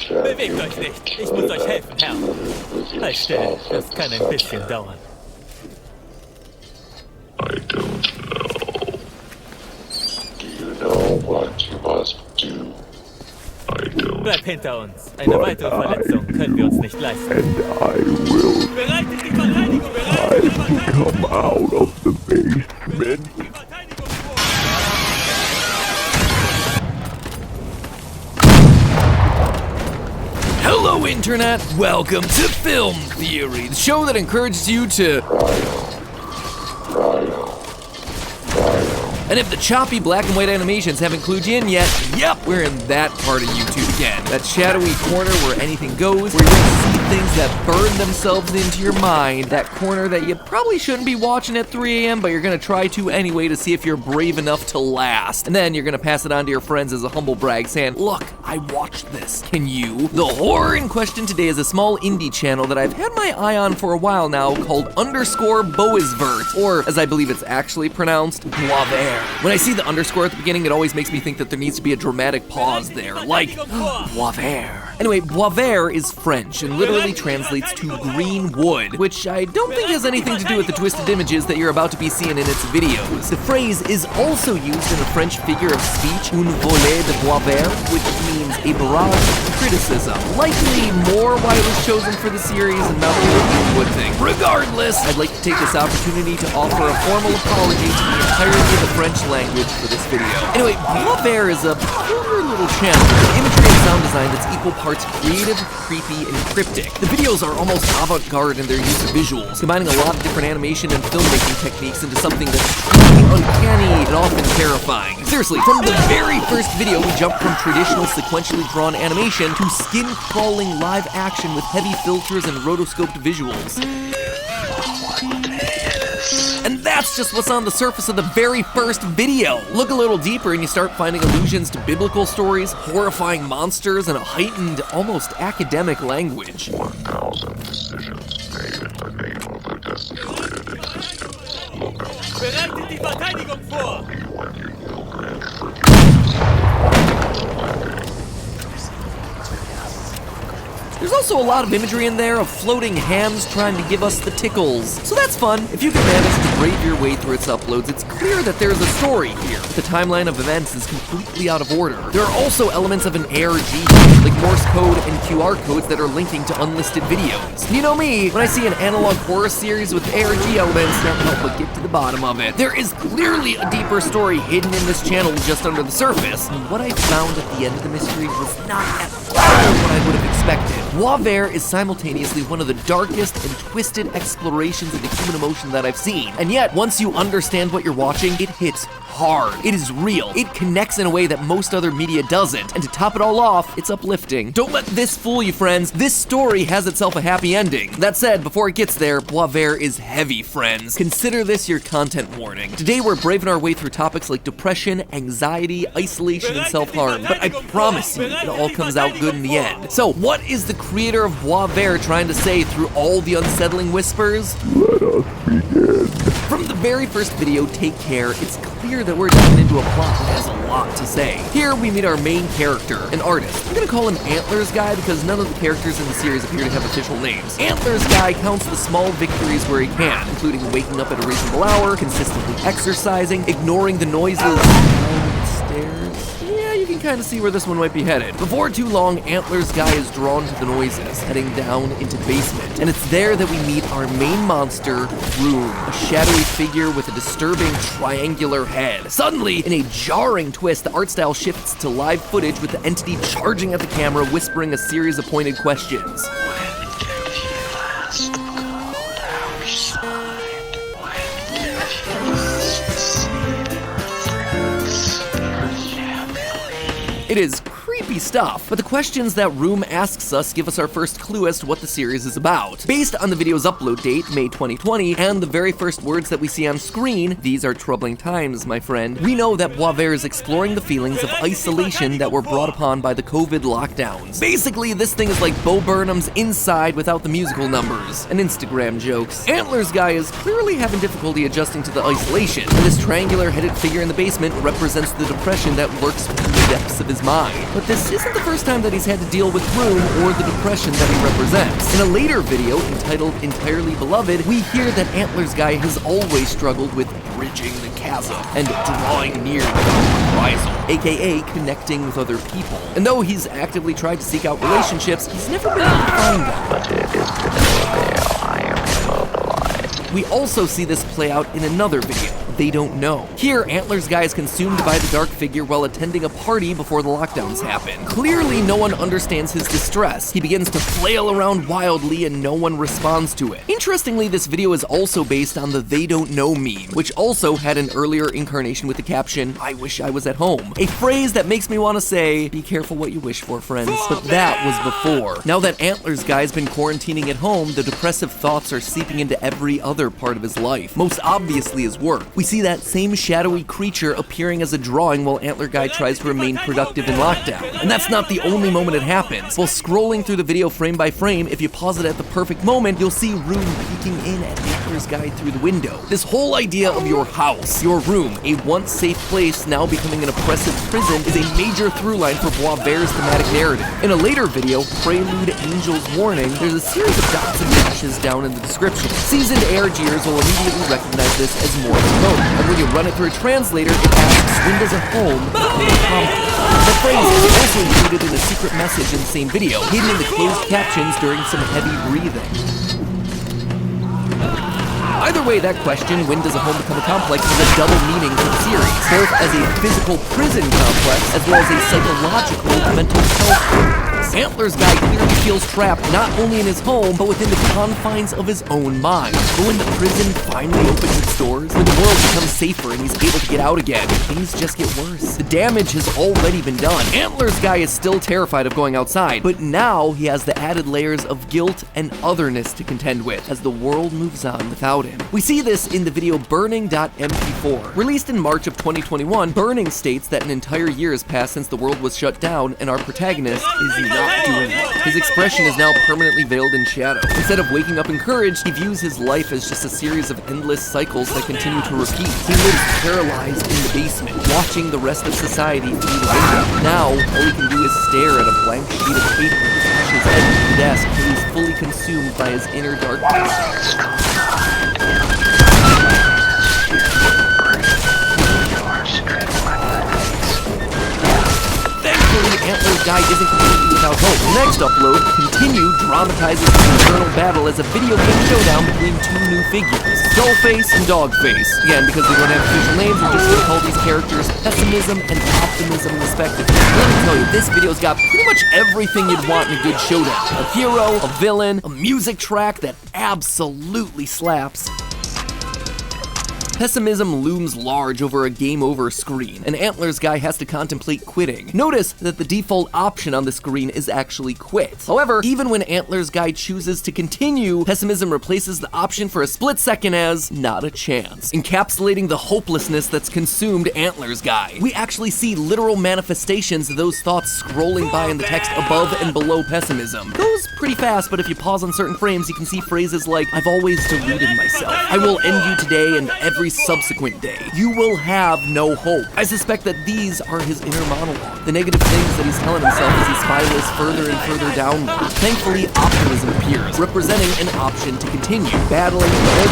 Bewegt euch nicht. Ich muss euch helfen, Herr. Halt still. Das kann ein bisschen dauern. I don't know. Do you know what you must do? I don't. Bleib hinter uns. Eine weitere Verletzung können wir uns nicht leisten. And I will Bereitet die Verteidigung bereit. come out of the basement. Hello, Internet! Welcome to Film Theory, the show that encourages you to... And if the choppy black and white animations haven't clued you in yet, yep, we're in that part of YouTube again. That shadowy corner where anything goes, where you're gonna see things that burn themselves into your mind. That corner that you probably shouldn't be watching at 3 a.m., but you're gonna try to anyway to see if you're brave enough to last. And then you're gonna pass it on to your friends as a humble brag saying, look, I watched this. Can you? The horror in question today is a small indie channel that I've had my eye on for a while now called _Boisvert, or as I believe it's actually pronounced, Boisvert. When I see the underscore at the beginning, it always makes me think that there needs to be a dramatic pause there, like, Boisvert. Anyway, Boisvert is French and literally translates to green wood, which I don't think has anything to do with the twisted images that you're about to be seeing in its videos. The phrase is also used in the French figure of speech, une volée de Boisvert, which means a barrage of criticism. Likely more why it was chosen for the series and not the green wood thing. Regardless, I'd like to take this opportunity to offer a formal apology to the entirety of the French language for this video. Anyway, Boisvert is a peculiar little channel with imagery and sound design that's equal parts creative, creepy, and cryptic. The videos are almost avant-garde in their use of visuals, combining a lot of different animation and filmmaking techniques into something that's truly uncanny and often terrifying. Seriously, from the very first video, we jumped from traditional sequentially drawn animation to skin-crawling live action with heavy filters and rotoscoped visuals. And that's just what's on the surface of the very first video. Look a little deeper and you start finding allusions to biblical stories, horrifying monsters, and a heightened, almost academic language. 1,000 decisions made in the name of a desecrated existence. Look out. Bereitet die Verteidigung vor! When you will grant forgiveness. There's also a lot of imagery in there of floating hands trying to give us the tickles. So that's fun. If you can manage to brave your way through its uploads, it's clear that there's a story here. The timeline of events is completely out of order. There are also elements of an ARG, like Morse code and QR codes that are linking to unlisted videos. You know me, when I see an analog horror series with ARG elements, I can't help but get to the bottom of it. There is clearly a deeper story hidden in this channel just under the surface. And what I found at the end of the mystery was not at all what I would have expected. Boisvert is simultaneously one of the darkest and twisted explorations into human emotion that I've seen. And yet, once you understand what you're watching, it hits hard. It is real. It connects in a way that most other media doesn't. And to top it all off, it's uplifting. Don't let this fool you, friends. This story has itself a happy ending. That said, before it gets there, Boisvert is heavy, friends. Consider this your content warning. Today we're braving our way through topics like depression, anxiety, isolation, and self-harm. But I promise you, it all comes out good in the end. So, what is the creator of Boisvert trying to say through all the unsettling whispers? Let us begin. From the very first video, Take Care, it's clear that we're diving into a plot that has a lot to say. Here we meet our main character, an artist. I'm gonna call him Antlers Guy because none of the characters in the series appear to have official names. Antlers Guy counts the small victories where he can, including waking up at a reasonable hour, consistently exercising, ignoring the noises downstairs. Yeah, you can kind of see where this one might be headed. Before too long, Antlers Guy is drawn to the noises, heading down into the basement. And it's there that we meet our main monster, Room, a shadowy figure with a disturbing triangular head. Suddenly, in a jarring twist, the art style shifts to live footage with the entity charging at the camera, whispering a series of pointed questions. It is creepy stuff, but the questions that Room asks us give us our first clue as to what the series is about. Based on the video's upload date, May 2020, and the very first words that we see on screen, these are troubling times, my friend, we know that Boisvert is exploring the feelings of isolation that were brought upon by the COVID lockdowns. Basically, this thing is like Bo Burnham's Inside without the musical numbers and Instagram jokes. Antlers Guy is clearly having difficulty adjusting to the isolation, and this triangular-headed figure in the basement represents the depression that lurks within the depths of his mind. But this isn't the first time that he's had to deal with Room or the depression that he represents. In a later video entitled Entirely Beloved, we hear that Antlers Guy has always struggled with bridging the chasm and drawing near without reprisal, aka connecting with other people. And though he's actively tried to seek out relationships, he's never been able to find them. But it is to no avail. I am immobilized. We also see this play out in another video. They Don't Know. Here, Antlers Guy is consumed by the dark figure while attending a party before the lockdowns happen. Clearly, no one understands his distress. He begins to flail around wildly and no one responds to it. Interestingly, this video is also based on the They Don't Know meme, which also had an earlier incarnation with the caption, "I wish I was at home." A phrase that makes me want to say, be careful what you wish for, friends. But that was before. Now that Antlers Guy's been quarantining at home, the depressive thoughts are seeping into every other part of his life. Most obviously his work. We see that same shadowy creature appearing as a drawing while Antler Guy tries to remain productive in lockdown. And that's not the only moment it happens. While scrolling through the video frame by frame, if you pause it at the perfect moment, you'll see Room peeking in at Antler's Guy through the window. This whole idea of your house, your room, a once safe place now becoming an oppressive prison is a major through line for Boisvert's thematic narrative. In a later video, Prelude Angel's Warning, there's a series of dots and dashes down in the description. Seasoned air-gears will immediately recognize this as more promoted. And when you run it through a translator, it asks, when does a home become a complex? The phrase is also included in a secret message in the same video, hidden in the closed captions during some heavy breathing. Either way, that question, when does a home become a complex, is a double meaning for the series, both as a physical prison complex as well as a psychological mental health complex. Antlers Guy clearly feels trapped not only in his home, but within the confines of his own mind. But when the prison finally opens its doors, when the world becomes safer and he's able to get out again, things just get worse. The damage has already been done. Antlers Guy is still terrified of going outside, but now he has the added layers of guilt and otherness to contend with as the world moves on without him. We see this in the video Burning.mp4. Released in March of 2021, Burning states that an entire year has passed since the world was shut down and our protagonist is not doing it. His expression is now permanently veiled in shadow. Instead of waking up encouraged, he views his life as just a series of endless cycles that continue to repeat. He lives paralyzed in the basement, watching the rest of society through the window. Now, all he can do is stare at a blank sheet of paper, push his head to the desk until he's fully consumed by his inner darkness. Antler's Guy isn't completely without hope. The next upload, Continue, dramatizes the internal battle as a video game showdown between two new figures, Dollface and Dogface. Again, because they don't have official names, we're just gonna call these characters Pessimism and Optimism respectively. Let me tell you, this video's got pretty much everything you'd want in a good showdown. A hero, a villain, a music track that absolutely slaps. Pessimism looms large over a game over screen, and Antlers Guy has to contemplate quitting. Notice that the default option on the screen is actually quit. However, even when Antlers Guy chooses to continue, Pessimism replaces the option for a split second as not a chance, encapsulating the hopelessness that's consumed Antlers Guy. We actually see literal manifestations of those thoughts scrolling by in the text above and below Pessimism. Goes pretty fast, but if you pause on certain frames, you can see phrases like, "I've always deluded myself. I will end you today and every subsequent day. You will have no hope." I suspect that these are his inner monologue, the negative things that he's telling himself as he spirals further and further downward. Thankfully, Optimism appears, representing an option to continue, battling and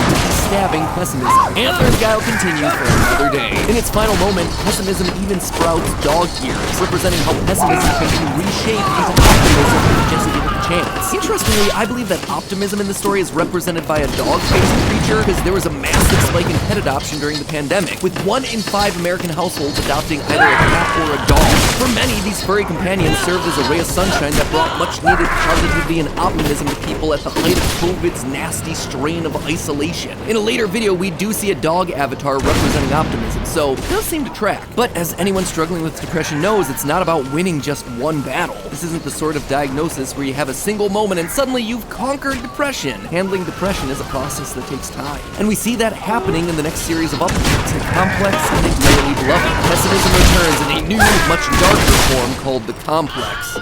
stabbing Pessimism. Antlers Guy will continue for another day. In its final moment, Pessimism even sprouts dog ears, representing how Pessimism can be reshaped into Optimism if you just give it a chance. Interestingly, I believe that Optimism in the story is represented by a dog-faced creature because there was a massive spike in pet adoption during the pandemic, with 1 in 5 American households adopting either a cat or a dog. For many, these furry companions served as a ray of sunshine that brought much-needed positivity and optimism to people at the height of COVID's nasty strain of isolation. In a later video, we do see a dog avatar representing optimism, so it does seem to track. But as anyone struggling with depression knows, it's not about winning just one battle. This isn't the sort of diagnosis where you have a single moment and suddenly you've conquered depression. Handling depression is a process that takes time. And we see that happening in the next series of updates, The Complex and Entirely Beloved. Pessimism returns in a new, much darker form called The Complex.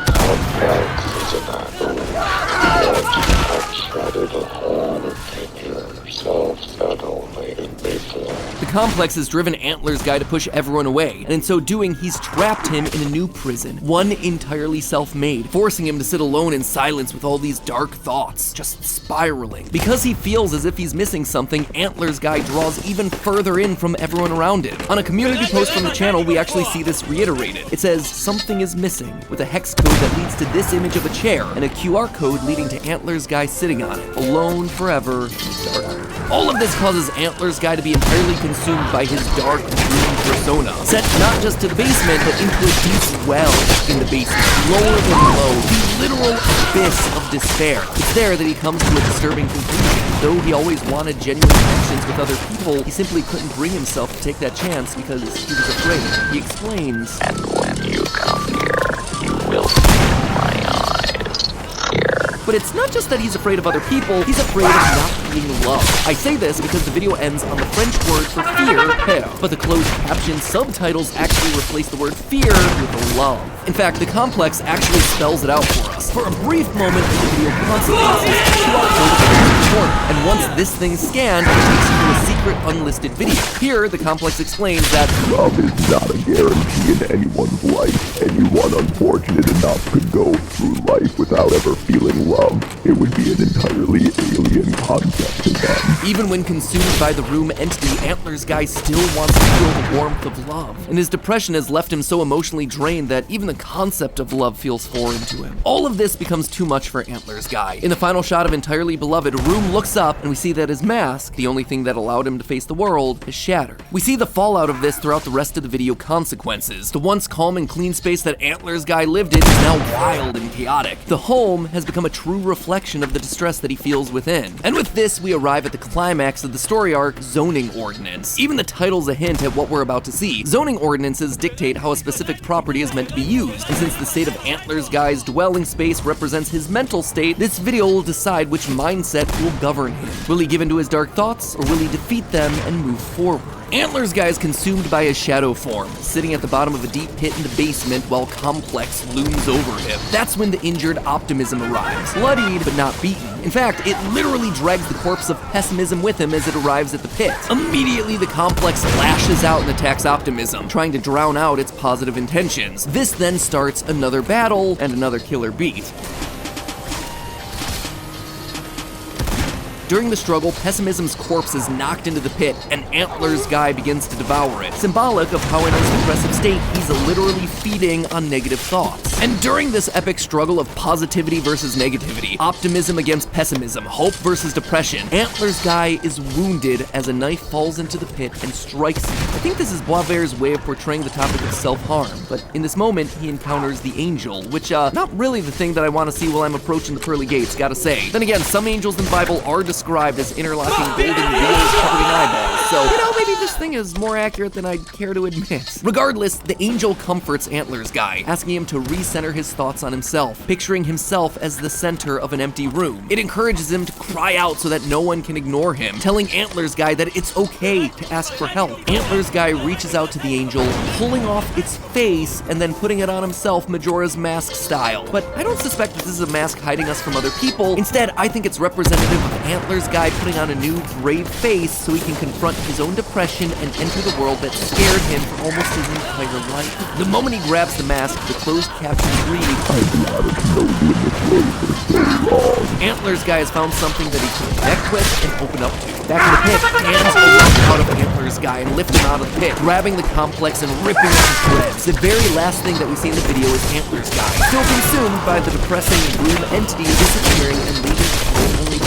The Complex has driven Antlers Guy to push everyone away, and in so doing, he's trapped him in a new prison, one entirely self-made, forcing him to sit alone in silence with all these dark thoughts, just spiraling. Because he feels as if he's missing something, Antlers Guy draws even further in from everyone around him. On a community post from the channel, we actually see this reiterated. It says, "Something is missing," with a hex code that leads to this image of a chair, and a QR code leading to Antlers Guy sitting on it, alone forever in the dark. All of this causes Antlers Guy to be entirely consumed by his dark, green persona, set not just to the basement, but into a deep well in the basement, lower than low, the literal abyss of despair. It's there that he comes to a disturbing conclusion. Though he always wanted genuine connections with other people, he simply couldn't bring himself to take that chance because he was afraid. He explains, "And when you come here, you will see my eyes here." But it's not just that he's afraid of other people, he's afraid of not being loved. I say this because the video ends on the French word for fear, peur, but the closed caption subtitles actually replace the word fear with love. In fact, The Complex actually spells it out for us. For a brief moment in the video consequences, QR code appears in the corner, and once this thing's scanned, it takes you to a secret unlisted video. Here, The Complex explains that love is not a guarantee in anyone's life. Anyone unfortunate enough could go through life without ever feeling love. It would be an entirely alien concept to them. Even when consumed by the room entity, Antlers Guy still wants to feel the warmth of love. And his depression has left him so emotionally drained that even the concept of love feels foreign to him. All of this becomes too much for Antlers Guy. In the final shot of Entirely Beloved, Room looks up and we see that his mask, the only thing that allowed him to face the world, is shattered. We see the fallout of this throughout the rest of the video consequences. The once calm and clean space that Antlers Guy lived in is now wild and chaotic. The home has become a true reflection of the distress that he feels within. And with this, we arrive at the climax of the story arc, Zoning Ordinance. Even the title's a hint at what we're about to see. Zoning ordinances dictate how a specific property is meant to be used, and since the state of Antlers Guy's dwelling space represents his mental state, this video will decide which mindset will govern him. Will he give in to his dark thoughts, or will he defeat them and move forward? Antlers Guy is consumed by his shadow form, sitting at the bottom of a deep pit in the basement while Complex looms over him. That's when the injured Optimism arrives, bloodied but not beaten. In fact, it literally drags the corpse of Pessimism with him as it arrives at the pit. Immediately, the Complex lashes out and attacks Optimism, trying to drown out its positive intentions. This then starts another battle and another killer beat. During the struggle, Pessimism's corpse is knocked into the pit, and Antlers Guy begins to devour it, symbolic of how in his depressive state, he's literally feeding on negative thoughts. And during this epic struggle of positivity versus negativity, optimism against pessimism, hope versus depression, Antlers Guy is wounded as a knife falls into the pit and strikes him. I think this is Boisvert's way of portraying the topic of self-harm, but in this moment, he encounters the angel, which, not really the thing that I want to see while I'm approaching the pearly gates, gotta say. Then again, some angels in the Bible are described as interlocking golden wheels covering eyeballs, so, maybe this thing is more accurate than I'd care to admit. Regardless, the angel comforts Antlers Guy, asking him to recenter his thoughts on himself, picturing himself as the center of an empty room. It encourages him to cry out so that no one can ignore him, telling Antlers Guy that it's okay to ask for help. Antlers Guy reaches out to the angel, pulling off its face and then putting it on himself Majora's Mask style. But I don't suspect that this is a mask hiding us from other people. Instead, I think it's representative of Antlers Guy putting on a new, brave face so he can confront his own depression and enter the world that scared him for almost his entire life. The moment he grabs the mask, the closed captions read, Antlers Guy has found something that he can connect with and open up to. Back in the pit, hands erupt out of Antlers Guy and lift him out of the pit, grabbing the complex and ripping it to shreds. The very last thing that we see in the video is Antlers Guy, still consumed by the depressing broom entity disappearing and leaving only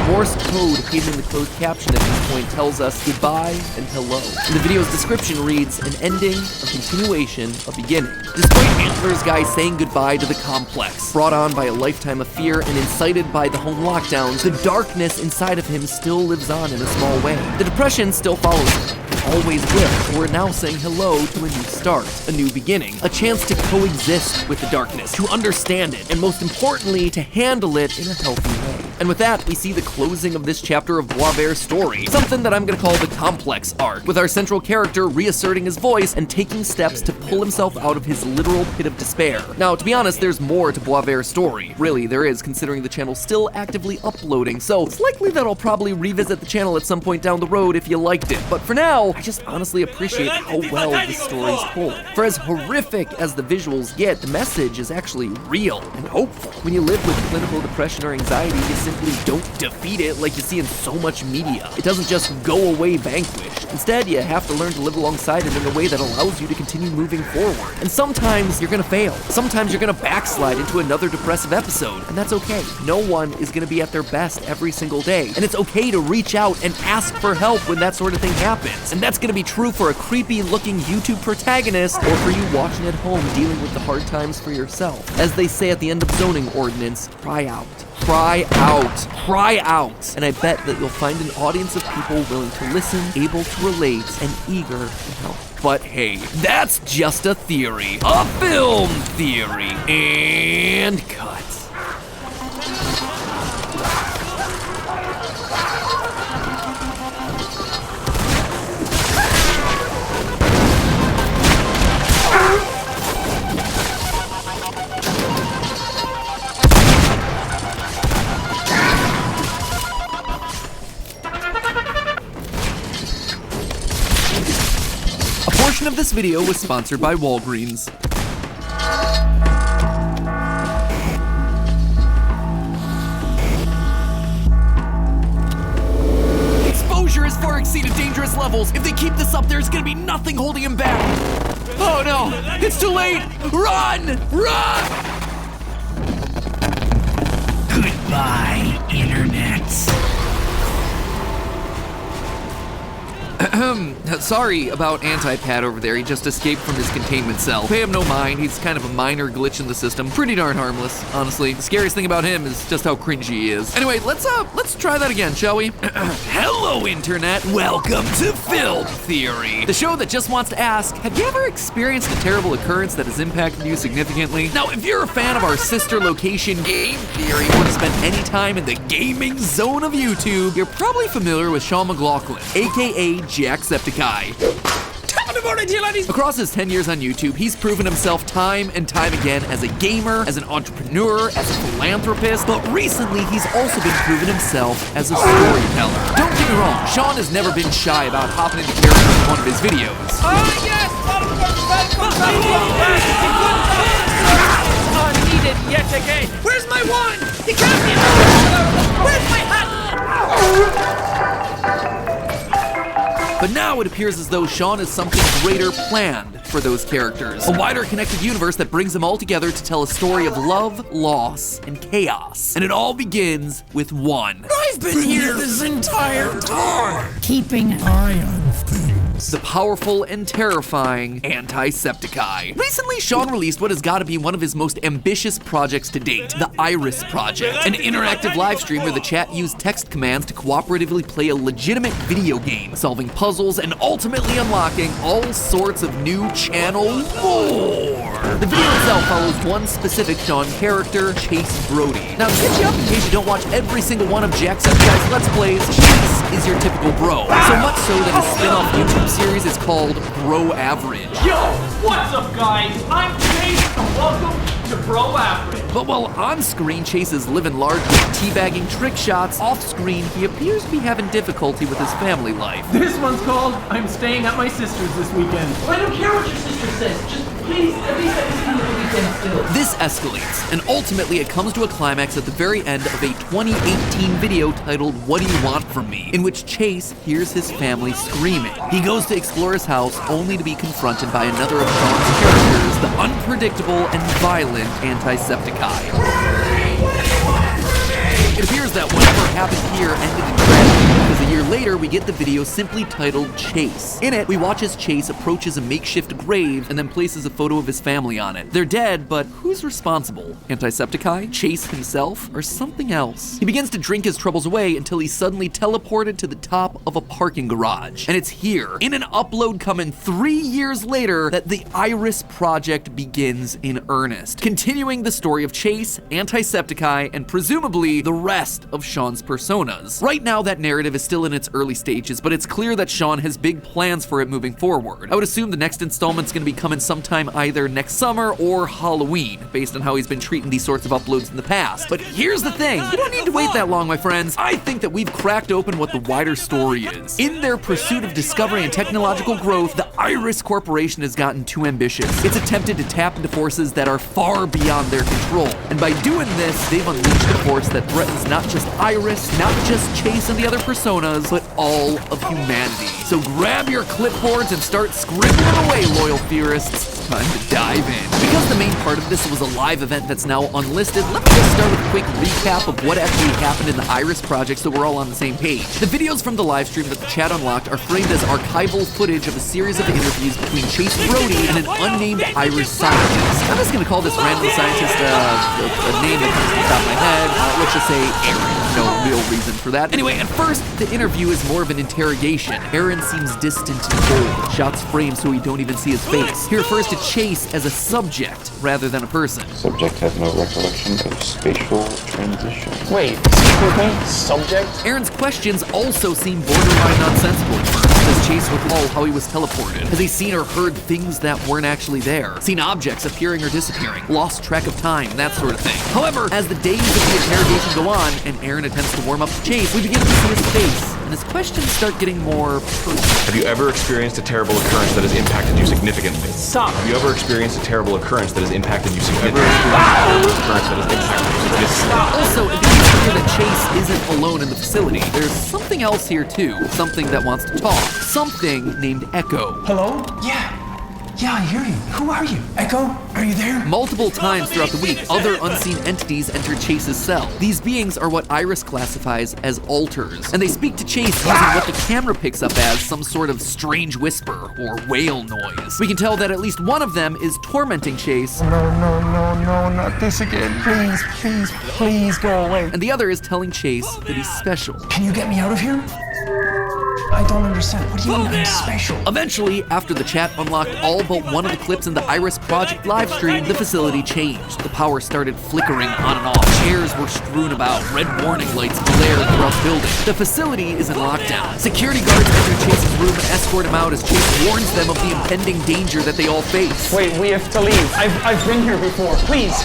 Morse code hidden in the closed caption at this point tells us goodbye and hello. And the video's description reads, an ending, a continuation, a beginning. Despite Antlers Guy saying goodbye to the complex, brought on by a lifetime of fear and incited by the home lockdowns, the darkness inside of him still lives on in a small way. The depression still follows him. Always will. We're now saying hello to a new start, a new beginning, a chance to coexist with the darkness, to understand it, and most importantly, to handle it in a healthy way. And with that, we see the closing of this chapter of Boisvert's story, something that I'm gonna call the complex arc, with our central character reasserting his voice and taking steps to pull himself out of his literal pit of despair. Now, to be honest, there's more to Boisvert's story. Really, there is, considering the channel's still actively uploading, so it's likely that I'll probably revisit the channel at some point down the road if you liked it. But for now, I just honestly appreciate how well the story's told. For as horrific as the visuals get, the message is actually real and hopeful. When you live with clinical depression or anxiety, you simply don't defeat it like you see in so much media. It doesn't just go away vanquished. Instead, you have to learn to live alongside it in a way that allows you to continue moving forward. And sometimes you're gonna fail. Sometimes you're gonna backslide into another depressive episode, and that's okay. No one is gonna be at their best every single day, and it's okay to reach out and ask for help when that sort of thing happens. And that's gonna be true for a creepy looking YouTube protagonist or for you watching at home dealing with the hard times for yourself. As they say at the end of zoning ordinance, cry out. Cry out. Cry out. And I bet that you'll find an audience of people willing to listen, able to relate, and eager to help. But hey, that's just a theory. A film theory. And cut. A portion of this video was sponsored by Walgreens. Exposure has far exceeded dangerous levels. If they keep this up, there's gonna be nothing holding him back. Oh no, it's too late! Run! Run! Goodbye, Internet. Sorry about Anti-Pat over there. He just escaped from his containment cell. Pay him no mind. He's kind of a minor glitch in the system. Pretty darn harmless, honestly. The scariest thing about him is just how cringy he is. Anyway, let's try that again, shall we? Hello, Internet. Welcome to Film Theory, the show that just wants to ask, have you ever experienced a terrible occurrence that has impacted you significantly? Now, if you're a fan of our sister location, Game Theory, or spent any time in the gaming zone of YouTube, you're probably familiar with Sean McLaughlin, aka Jacksepticeye. Across his 10 years on YouTube, he's proven himself time and time again as a gamer, as an entrepreneur, as a philanthropist, but recently he's also been proven himself as a storyteller. Don't get me wrong, Sean has never been shy about hopping into character in one of his videos. Yes! Unneeded yet again! Where's my wand? He can't be! Where's my hat? But now it appears as though Sean has something greater planned for those characters. A wider connected universe that brings them all together to tell a story of love, loss, and chaos. And it all begins with one. I've been here this entire time, keeping an eye on things. Roblox, the powerful and terrifying Antisepticeye. Recently, Sean released what has got to be one of his most ambitious projects to date, the Iris Project, an interactive live stream where the chat used text commands to cooperatively play a legitimate video game, solving puzzles and ultimately unlocking all sorts of new channel lore. The video itself follows one specific Sean character, Chase Brody. Now, to catch you up in case you don't watch every single one of Jacksepticeye's Let's Plays, Chase is your typical bro. So much so that his spin-off YouTube series is called Bro Average. Yo, what's up, guys? I'm Chase, and welcome to Bro Average. But while on-screen Chase is living large with teabagging trick shots, off-screen he appears to be having difficulty with his family life. This one's called I'm Staying at My Sister's This Weekend. I don't care what your sister says, just please, at least let me see you the weekend still. This escalates, and ultimately it comes to a climax at the very end of a 2018 video titled What Do You Want From Me?, in which Chase hears his family screaming. He goes to explore his house only to be confronted by another of Sean's characters, the unpredictable and violent Antisepticeye. It appears that whatever happened here ended in tragedy, because a year later we get the video simply titled Chase. In it, we watch as Chase approaches a makeshift grave and then places a photo of his family on it. They're dead, but who's responsible? Antisepticeye? Chase himself? Or something else? He begins to drink his troubles away until he's suddenly teleported to the top of a parking garage. And it's here, in an upload coming 3 years later, that the Iris Project begins in earnest, continuing the story of Chase, Antisepticeye, and presumably the rest of Sean's personas. Right now, that narrative is still in its early stages, but it's clear that Sean has big plans for it moving forward. I would assume the next installment's gonna be coming sometime either next summer or Halloween, based on how he's been treating these sorts of uploads in the past. But here's the thing, you don't need to wait that long, my friends. I think that we've cracked open what the wider story is. In their pursuit of discovery and technological growth, the Iris Corporation has gotten too ambitious. It's attempted to tap into forces that are far beyond their control. And by doing this, they've unleashed a force that threatens not just Iris, not just Chase and the other personas, but all of humanity. So grab your clipboards and start scribbling away, loyal theorists. Time to dive in. Because the main part of this was a live event that's now unlisted, let me just start with a quick recap of what actually happened in the Iris Project so we're all on the same page. The videos from the live stream that the chat unlocked are framed as archival footage of a series of interviews between Chase Brody and an unnamed Iris scientist. I'm just gonna call this random scientist a name that comes to the top of my head. Let's just say Aaron. No real reason for that. Anyway, at first, the interview is more of an interrogation. Aaron seems distant and cold. Shots framed so we don't even see his face. He refers to Chase as a subject rather than a person. Subject has no recollection of spatial transition. Wait, subject? Aaron's questions also seem borderline nonsensical at first. Does Chase recall how he was teleported? Has he seen or heard things that weren't actually there? Seen objects appearing or disappearing? Lost track of time? That sort of thing. However, as the days of the interrogation go on and Aaron attempts to warm up to Chase, we begin to see his face, and his questions start getting more personal. Have you ever experienced a terrible occurrence that has impacted you significantly? Stop. Have you ever experienced a terrible occurrence that has impacted you significantly? Also, it becomes clear that Chase isn't alone in the facility. There's something else here too. Something that wants to talk. Something named Echo. Hello? Yeah, I hear you. Who are you? Echo? Are you there? Multiple times throughout the week, other unseen entities enter Chase's cell. These beings are what Iris classifies as alters, and they speak to Chase using what the camera picks up as some sort of strange whisper or whale noise. We can tell that at least one of them is tormenting Chase. No, not this again. Please go away. And the other is telling Chase that he's special. Can you get me out of here? I don't understand. What do you mean I'm special? Eventually, after the chat unlocked all but one of the clips in the Iris Project livestream, the facility changed. The power started flickering on and off. Chairs were strewn about. Red warning lights glared throughout the building. The facility is in lockdown. Security guards enter Chase's room and escort him out as Chase warns them of the impending danger that they all face. Wait, we have to leave. I've been here before. Please,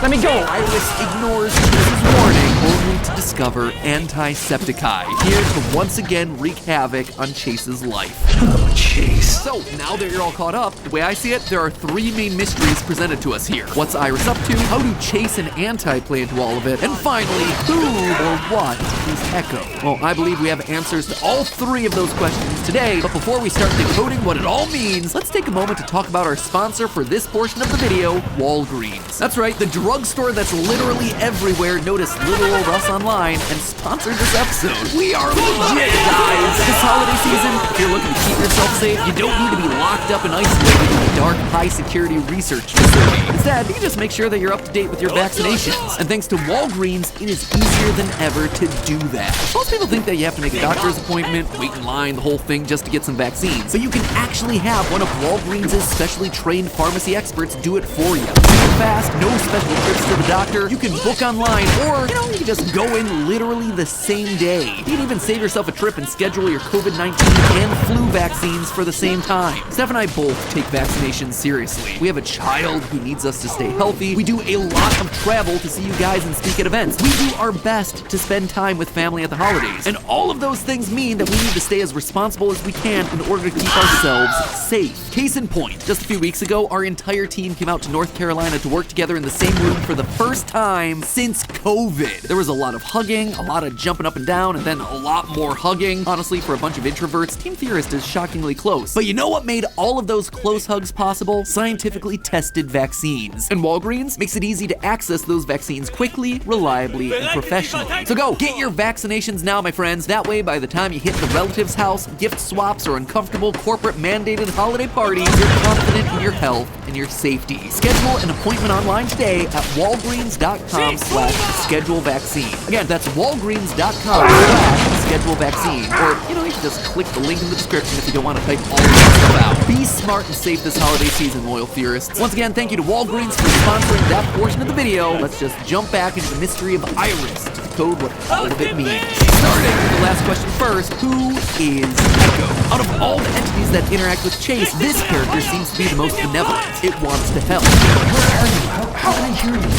let me go. Iris ignores Chase's warning, only to discover Antisepticeye, here to once again wreak havoc on Chase's life. Oh, Chase. So, now that you're all caught up, the way I see it, there are three main mysteries presented to us here. What's Iris up to? How do Chase and Anti play into all of it? And finally, who or what is Echo? Well, I believe we have answers to all three of those questions today, but before we start decoding what it all means, let's take a moment to talk about our sponsor for this portion of the video, Walgreens. That's right, the drugstore that's literally everywhere noticed little old us online and sponsored this episode. We are legit, guys! holiday season, if you're looking to keep yourself safe, you don't need to be locked up and isolated in a dark, high-security research facility. Instead, you just make sure that you're up to date with your vaccinations. And thanks to Walgreens, it is easier than ever to do that. Most people think that you have to make a doctor's appointment, wait in line, the whole thing just to get some vaccines. But you can actually have one of Walgreens' specially trained pharmacy experts do it for you. Super fast, no special trips to the doctor. You can book online, or, you can just go in literally the same day. You can even save yourself a trip and schedule your COVID-19 and flu vaccines for the same time. Steph and I both take vaccinations seriously. We have a child who needs us to stay healthy. We do a lot of travel to see you guys and speak at events. We do our best to spend time with family at the holidays. And all of those things mean that we need to stay as responsible as we can in order to keep ourselves safe. Case in point, just a few weeks ago, our entire team came out to North Carolina to work together in the same room for the first time since COVID. There was a lot of hugging, a lot of jumping up and down, and then a lot more hugging. Honestly, for a bunch of introverts, Team Theorist is shockingly close. But you know what made all of those close hugs possible? Scientifically tested vaccines. And Walgreens makes it easy to access those vaccines quickly, reliably, and professionally. So go, get your vaccinations now, my friends. That way, by the time you hit the relative's house, gift swaps, or uncomfortable corporate mandated holiday parties, you're confident in your health and your safety. Schedule an appointment online today at walgreens.com/schedule vaccine. Again, that's walgreens.com/schedule vaccine. Or, you can just click the link in the description if you don't want to type all that stuff out. Be smart and safe this holiday season, loyal theorists. Once again, thank you to Walgreens for sponsoring that portion of the video. Let's just jump back into the mystery of Iris to decode what all of it means. Starting with the last question first, who is Echo? Out of all the entities that interact with Chase, this character seems to be the most benevolent. It wants to help. Where are you? How can I hear you?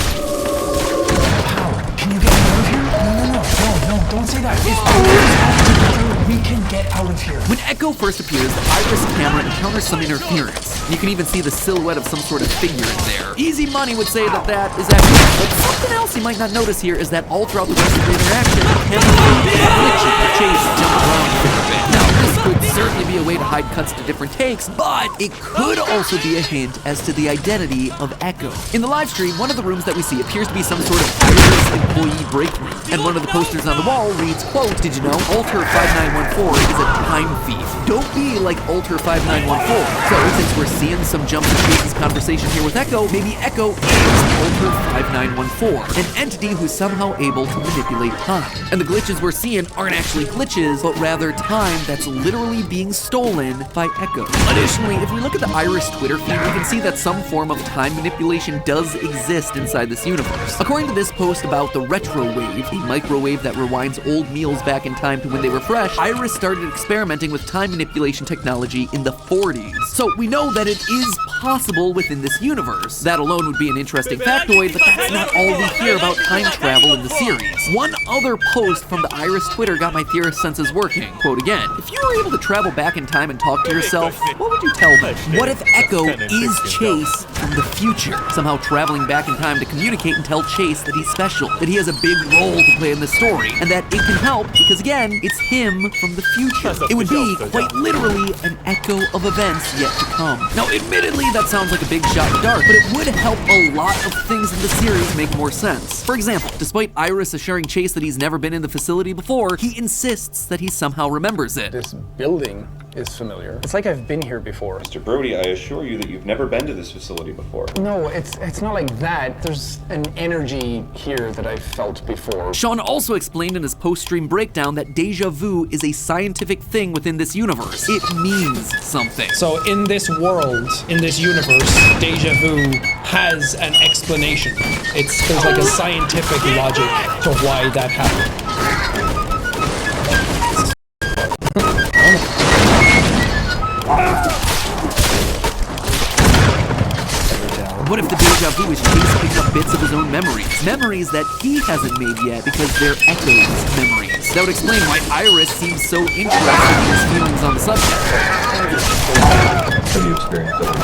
How? Can you get out of here? No, don't say that. If we can get out of here. When Echo first appears, the Iris camera encounters some interference. You can even see the silhouette of some sort of figure in there. Easy money would say that that is accurate. But something else you might not notice here is that all throughout the rest of the interaction, the camera glitches to Chase jump around a bit. Now, this could certainly be a way to hide cuts to different takes, but it could also be a hint as to the identity of Echo. In the live stream, one of the rooms that we see appears to be some sort of Iris employee break room, and one of the posters on the wall reads, quote, "Did you know Alter 5914 is a time thief? Don't be like Alter 5914. So, since we're seeing some jumps in Chase's conversation here with Echo, maybe Echo is Alter 5914, an entity who's somehow able to manipulate time. And the glitches we're seeing aren't actually glitches, but rather time that's literally being stolen by Echo. Additionally, if we look at the Iris Twitter feed, we can see that some form of time manipulation does exist inside this universe. According to this post about the Retro Wave, a microwave that rewinds old meals back in time to when they were fresh, Iris started experimenting with time manipulation technology in the 40s. So we know that it is possible within this universe. That alone would be an interesting factoid, but that's not all we hear about time travel in the series. One other post from the Iris Twitter got my theorist senses working. Quote again, "If you were able to travel back in time and talk to yourself, what would you tell them? What if Echo is Chase from the future, somehow traveling back in time to communicate and tell Chase that he's special, that he has a big role to play in the story, and that it can help because, again, it's him from the future. It would be, quite literally, an echo of events yet to come." Now, admittedly, that sounds like a big shot in the dark, but it would help a lot of things in the series make more sense. For example, despite Iris assuring Chase that he's never been in the facility before, he insists that he somehow remembers it. This building is familiar. It's like I've been here before. Mr. Brody, I assure you that you've never been to this facility before. No, it's not like that. There's an energy here that I've felt before. Sean also explained in his post-stream breakdown that deja vu is a scientific thing within this universe. It means something. So in this world, in this universe, deja vu has an explanation. There's like a scientific logic to why that happened. What if the deja vu is Chase picking up bits of his own memories? Memories that he hasn't made yet because they're Echo's memories. That would explain why Iris seems so interested in his feelings on the subject. Have you experienced that?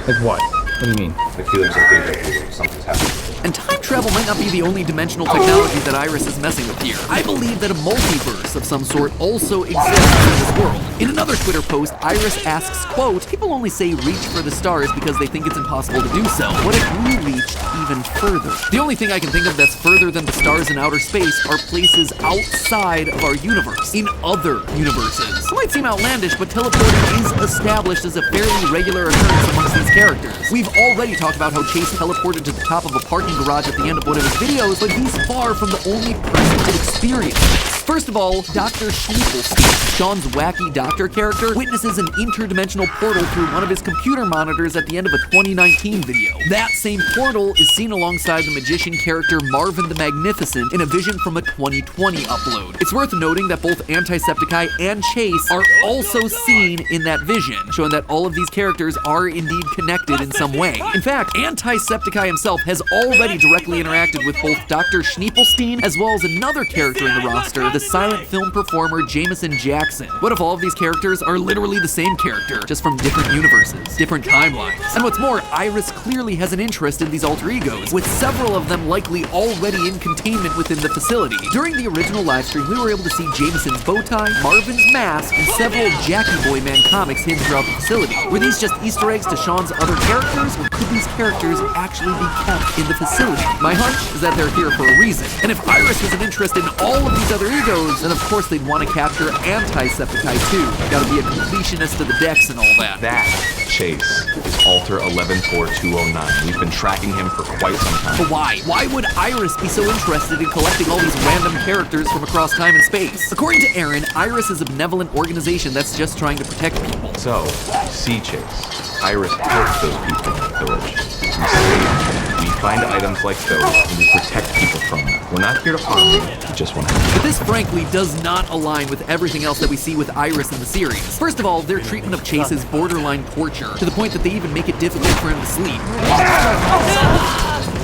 Like what? What do you mean? The feelings of deja vu, something's happening. And time travel travel might not be the only dimensional technology that Iris is messing with here. I believe that a multiverse of some sort also exists in this world. In another Twitter post, Iris asks, quote, people only say reach for the stars because they think it's impossible to do so. What if we reached even further? The only thing I can think of that's further than the stars in outer space are places outside of our universe, in other universes. It might seem outlandish, but teleporting is established as a fairly regular occurrence amongst these characters. We've already talked about how Chase teleported to the top of a parking garage at the end of one of his videos, but he's far from the only person to experience this. First of all, Dr. Schniepelstein, Sean's wacky doctor character, witnesses an interdimensional portal through one of his computer monitors at the end of a 2019 video. That same portal is seen alongside the magician character Marvin the Magnificent in a vision from a 2020 upload. It's worth noting that both Antisepticeye and Chase are also seen in that vision, showing that all of these characters are indeed connected in some way. In fact, Antisepticeye himself has already directly interacted with both Dr. Schniepelstein as well as another character in the roster, the silent film performer Jameson Jackson. What if all of these characters are literally the same character, just from different universes, different timelines? And what's more, Iris clearly has an interest in these alter egos, with several of them likely already in containment within the facility. During the original livestream, we were able to see Jameson's bow tie, Marvin's mask, and several Jackie Boy Man comics hidden throughout the facility. Were these just Easter eggs to Sean's other characters, or could these characters actually be kept in the facility? My hunch is that they're here for a reason. And if Iris has an interest in all of these other egos, then of course they'd want to capture Antisepticeye too. Gotta be a completionist of the decks and all that. That Chase is Alter 114209. We've been tracking him for quite some time. But why? Why would Iris be so interested in collecting all these random characters from across time and space? According to Aaron, Iris is a benevolent organization that's just trying to protect people. So, see Chase. Iris helps those people in the village. We save them. We find items like those, and we protect people from them. We're not here to harm you, we just want to help. But this frankly does not align with everything else that we see with Iris in the series. First of all, their treatment of Chase is borderline torture, to the point that they even make it difficult for him to sleep.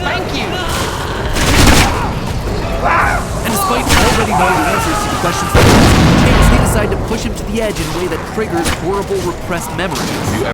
Thank you. And despite already knowing the answers to the questions that Chase, they decide to push him to the edge in a way that triggers horrible repressed memories.